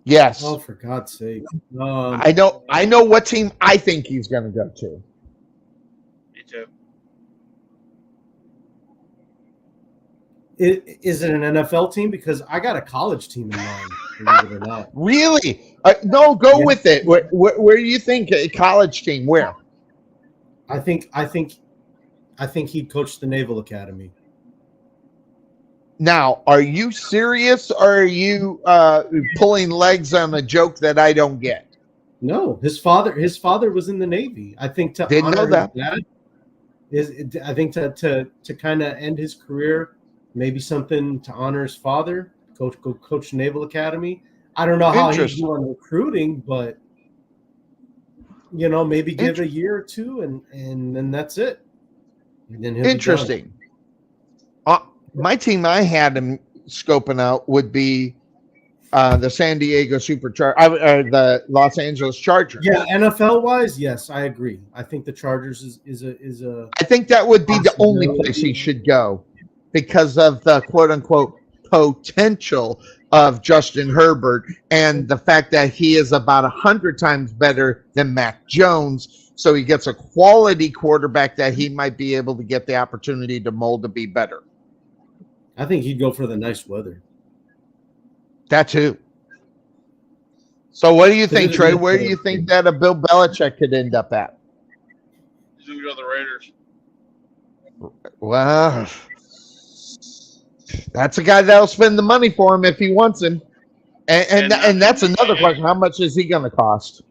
yes. Oh, for God's sake! I know what team I think he's going to go to. Me too. Is it an NFL team? Because I got a college team in mind. Believe it or not. Really? No, go with it. Where do you think a college team? Where? I think he'd coach the Naval Academy. Now, are you serious, or are you pulling legs on a joke that I don't get? No, his father was in the Navy. I think to didn't know that. I think to kind of end his career, maybe something to honor his father. Coach Naval Academy. I don't know how he's doing recruiting, but maybe give a year or two, and then that's it. And then interesting. My team I had him scoping out would be the San Diego the Los Angeles Chargers. Yeah, NFL wise, yes, I agree. I think the Chargers is a. I think that would be the only place he should go because of the quote unquote potential of Justin Herbert and the fact that he is about 100 times better than Mac Jones. So he gets a quality quarterback that he might be able to get the opportunity to mold to be better. I think he'd go for the nice weather. That too. So what do you think, Trey? Where do you think that a Bill Belichick could end up at? He's going to go to the Raiders. Well, that's a guy that'll spend the money for him if he wants him. And that's another question. How much is he going to cost?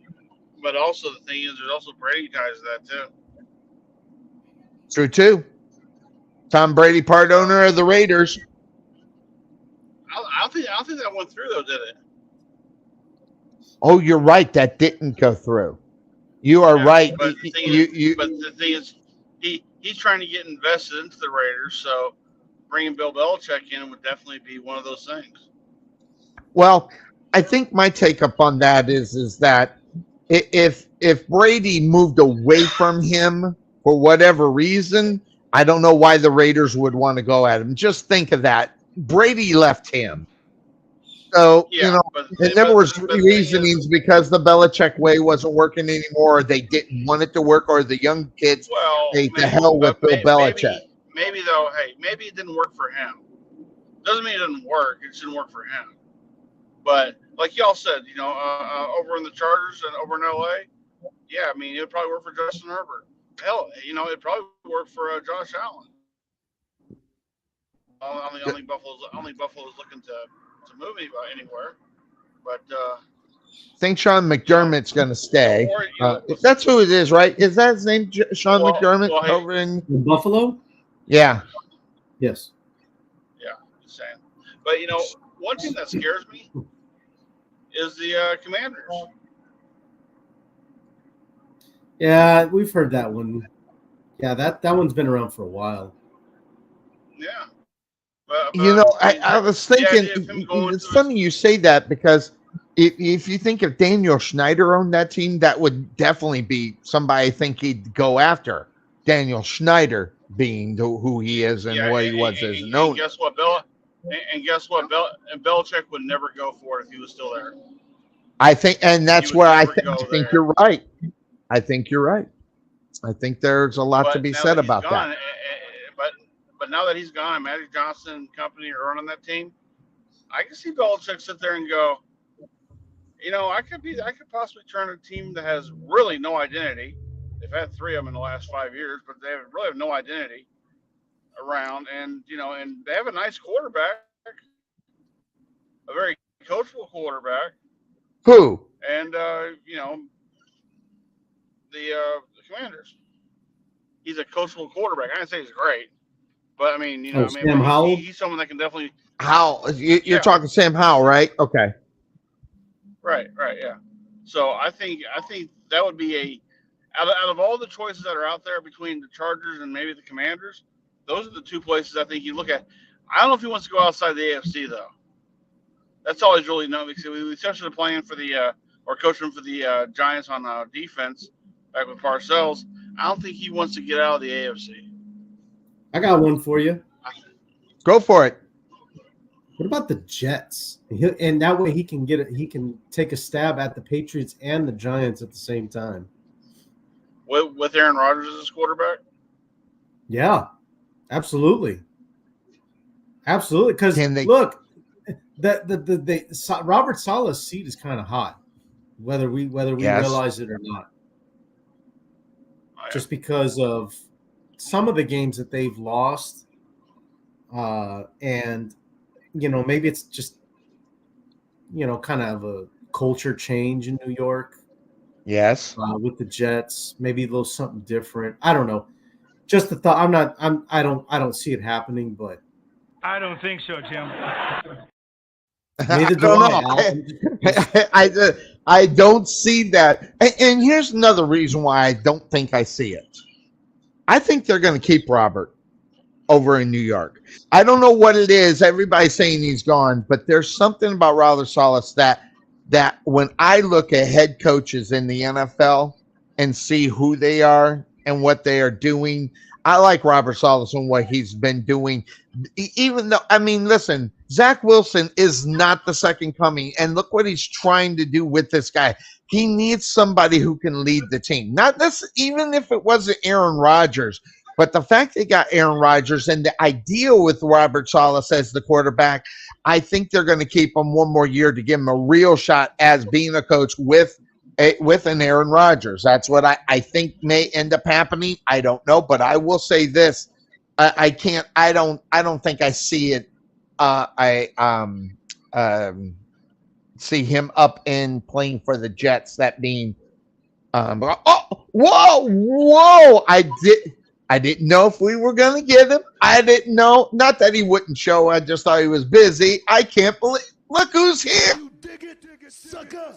But also the thing is, there's also Brady ties to that too. True too. Tom Brady, part owner of the Raiders. I don't think that went through though, did it? Oh, you're right. That didn't go through. You are right. But the thing is, he's trying to get invested into the Raiders, so bringing Bill Belichick in would definitely be one of those things. Well, I think my take up on that is that if Brady moved away from him for whatever reason, I don't know why the Raiders would want to go at him. Just think of that. Brady left him. So, and there was reasonings because the Belichick way wasn't working anymore, or they didn't want it to work, or the young kids, to hell with Bill Belichick. Maybe though, maybe it didn't work for him. Doesn't mean it didn't work. It didn't work for him. But like y'all said, over in the Chargers and over in LA, yeah, I mean, it would probably work for Justin Herbert. Hell, it'd probably work for Josh Allen. I don't think Buffalo's looking to move anywhere. But I think Sean McDermott's going to stay. That's who it is, right? Is that his name, Sean McDermott, over in Buffalo? Yeah. Yes. Yeah, just saying. But one thing that scares me is the Commanders. Yeah, we've heard that one. Yeah, that one's been around for a while. Yeah. I was thinking, it's funny you say that, because if you think if Daniel Snyder owned that team, that would definitely be somebody I think he'd go after. Daniel Snyder being who he is and what he was as an owner. Belichick would never go for it if he was still there. I think, and that's where I think you're right. I think you're right. I think there's a lot to be said about that. But now that he's gone, Magic Johnson and company are running that team, I can see Belichick sit there and go, I could possibly turn a team that has really no identity. They've had 3 of them in the last 5 years, but they really have no identity around, and and they have a nice quarterback, a very coachable quarterback. Who? And the Commanders. He's a coachable quarterback. I didn't say he's great, but I mean, Sam Howell? He's someone that can definitely. Howell, you're talking Sam Howell, right? Okay. Right, yeah. So I think that would be out of all the choices that are out there between the Chargers and maybe the Commanders, those are the 2 places I think you look at. I don't know if he wants to go outside the AFC though. That's all he's really known, because we essentially playing for the or coaching for the Giants on defense back with Parcells. I don't think he wants to get out of the AFC. I got one for you. Go for it. What about the Jets? And that way he can he can take a stab at the Patriots and the Giants at the same time. With Aaron Rodgers as his quarterback? Yeah, absolutely. Absolutely. Because look, the Robert Saleh's seat is kind of hot, whether we realize it or not. Just because of some of the games that they've lost, and maybe it's just kind of a culture change in New York. Yes, with the Jets, maybe a little something different. I don't know. Just the thought. I don't see it happening, but I don't think so, Tim. Neither do I don't see that. And here's another reason why I don't think I see it. I think they're going to keep Robert over in New York. I don't know what it is. Everybody's saying he's gone, but there's something about Robert Saleh that when I look at head coaches in the NFL and see who they are and what they are doing, I like Robert Saleh and what he's been doing. Even though, listen, Zach Wilson is not the second coming, and look what he's trying to do with this guy. He needs somebody who can lead the team. Not this, even if it wasn't Aaron Rodgers, but the fact they got Aaron Rodgers and the idea with Robert Saleh as the quarterback, I think they're going to keep him one more year to give him a real shot as being a coach with an Aaron Rodgers. That's what I think may end up happening. I don't know, but I will say this: I don't think I see it. See him up in playing for the Jets. That being, whoa! I didn't know if we were going to get him. I didn't know. Not that he wouldn't show. I just thought he was busy. I can't believe. Look who's here. Dig it, sucker.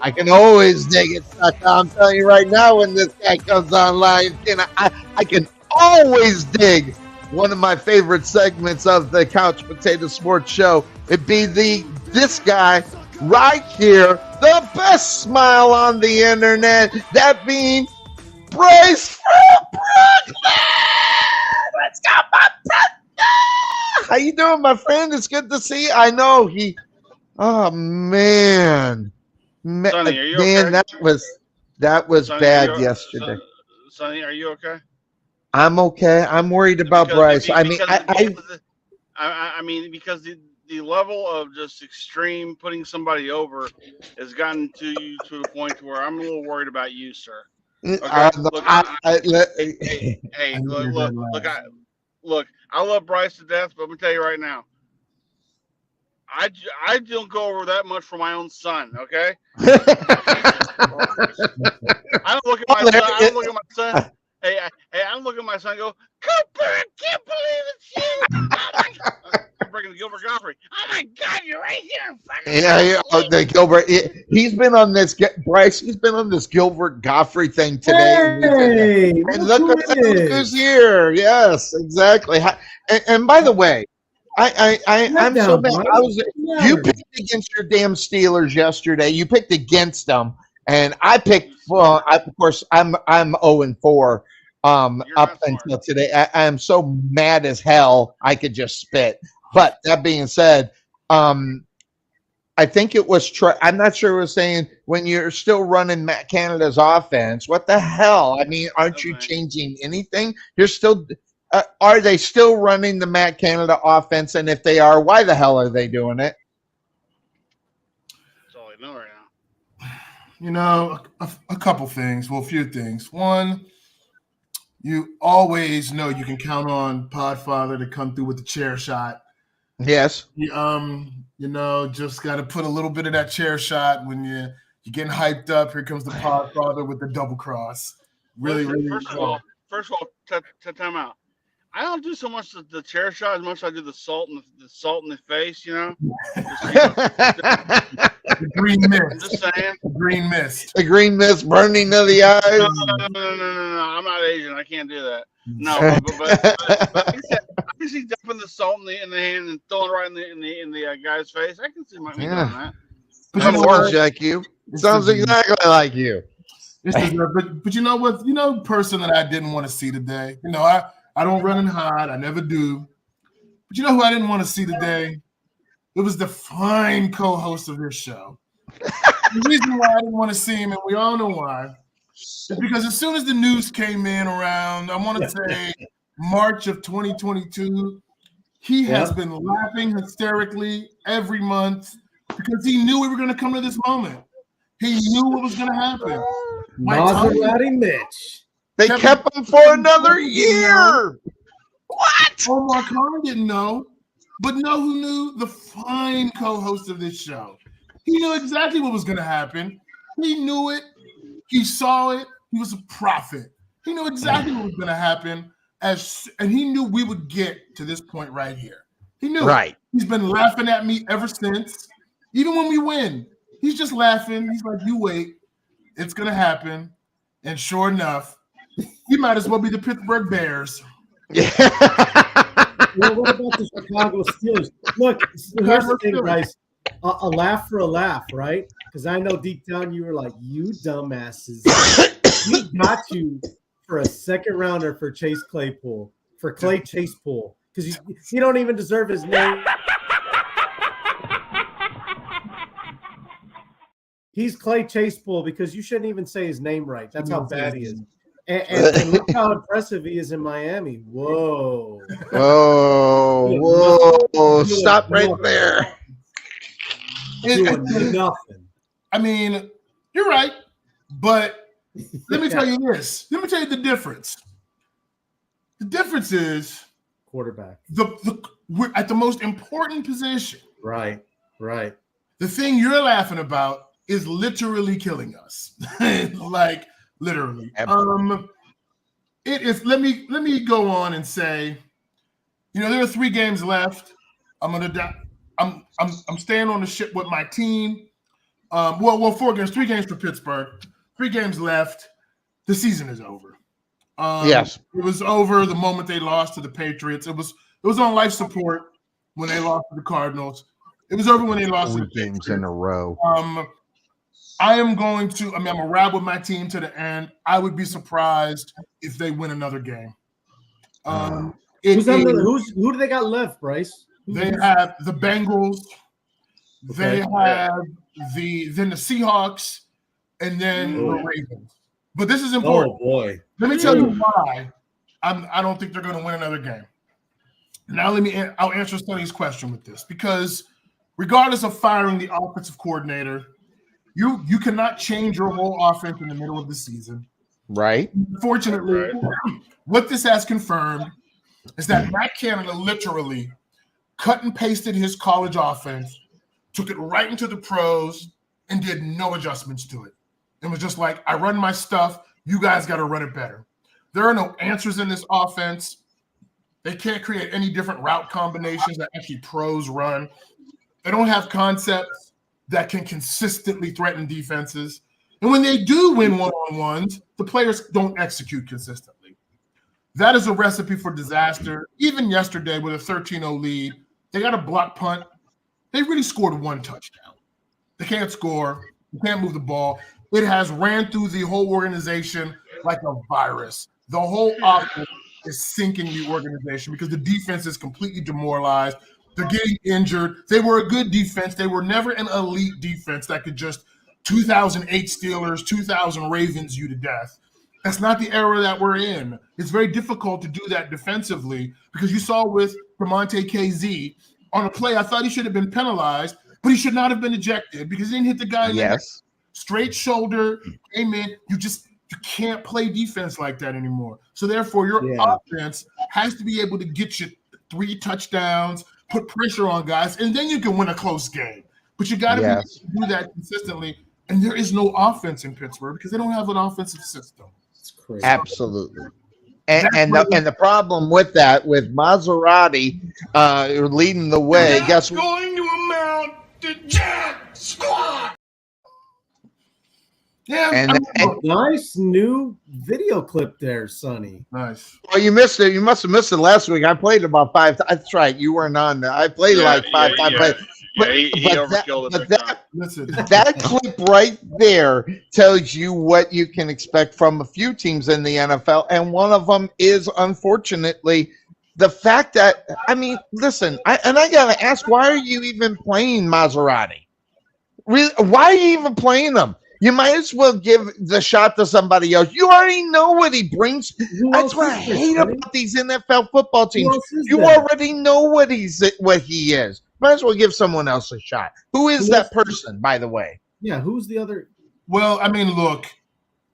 I can always dig it, sucker. I'm telling you right now, when this guy comes online, and I can always dig one of my favorite segments of the Couch Potato Sports Show. It'd be this guy right here, the best smile on the internet, that being Bryce from Brooklyn. Let's go, my brother. How you doing, my friend? It's good to see you. I know Oh man, Sonny, are you man, okay? that was Sonny, bad yesterday. Sonny, are you okay? I'm okay. I'm worried about Because Bryce. I mean, I mean, because the level of just extreme putting somebody over has gotten to you to the point where I'm a little worried about you, sir. Okay, look, hey, look, I love Bryce to death, but I'm gonna tell you right now, I don't go over that much for my own son. Okay, I don't look at my son. I don't look at my son. Hey, I don't look at my son and go, Cooper, I can't believe it's you. Oh my God. I'm bringing Gilbert Godfrey. Oh my God, you're right here. The Gilbert. He's been on this Bryce. He's been on this Gilbert Godfrey thing today. Hey, and look who's here. Yes, exactly. And by the way, I'm so mad. You picked against your damn Steelers yesterday. You picked against them, and I picked. Well, of course, I'm 0-4. Up until today, I am so mad as hell. I could just spit. But that being said, I think it was. I'm not sure. It was saying when you're still running Matt Canada's offense. What the hell? I mean, aren't you changing anything? You're still. Are they still running the Matt Canada offense? And if they are, why the hell are they doing it? That's all I know right now. You know, a couple things. Well, a few things. One, you always know you can count on Podfather to come through with the chair shot. Yes. You know, just got to put a little bit of that chair shot when you're getting hyped up. Here comes the Podfather with the double cross. Really, First of all, time out. I don't do so much the chair shot as much as I do the salt in the face. You know. The green mist. I'm just saying. The green mist. The green mist burning of the eyes. No. I'm not Asian. I can't do that. No, but I see dumping the salt in the hand and throwing it right in the guy's face. I can see my doing that. That sounds like you. Sounds exactly like you. But you know what? You know, person that I didn't want to see today. You know, I don't run and hide. I never do. But you know who I didn't want to see today? It was the fine co-host of this show. The reason why I didn't want to see him, and we all know why, is because as soon as the news came in around, I want to say March of 2022, he has been laughing hysterically every month because he knew we were going to come to this moment. He knew what was going to happen. Maserati Mitch. They kept him for another year. What? Omar Khan didn't know, but know who knew? The fine co-host of this show. He knew exactly what was going to happen. He knew it. He saw it. He was a prophet. He knew exactly what was going to happen, and he knew we would get to this point right here. He knew. Right. He's been laughing at me ever since. Even when we win, he's just laughing. He's like, "You wait, it's going to happen." And sure enough, he might as well be the Pittsburgh Bears. Yeah. Well, what about the Chicago Steelers? Look, here's the thing, guys. A laugh for a laugh, right? Because I know deep down you were like, you dumbasses. We got you for a second rounder for Chase Claypool, for Clay Chasepool, because you don't even deserve his name. He's Clay Chasepool because you shouldn't even say his name right. That's how bad he is. And look how impressive he is in Miami. Whoa. Whoa. Stop right there. Nothing. I mean, you're right, but let me tell you this. Let me tell you the difference. The difference is quarterback. We're at the most important position. Right. The thing you're laughing about is literally killing us. Like literally. It is. Let me go on and say, you know, there are 3 games left. I'm staying on the ship with my team. 4 games, 3 games for Pittsburgh, 3 games left. The season is over. Yes, it was over the moment they lost to the Patriots. It was on life support when they lost to the Cardinals. It was over when they lost 3 games in a row. I'm gonna ride with my team to the end. I would be surprised if they win another game. Who do they got left, Bryce? They have the Bengals, They have the Seahawks, and then the Ravens. But this is important. Oh boy! Let me tell you why I don't think they're going to win another game. Now I'll answer Sonny's question with this, because regardless of firing the offensive coordinator, you cannot change your whole offense in the middle of the season. Right. Fortunately, what this has confirmed is that Matt Canada literally cut and pasted his college offense, took it right into the pros, and did no adjustments to it. It was just like, I run my stuff, you guys got to run it better. There are no answers in this offense. They can't create any different route combinations that actually pros run. They don't have concepts that can consistently threaten defenses. And when they do win one-on-ones, the players don't execute consistently. That is a recipe for disaster. Even yesterday with a 13-0 lead, they got a block punt. They really scored one touchdown. They can't score. They can't move the ball. It has ran through the whole organization like a virus. The whole offense is sinking the organization because the defense is completely demoralized. They're getting injured. They were a good defense. They were never an elite defense that could just 2008 Steelers, 2000 Ravens you to death. That's not the era that we're in. It's very difficult to do that defensively because you saw with Demonte KZ on a play, I thought he should have been penalized, but he should not have been ejected because he didn't hit the guy in the head. Straight shoulder, came in. You can't play defense like that anymore. So therefore, your offense has to be able to get you 3 touchdowns, put pressure on guys, and then you can win a close game. But you got to be able to do that consistently. And there is no offense in Pittsburgh because they don't have an offensive system. It's crazy. Absolutely. And the problem with that, with Maserati leading the way, guess what? Going to amount to jack squat. Yeah, and nice new video clip there, Sonny. Nice. Well, you missed it. You must have missed it last week. I played about 5 times. That's right. You weren't on there. I played like 5 times. He overkilled it. That clip right there tells you what you can expect from a few teams in the NFL, and one of them is, unfortunately, the fact that, I mean, listen, I got to ask, why are you even playing Maserati? Really, why are you even playing them? You might as well give the shot to somebody else. You already know what he brings. That's what I hate about these NFL football teams. You already know what he is. Might as well give someone else a shot. Who is that person, by the way? Yeah, who's the other? Well, I mean, look,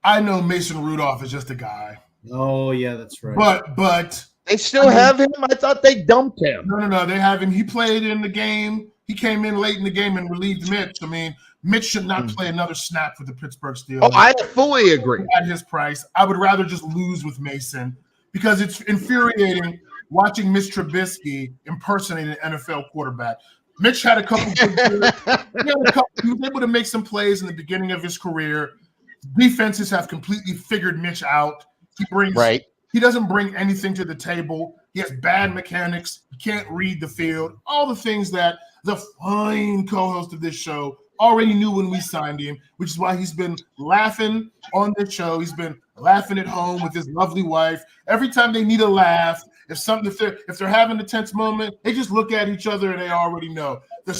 I know Mason Rudolph is just a guy. Oh, yeah, that's right. But they still have him? I thought they dumped him. No, they have him. He played in the game. He came in late in the game and relieved Mitch. I mean, Mitch should not play another snap for the Pittsburgh Steelers. Oh, I fully agree. At his price, I would rather just lose with Mason because it's infuriating watching Mitch Trubisky impersonate an NFL quarterback. Mitch had a couple he was able to make some plays in the beginning of his career. Defenses have completely figured Mitch out. He doesn't bring anything to the table. He has bad mechanics. He can't read the field. All the things that the fine co-host of this show already knew when we signed him, which is why he's been laughing on this show. He's been laughing at home with his lovely wife. Every time they need a laugh, if they're having a tense moment, they just look at each other and they already know. The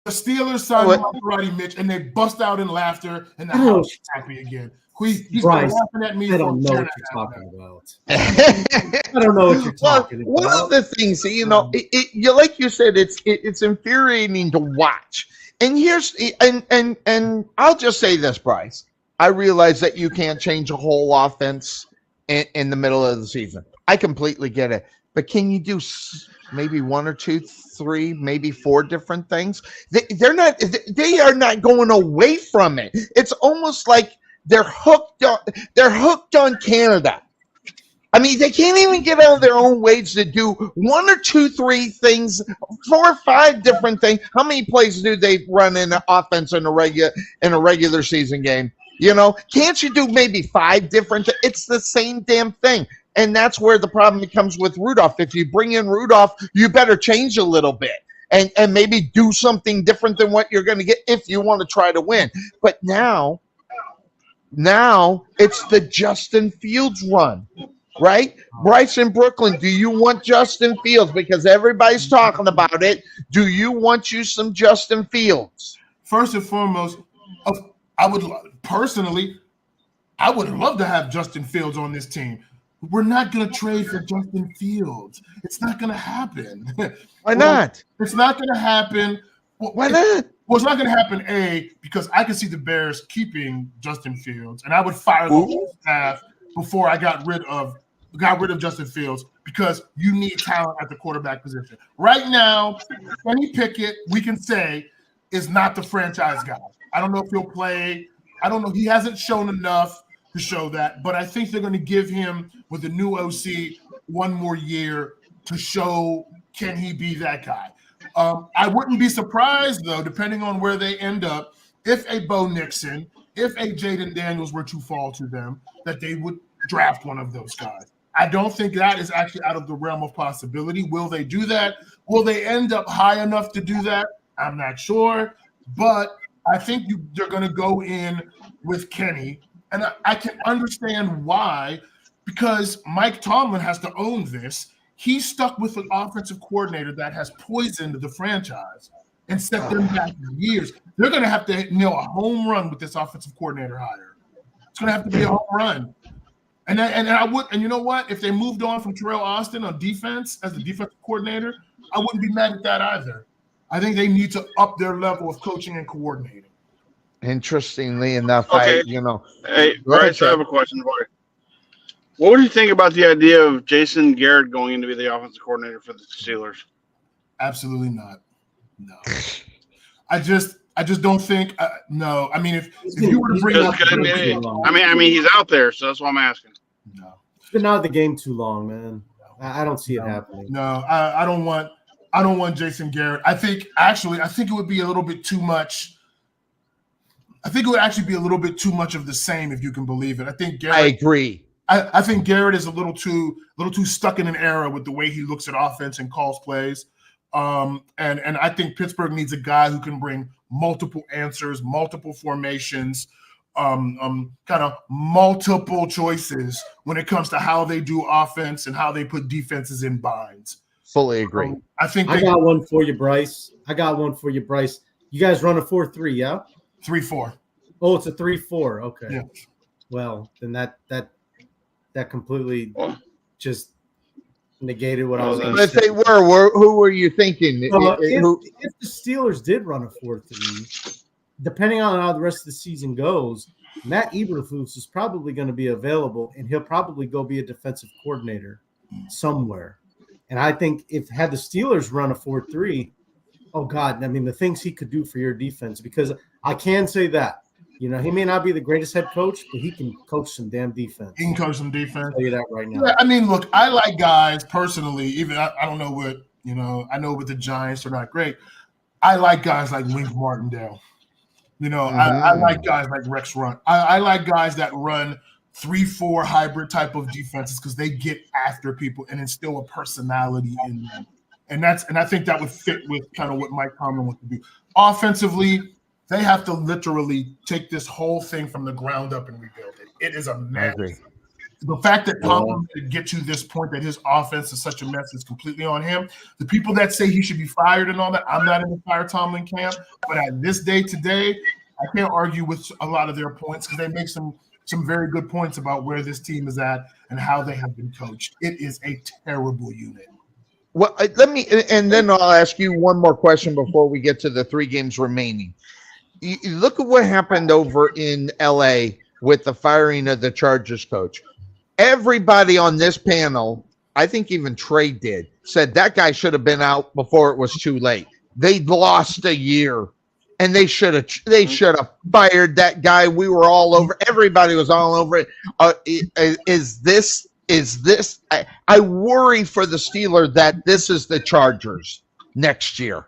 Steelers signed Maserati Mitch, and they bust out in laughter, and the house is happy again. He's been laughing at me. I don't know what you're talking about. I don't know what you're talking about. One of the things, like you said, it's infuriating to watch. And here's and I'll just say this, Bryce. I realize that you can't change a whole offense in the middle of the season. I completely get it. But can you do maybe 1 or 2, 3, maybe 4 different things? They are not going away from it. It's almost like they're hooked on Canada. I mean, they can't even get out of their own ways to do 1 or 2, 3 things, 4 or 5 different things. How many plays do they run in the offense in a regular season game? Can't you do maybe 5 different? It's the same damn thing. And that's where the problem comes with Rudolph. If you bring in Rudolph, you better change a little bit and maybe do something different than what you're going to get if you want to try to win. But now it's the Justin Fields run. right? Bryce in Brooklyn, do you want Justin Fields? Because everybody's talking about it. Do you want you some Justin Fields? First and foremost, I would personally, I would love to have Justin Fields on this team. We're not going to trade for Justin Fields. It's not going to happen. Why not? It's not going to happen. Why not? Well, it's not going to happen, because I can see the Bears keeping Justin Fields, and I would fire the whole staff before I got rid of Justin Fields, because you need talent at the quarterback position. Right now, Kenny Pickett, we can say, is not the franchise guy. I don't know if he'll play. I don't know. He hasn't shown enough to show that, but I think they're going to give him, with the new OC, one more year to show, can he be that guy? I wouldn't be surprised, though, depending on where they end up, if a Bo Nixon, if a Jaden Daniels were to fall to them, that they would draft one of those guys. I don't think that is actually out of the realm of possibility. Will they do that? Will they end up high enough to do that? I'm not sure, but I think they're going to go in with Kenny, and I can understand why, because Mike Tomlin has to own this. He's stuck with an offensive coordinator that has poisoned the franchise and set them back years. They're going to have to nail a home run with this offensive coordinator hire. It's going to have to be a home run. And you know what? If they moved on from Terrell Austin on defense as the defensive coordinator, I wouldn't be mad at that either. I think they need to up their level of coaching and coordinating. Interestingly enough, Hey, Bryce, I have a question for you. What would you think about the idea of Jason Garrett going in to be the offensive coordinator for the Steelers? Absolutely not. No. I just don't think. No. I mean, if you were to bring up, I mean, he's out there, so that's why I'm asking. No. It's been out of the game too long, man. I don't see it happening. No, I don't want Jason Garrett. I think it would be a little bit too much. I think it would actually be a little bit too much of the same, if you can believe it. I think Garrett. I agree. I think Garrett is a little too stuck in an era with the way he looks at offense and calls plays. And I think Pittsburgh needs a guy who can bring multiple answers, multiple formations, kind of multiple choices when it comes to how they do offense and how they put defenses in binds. Fully agree. I got one for you, Bryce. You guys run a 4-3, yeah? 3-4. Oh, it's a 3-4. Okay. Yeah. Well, then that completely just negated what I was going to say. If they were, who were you thinking? If the Steelers did run a 4-3, depending on how the rest of the season goes, Matt Eberflus is probably going to be available, and he'll probably go be a defensive coordinator somewhere. And I think had the Steelers run a 4-3, oh God, I mean, the things he could do for your defense, because I can say that. You know, he may not be the greatest head coach, but he can coach some damn defense. He can coach some defense. I'll tell you that right now. Yeah, I mean, look, I like guys personally, even I don't know what, I know with the Giants are not great. I like guys like Wink Martindale. I like guys like Rex Runt. I like guys that run 3-4 hybrid type of defenses because they get after people and instill a personality in them. And I think that would fit with kind of what Mike Tomlin wants to do. Offensively, they have to literally take this whole thing from the ground up and rebuild it. It is a mess. The fact that Tomlin could get to this point that his offense is such a mess is completely on him. The people that say he should be fired and all that, I'm not in the fire Tomlin camp. But at this day today, I can't argue with a lot of their points because they make some very good points about where this team is at and how they have been coached. It is a terrible unit. Well, and then I'll ask you one more question before we get to the 3 games remaining. You look at what happened over in LA with the firing of the Chargers coach. Everybody on this panel, I think even Trey did, said that guy should have been out before it was too late. They lost a year, and they should have fired that guy. We were all over. Everybody was all over it. Is this? I worry for the Steelers that this is the Chargers next year.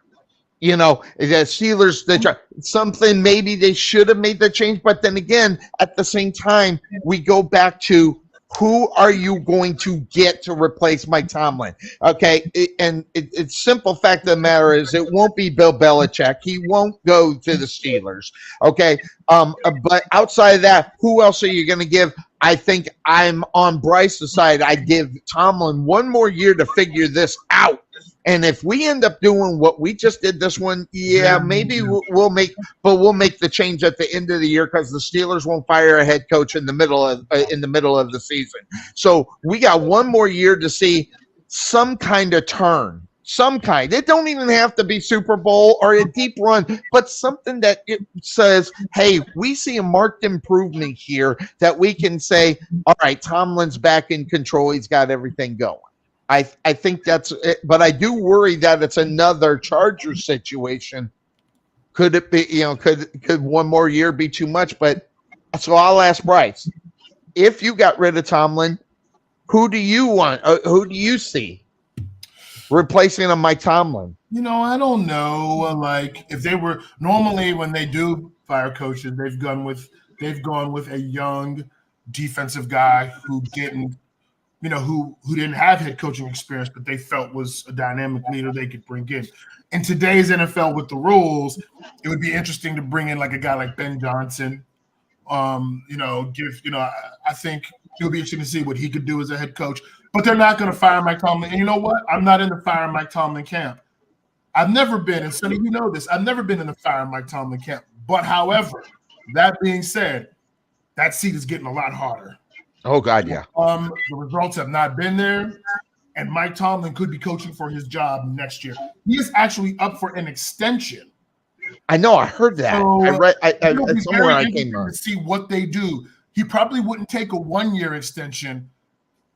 The Steelers, something maybe they should have made the change. But then again, at the same time, we go back to who are you going to get to replace Mike Tomlin? Okay, it's simple fact of the matter is it won't be Bill Belichick. He won't go to the Steelers. Okay, but outside of that, who else are you going to give? I think I'm on Bryce's side. I give Tomlin one more year to figure this out. And if we end up doing what we just did this one, yeah, maybe we'll make the change at the end of the year because the Steelers won't fire a head coach in the middle of the season. So we got one more year to see some kind of turn, some kind. It don't even have to be Super Bowl or a deep run, but something that it says, hey, we see a marked improvement here that we can say, all right, Tomlin's back in control. He's got everything going. I think that's it, but I do worry that it's another Chargers situation. Could it be, could one more year be too much? But so I'll ask Bryce, if you got rid of Tomlin, who do you want? Who do you see replacing a Mike Tomlin? I don't know. Like if they were normally when they do fire coaches, they've gone with a young defensive guy who didn't have head coaching experience, but they felt was a dynamic leader they could bring in. In today's NFL with the rules, it would be interesting to bring in like a guy like Ben Johnson. I think it would be interesting to see what he could do as a head coach. But they're not going to fire Mike Tomlin. And you know what? I'm not in the fire Mike Tomlin camp. I've never been, and Sonny, you know this, I've never been in the fire Mike Tomlin camp. But however, that being said, that seat is getting a lot harder. Oh, God, yeah. The results have not been there, and Mike Tomlin could be coaching for his job next year. He is actually up for an extension. I know. I heard that. So, I read somewhere I came to see what they do. He probably wouldn't take a 1-year extension.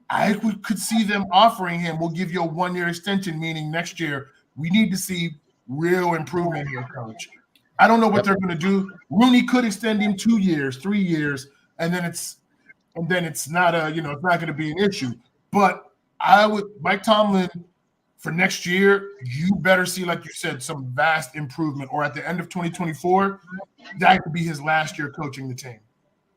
I could see them offering him, we'll give you a 1-year extension, meaning next year we need to see real improvement here, coach. I don't know what they're going to do. Rooney could extend him 2 years, 3 years, and then it's not it's not going to be an issue. But Mike Tomlin for next year, you better see, like you said, some vast improvement, or at the end of 2024, that could be his last year coaching the team.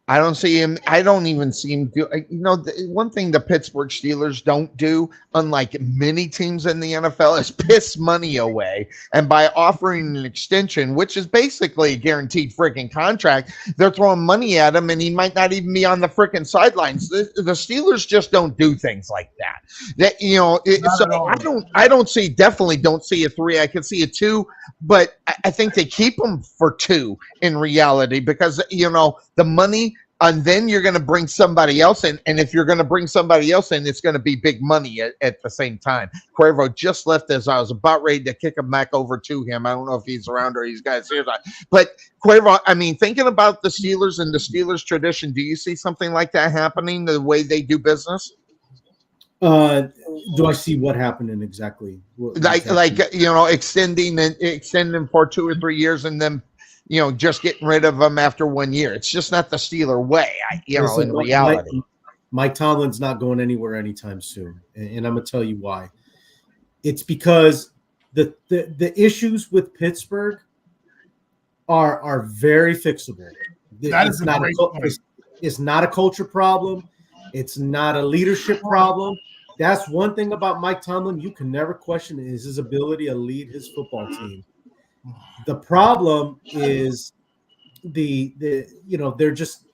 I don't see him. I don't even see him do. One thing the Pittsburgh Steelers don't do, unlike many teams in the NFL, is piss money away. And by offering an extension, which is basically a guaranteed freaking contract, they're throwing money at him, and he might not even be on the freaking sidelines. The Steelers just don't do things like that. Definitely don't see a 3. I can see a 2, but I think they keep him for 2 in reality because the money. And then you're going to bring somebody else in. And if you're going to bring somebody else in, it's going to be big money at the same time. Cuervo just left as I was about ready to kick him back over to him. I don't know if he's around or he's got his ears on. But Cuervo, thinking about the Steelers and the Steelers tradition, do you see something like that happening, the way they do business? Do I see what happening exactly? Extending for 2 or 3 years and then just getting rid of them after 1 year. It's just not the Steeler way, in reality. Mike Tomlin's not going anywhere anytime soon. And I'm going to tell you why. It's because the issues with Pittsburgh are very fixable. It's not a culture problem. It's not a leadership problem. That's one thing about Mike Tomlin. You can never question is his ability to lead his football team. The problem is they're just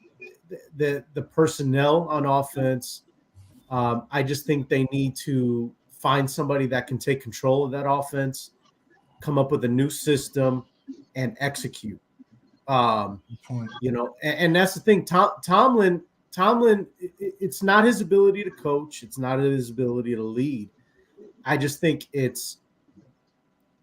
the personnel on offense. I just think they need to find somebody that can take control of that offense, come up with a new system, and execute. And that's the thing. Tomlin, it's not his ability to coach. It's not his ability to lead. I just think it's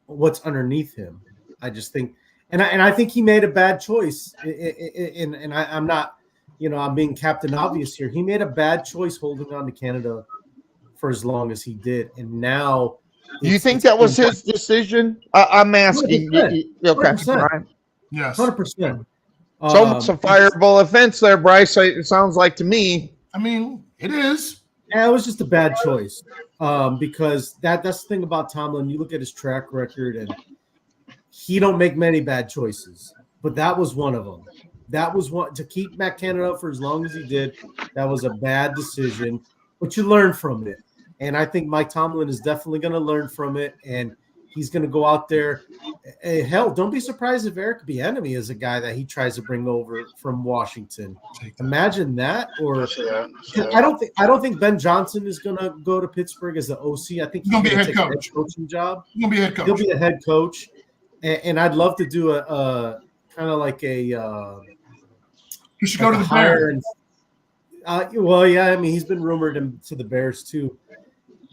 what's underneath him. I just think, and I think he made a bad choice. And I'm not, I'm being Captain Obvious here. He made a bad choice holding on to Canada for as long as he did. And now, you think that was his decision? I'm asking. 100%. Okay, right. Yes, 100%. Some fireable offense there, Bryce. It sounds like to me. It is. Yeah, it was just a bad choice because that's the thing about Tomlin. You look at his track record, and he don't make many bad choices, but that was one of them. that was what to keep Matt Canada for as long as he did. That was a bad decision, but you learn from it. And I think Mike Tomlin is definitely going to learn from it, and he's going to go out there. Hell, don't be surprised if Eric Bieniemy is a guy that he tries to bring over from Washington. Imagine that. Or I don't think Ben Johnson is going to go to Pittsburgh as the OC. I think he's going to be a head coach. Head coaching job. He's going to be a head coach. He'll be a head coach, and I'd love to do a kind of like a. He should go to the Bears. Well, yeah, I mean he's been rumored to the Bears too.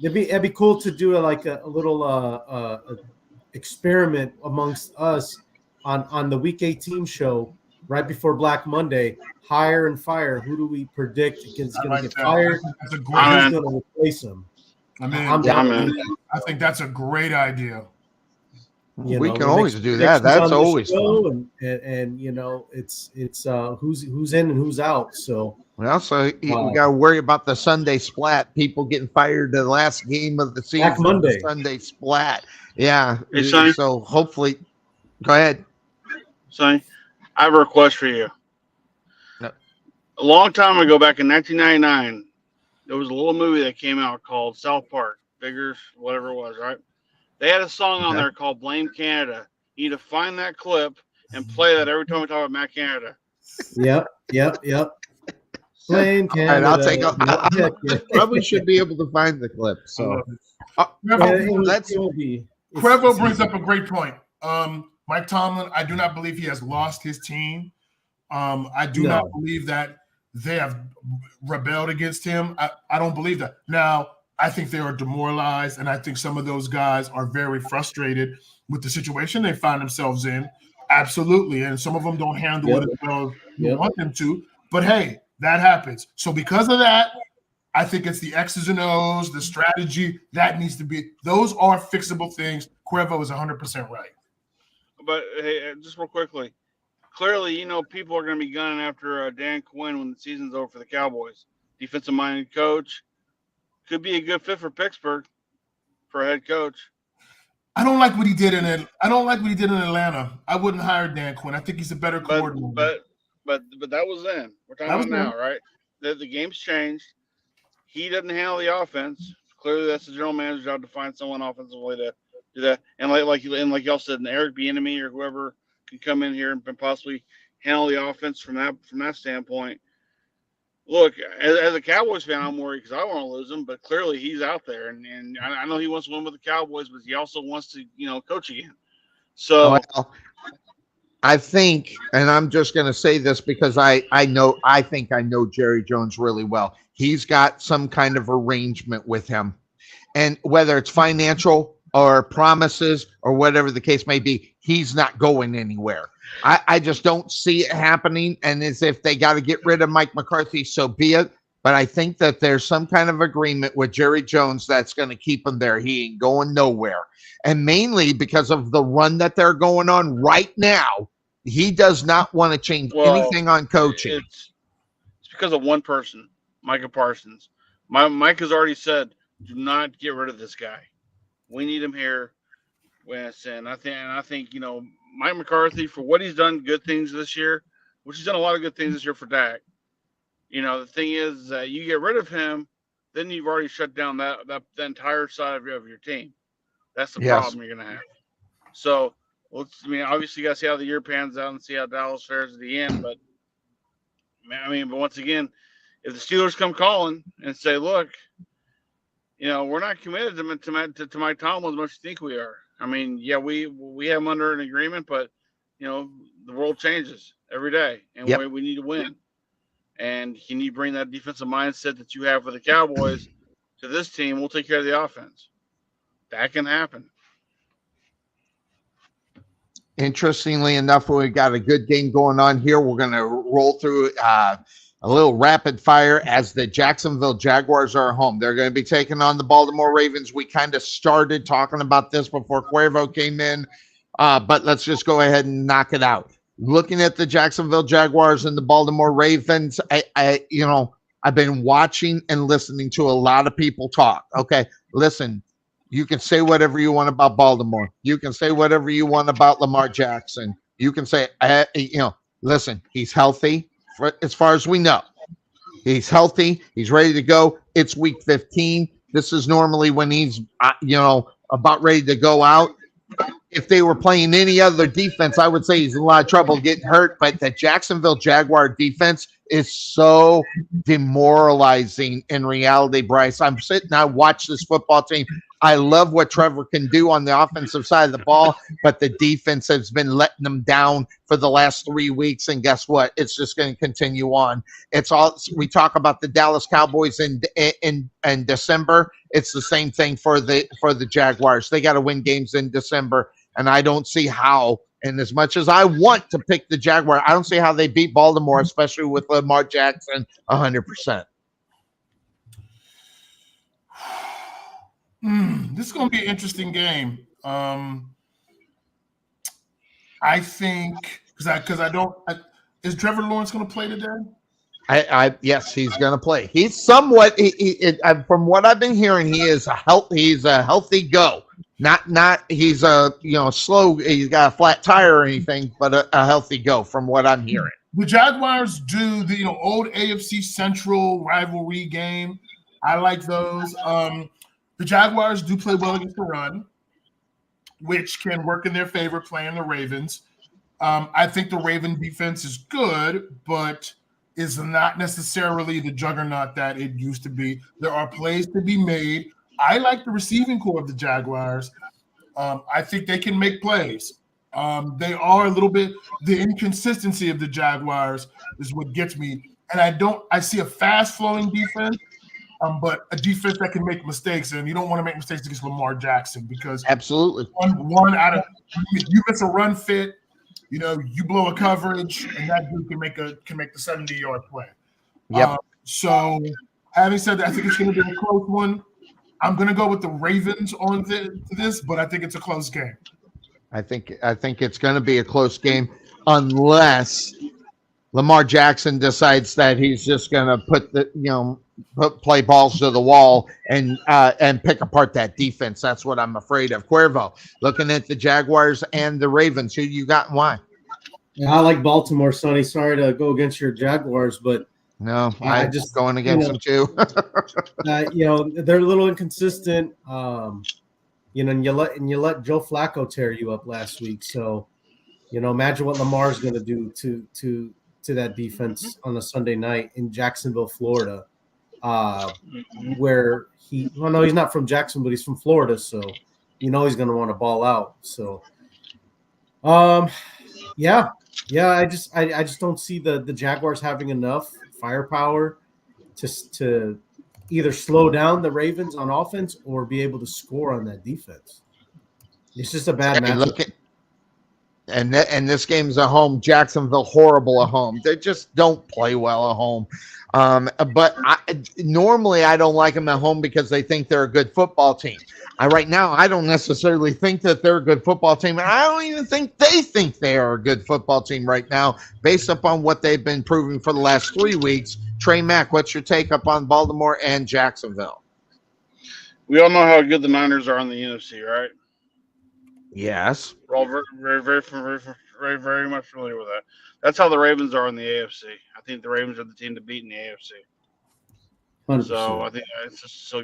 It'd be cool to do a little experiment amongst us on the Week 18 show right before Black Monday. Hire and fire. Who do we predict is going to get fired? Who's going to replace him? I think that's a great idea. We can always do that. That's always fun. And it's who's in and who's out. So. Well, so we got to worry about the Sunday splat. People getting fired the last game of the season. Black Monday. Sunday splat. Yeah. Hey, Sonny. So hopefully, go ahead. Sonny, I have a request for you. No. A long time ago, back in 1999, there was a little movie that came out called South Park, Figures, whatever it was, right? They had a song on there called Blame Canada. You need to find that clip and play that every time we talk about Matt Canada. Yep. Blame Canada. Right, I'll take probably should be able to find the clip. So Cuervo brings up a great point. Mike Tomlin, I do not believe he has lost his team. I do not believe that they have rebelled against him. I don't believe that. Now, I think they are demoralized, and I think some of those guys are very frustrated with the situation they find themselves in. Absolutely. And some of them don't handle it as well as you want them to. But hey, that happens. So because of that, I think it's the X's and O's, the strategy that needs to be. Those are fixable things. Cuervo is 100% right. But hey, just real quickly, clearly, people are going to be gunning after Dan Quinn when the season's over for the Cowboys. Defensive-minded coach. Could be a good fit for Pittsburgh for a head coach. I don't like what he did in Atlanta. I wouldn't hire Dan Quinn. I think he's a better coordinator. But that was then. We're talking about now, right? The game's changed. He doesn't handle the offense. Clearly, that's the general manager's job to find someone offensively to do that. And like y'all said, an Eric Bieniemy or whoever can come in here and possibly handle the offense from that standpoint. Look, as a Cowboys fan, I'm worried because I want to lose him. But clearly, he's out there, and I know he wants to win with the Cowboys, but he also wants to coach again. So. I think, and I'm just going to say this because I think I know Jerry Jones really well. He's got some kind of arrangement with him. And whether it's financial or promises or whatever the case may be, he's not going anywhere. I just don't see it happening. And as if they got to get rid of Mike McCarthy, so be it. But I think that there's some kind of agreement with Jerry Jones that's going to keep him there. He ain't going nowhere. And mainly because of the run that they're going on right now, he does not want to change anything on coaching. It's because of one person, Micah Parsons. Mike has already said, do not get rid of this guy. We need him here. And I think Mike McCarthy, for what he's done good things this year, which he's done a lot of good things this year for Dak. The thing is that you get rid of him, then you've already shut down the entire side of your team. That's the problem you're going to have. So, obviously you got to see how the year pans out and see how Dallas fares at the end. But once again, if the Steelers come calling and say, "Look, we're not committed to Mike Tomlin as much as you think we are." We have him under an agreement, but the world changes every day, and we need to win. And can you bring that defensive mindset that you have for the Cowboys to this team? We'll take care of the offense. That can happen. Interestingly enough, we got a good game going on here. We're going to roll through a little rapid fire as the Jacksonville Jaguars are home. They're going to be taking on the Baltimore Ravens. We kind of started talking about this before Cuervo came in, but let's just go ahead and knock it out. Looking at the Jacksonville Jaguars and the Baltimore Ravens, I've been watching and listening to a lot of people talk. Okay, listen. You can say whatever you want about Baltimore. You can say whatever you want about Lamar Jackson. You can say, listen, he's healthy as far as we know. He's healthy. He's ready to go. It's week 15. This is normally when he's, about ready to go out. If they were playing any other defense, I would say he's in a lot of trouble getting hurt. But the Jacksonville Jaguar defense is so demoralizing in reality, Bryce. I'm sitting, I watch this football team. I love what Trevor can do on the offensive side of the ball, but the defense has been letting them down for the last 3 weeks. And guess what? It's just going to continue on. It's all we talk about the Dallas Cowboys in December. It's the same thing for the Jaguars. They got to win games in December, and I don't see how. And as much as I want to pick the Jaguar, I don't see how they beat Baltimore, especially with Lamar Jackson 100%. This is going to be an interesting game. I think because I don't. Is Trevor Lawrence going to play today? Yes, he's going to play. He's somewhat. From what I've been hearing, he's a healthy go. Not he's slow. He's got a flat tire or anything, but a healthy go. From what I'm hearing, the Jaguars do the old AFC Central rivalry game. I like those. The Jaguars do play well against the run, which can work in their favor playing the Ravens. I think the Raven defense is good, but is not necessarily the juggernaut that it used to be. There are plays to be made. I like the receiving core of the Jaguars. I think they can make plays. They are a little bit – the inconsistency of the Jaguars is what gets me. And I see a fast-flowing defense, but a defense that can make mistakes, and you don't want to make mistakes against Lamar Jackson because absolutely one out of you miss a run fit, you blow a coverage, and that dude can make the 70-yard play. Yep. So having said that, I think it's going to be a close one. I'm going to go with the Ravens on this, but I think it's a close game. I think it's going to be a close game unless Lamar Jackson decides that he's just going to play balls to the wall and pick apart that defense. That's what I'm afraid of. Cuervo, looking at the Jaguars and the Ravens, who you got and why? Yeah, I like Baltimore, Sonny. Sorry to go against your Jaguars, but no, I'm just going against them too. They're a little inconsistent. And you let Joe Flacco tear you up last week. So, imagine what Lamar's going to do to that defense on a Sunday night in Jacksonville, Florida, where he's not from Jackson, but he's from Florida, so he's going to want to ball out. So, I just don't see the Jaguars having enough firepower to either slow down the Ravens on offense or be able to score on that defense. It's just a bad matchup. And this game's at home. Jacksonville, horrible at home. They just don't play well at home. But normally I don't like them at home because they think they're a good football team. Right now, I don't necessarily think that they're a good football team. And I don't even think they think they are a good football team right now, based upon what they've been proving for the last 3 weeks. Trey Mack, what's your take up on Baltimore and Jacksonville? We all know how good the Niners are in the NFC, right? Yes. We're all very, very, very, very much familiar with that. That's how the Ravens are in the AFC. I think the Ravens are the team to beat in the AFC. 100%. So I think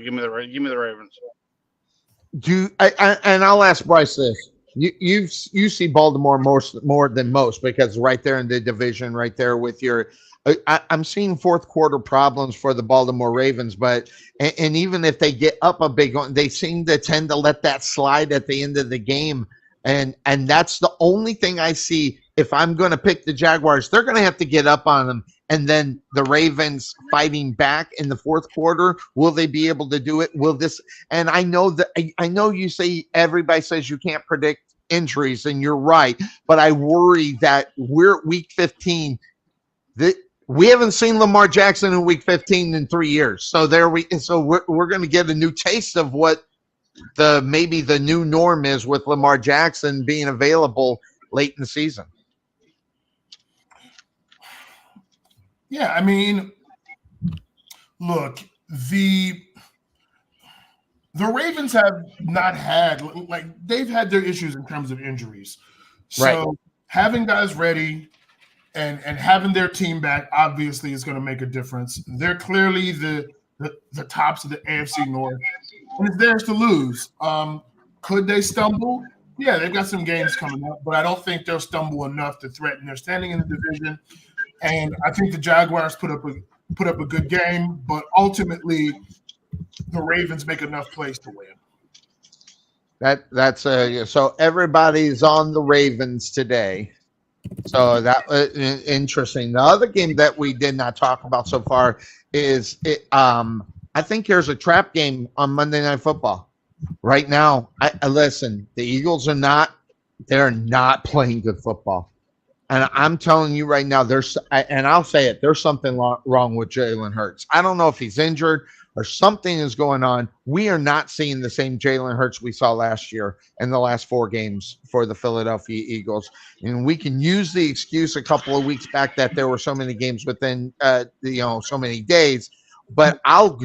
give me the Ravens. And I'll ask Bryce this: you see Baltimore more than most because right there in the division, right there with your. I'm seeing fourth quarter problems for the Baltimore Ravens, but even if they get up a big one, they seem to tend to let that slide at the end of the game, and that's the only thing I see. If I'm going to pick the Jaguars, they're going to have to get up on them, and then the Ravens fighting back in the fourth quarter. Will they be able to do it? Will this? And I know you say everybody says you can't predict injuries, and you're right, but I worry that we're at week 15. We haven't seen Lamar Jackson in week 15 in 3 years. So we're going to get a new taste of what maybe the new norm is with Lamar Jackson being available late in the season. Yeah, I mean, look, the Ravens have not had they've had their issues in terms of injuries. So having guys ready and having their team back obviously is going to make a difference. They're clearly the tops of the AFC North, and it's theirs to lose. Could they stumble? Yeah, they've got some games coming up, but I don't think they'll stumble enough to threaten. They're standing in the division, and I think the Jaguars put up a good game, but ultimately the Ravens make enough plays to win. That's so everybody's on the Ravens today. So that was interesting. The other game that we did not talk about so far is I think there's a trap game on Monday Night Football right now. I listen. The Eagles they're not playing good football, and I'm telling you right now, and I'll say it. There's something wrong with Jalen Hurts. I don't know if he's injured or something is going on. We are not seeing the same Jalen Hurts we saw last year in the last 4 games for the Philadelphia Eagles. And we can use the excuse a couple of weeks back that there were so many games within, so many days. But I'll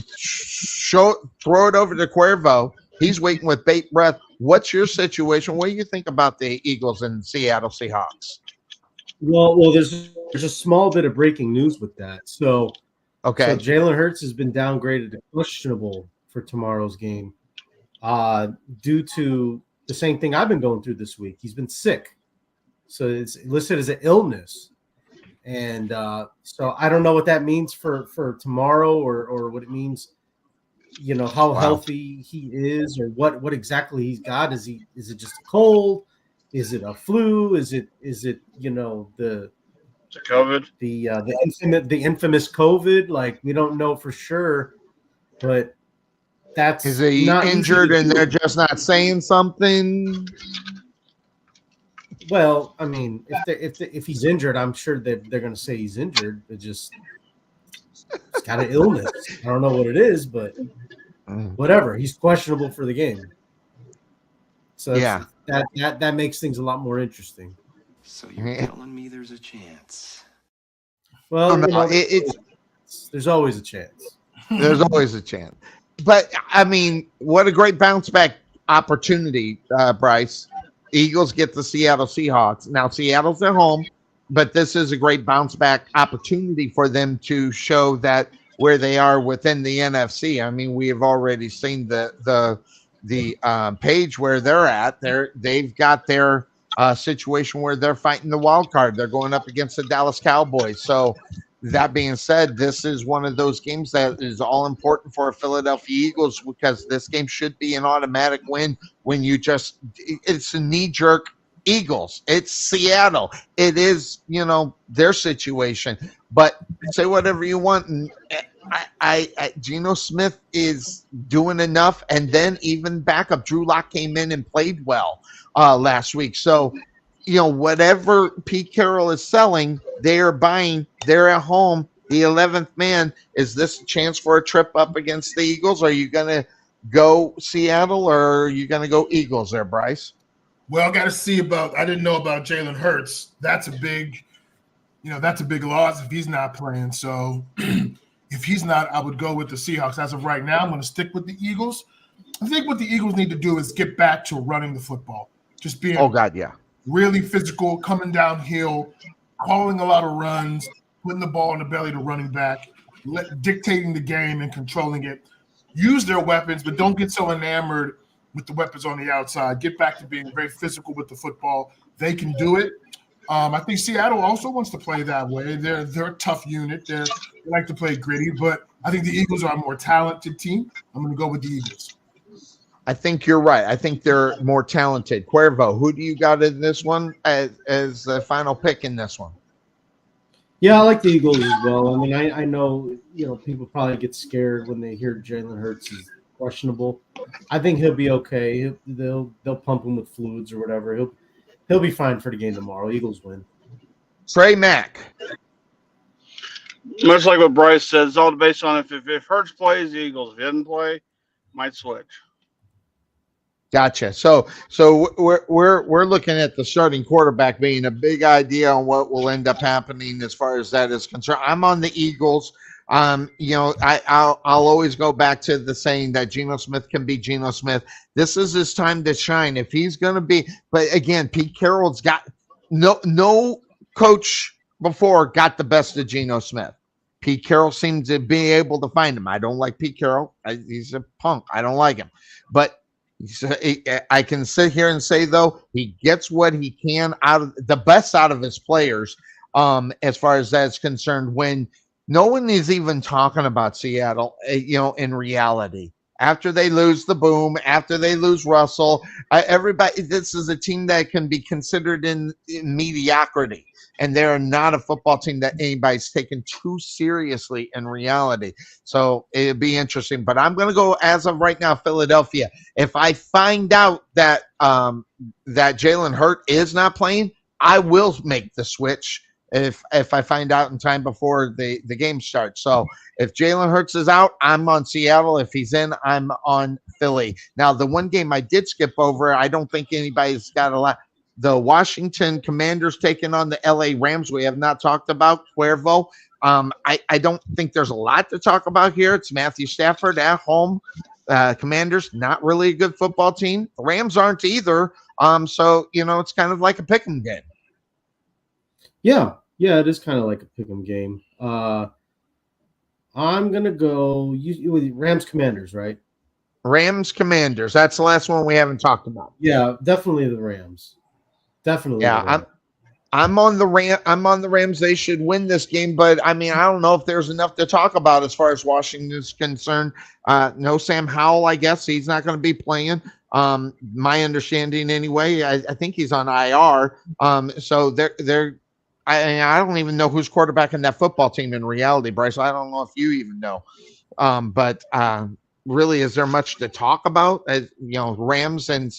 throw it over to Cuervo. He's waiting with bated breath. What's your situation? What do you think about the Eagles and Seattle Seahawks? Well, there's a small bit of breaking news with that. So Jalen Hurts has been downgraded to questionable for tomorrow's game due to the same thing I've been going through this week. He's been sick. So it's listed as an illness. And so I don't know what that means for tomorrow or what it means, how healthy he is or what exactly he's got. Is it just a cold? Is it a flu? Is it the COVID, the infamous COVID? Like, we don't know for sure, but is he injured and they're just not saying something? Well, I mean, if he's injured, I'm sure that they're going to say he's injured. But just he's got an illness. I don't know what it is, but whatever. He's questionable for the game. So that makes things a lot more interesting. So you're telling me there's a chance? Well, there's always a chance. There's always a chance. But, I mean, what a great bounce back opportunity, Bryce. Eagles get the Seattle Seahawks. Now, Seattle's at home, but this is a great bounce back opportunity for them to show that where they are within the NFC. I mean, we have already seen the page where they're at. They've got their situation where they're fighting the wild card. They're going up against the Dallas Cowboys. So that being said, this is one of those games that is all important for Philadelphia Eagles because this game should be an automatic win when it's a knee-jerk Eagles. It's Seattle. It is, their situation. But say whatever you want. And Geno Smith is doing enough. And then even backup Drew Lock came in and played well last week. So, whatever Pete Carroll is selling, they are buying. They're at home. The 11th man. Is this a chance for a trip up against the Eagles? Are you going to go Seattle or are you going to go Eagles there, Bryce? Well, I got to see I didn't know about Jalen Hurts. That's a big loss if he's not playing. So if he's not, I would go with the Seahawks. As of right now, I'm going to stick with the Eagles. I think what the Eagles need to do is get back to running the football. Just being really physical, coming downhill, calling a lot of runs, putting the ball in the belly to running back, dictating the game and controlling it. Use their weapons, but don't get so enamored with the weapons on the outside. Get back to being very physical with the football. They can do it. I think Seattle also wants to play that way. They're a tough unit. They like to play gritty, but I think the Eagles are a more talented team. I'm going to go with the Eagles. I think you're right. I think they're more talented. Cuervo, who do you got in this one as the final pick in this one? Yeah, I like the Eagles as well. I mean, I know, people probably get scared when they hear Jalen Hurts is questionable. I think he'll be okay. They'll pump him with fluids or whatever. He'll be fine for the game tomorrow. Eagles win. Trey Mack. Much like what Bryce said, it's all based on if Hurts plays, the Eagles. If he doesn't play, might switch. Gotcha. So we're looking at the starting quarterback being a big idea on what will end up happening as far as that is concerned. I'm on the Eagles. I'll always go back to the saying that Geno Smith can be Geno Smith. This is his time to shine. If he's going to be, but again, Pete Carroll's got no coach before got the best of Geno Smith. Pete Carroll seems to be able to find him. I don't like Pete Carroll. He's a punk. I don't like him. But I can sit here and say, though, he gets what he can out of the best out of his players, as far as that's concerned, when no one is even talking about Seattle, in reality. After they lose the boom, after they lose Russell, everybody, this is a team that can be considered in mediocrity. And they're not a football team that anybody's taken too seriously in reality. So it'd be interesting. But I'm going to go, as of right now, Philadelphia. If I find out that that Jalen Hurts is not playing, I will make the switch if I find out in time before the game starts. So if Jalen Hurts is out, I'm on Seattle. If he's in, I'm on Philly. Now, the one game I did skip over, I don't think anybody's got a lot. The Washington Commanders taking on the LA Rams. We have not talked about Cuervo. I don't think there's a lot to talk about here. It's Matthew Stafford at home. Commanders, not really a good football team. The Rams aren't either. So, it's kind of like a pick'em game. Yeah, it is kind of like a pick'em game. I'm going to go with Rams Commanders, right? Rams Commanders. That's the last one we haven't talked about. Yeah, definitely the Rams. Definitely. Yeah, I'm on the Rams. They should win this game, but I mean, I don't know if there's enough to talk about as far as Washington is concerned. No Sam Howell, I guess he's not going to be playing. My understanding, anyway. I think he's on IR. So they're. I don't even know who's quarterback in that football team in reality, Bryce. I don't know if you even know. But really, is there much to talk about? Rams and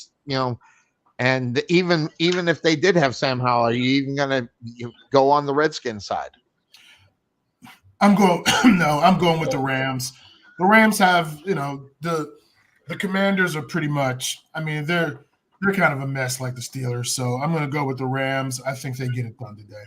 And even if they did have Sam Howell, are you even going to go on the Redskins side? I'm going with the Rams. The Rams have, the Commanders are pretty much, I mean, they're kind of a mess like the Steelers. So I'm going to go with the Rams. I think they get it done today.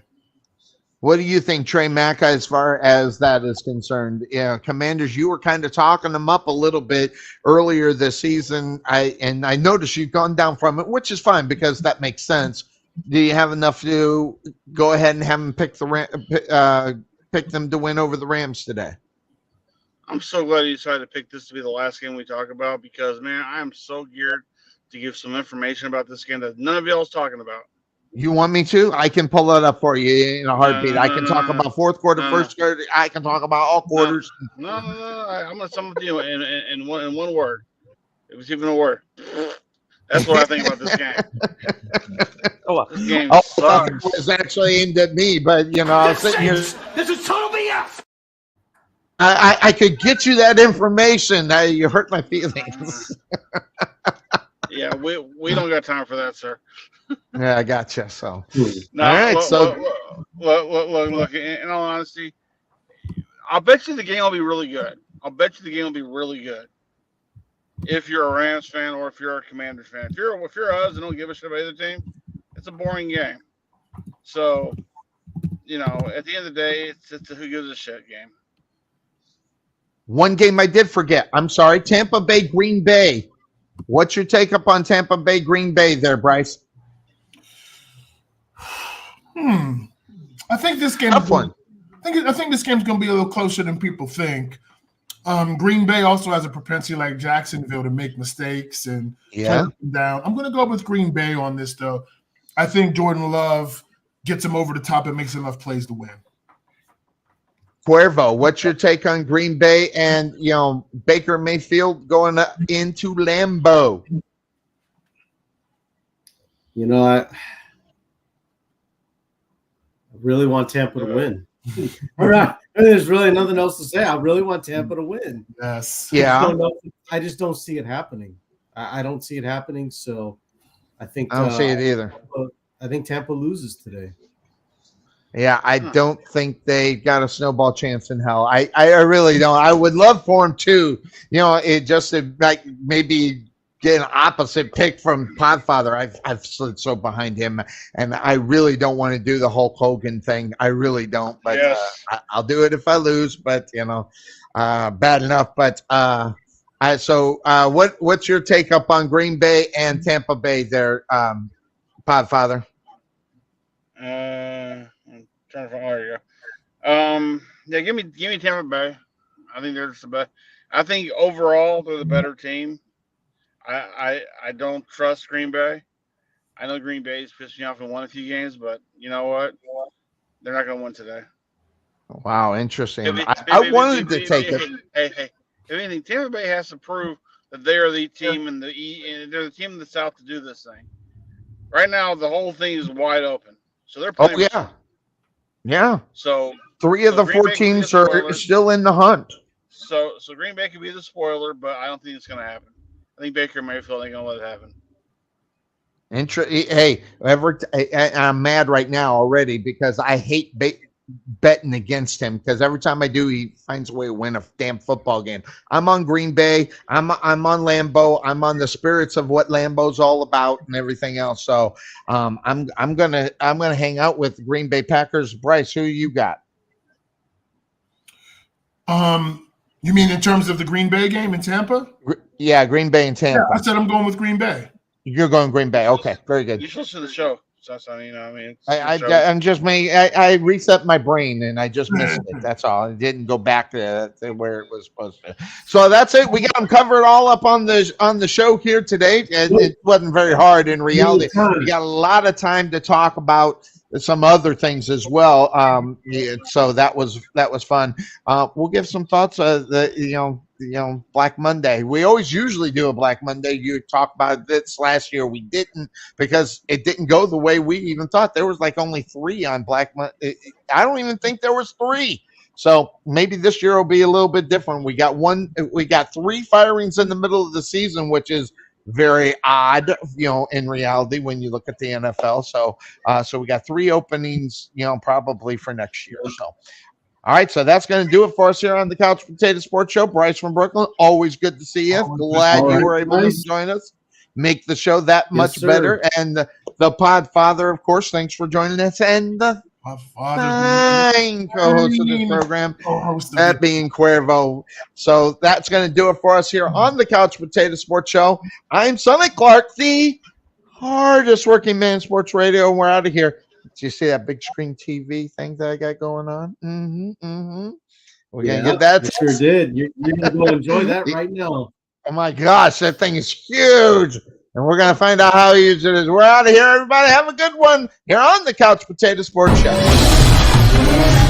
What do you think, Trey Mack, as far as that is concerned? Commanders, you were kind of talking them up a little bit earlier this season. I noticed you've gone down from it, which is fine because that makes sense. Do you have enough to go ahead and have them pick them to win over the Rams today? I'm so glad you decided to pick this to be the last game we talk about because, man, I am so geared to give some information about this game that none of y'all is talking about. You want me to? I can pull it up for you in a heartbeat. I can talk about fourth quarter, first quarter. I can talk about all quarters. No. I'm going to sum it to you in one word. It was even a word. That's what I think about this game. This game sucks. It was actually aimed at me, but, I was sitting here. This is total BS. I could get you that information. You hurt my feelings. Yeah, we don't got time for that, sir. Yeah, I gotcha. So, no, all right. Look. In all honesty, I'll bet you the game will be really good. If you're a Rams fan or if you're a Commanders fan, if you're us and don't give a shit about either team, it's a boring game. So, at the end of the day, it's a who gives a shit game. One game I did forget. I'm sorry, Tampa Bay, Green Bay. What's your take up on Tampa Bay, Green Bay there, Bryce? I think this game. Tough one. I think this game's going to be a little closer than people think. Green Bay also has a propensity, like Jacksonville, to make mistakes and turn them down. I'm going to go with Green Bay on this, though. I think Jordan Love gets him over the top and makes enough plays to win. Cuervo, what's your take on Green Bay and Baker Mayfield going into Lambeau? I really want Tampa to win. All right, there's really nothing else to say. I really want Tampa to win. Yes. Yeah. I just don't see it happening. I don't see it happening. So I think I don't see it either. I think Tampa loses today. Yeah, I don't think they got a snowball chance in hell. I really don't. I would love for them to, it just like maybe get an opposite pick from Podfather. I've slid so behind him, and I really don't want to do the Hulk Hogan thing. I really don't. But yes. I'll do it if I lose. But bad enough. But what's your take up on Green Bay and Tampa Bay there, Podfather? Trying to find. There you go. Yeah, give me Tampa Bay. I think they're just the best. I think overall they're the better team. I don't trust Green Bay. I know Green Bay's pissed me off and won a few games, but you know what? They're not going to win today. Wow, interesting. I wanted to take it. Hey. If anything, Tampa Bay has to prove that they are the team in the and they're the team in the South to do this thing. Right now, the whole thing is wide open, so they're playing. Oh yeah, yeah. So 3 of the 4 teams are still in the hunt. So Green Bay could be the spoiler, but I don't think it's going to happen. I think Baker Mayfield ain't going to let it happen. Hey, I'm mad right now already because I hate betting against him because every time I do, he finds a way to win a damn football game. I'm on Green Bay. I'm on Lambeau. I'm on the spirits of what Lambeau's all about and everything else. So I'm gonna hang out with Green Bay Packers. Bryce, who you got? You mean in terms of the Green Bay game in Tampa? Yeah, Green Bay and Tampa. Yeah, I said I'm going with Green Bay. You're going Green Bay. Okay, very good. You should listen to the show. So, you know, I'm just I reset my brain and I just missed it. That's all. It didn't go back to where it was supposed to. So that's it. We got them covered all up on the show here today. It wasn't very hard in reality. We got a lot of time to talk about some other things as well. So that was fun. We'll give some thoughts. Black Monday. We always usually do a Black Monday. You talk about this last year. We didn't because it didn't go the way we even thought. There was like only 3 on Black Monday. I don't even think there was 3. So maybe this year will be a little bit different. We got 3 firings in the middle of the season, which is very odd, in reality when you look at the NFL. So we got 3 openings, probably for next year. So. All right, so that's going to do it for us here on the Couch Potato Sports Show. Bryce from Brooklyn, always good to see you. Glad you were able to join us. Make the show that much better. And the Pod Father, of course, thanks for joining us. And the fine co-host of this program, that being Cuervo. So that's going to do it for us here on the Couch Potato Sports Show. I'm Sonny Clark, the hardest working man in sports radio. We're out of here. Do you see that big screen TV thing that I got going on? We're going to get that. You sure did. You're going to go enjoy that right now. Oh, my gosh. That thing is huge. And we're going to find out how huge it is. We're out of here, everybody. Have a good one here on the Couch Potato Sports Show.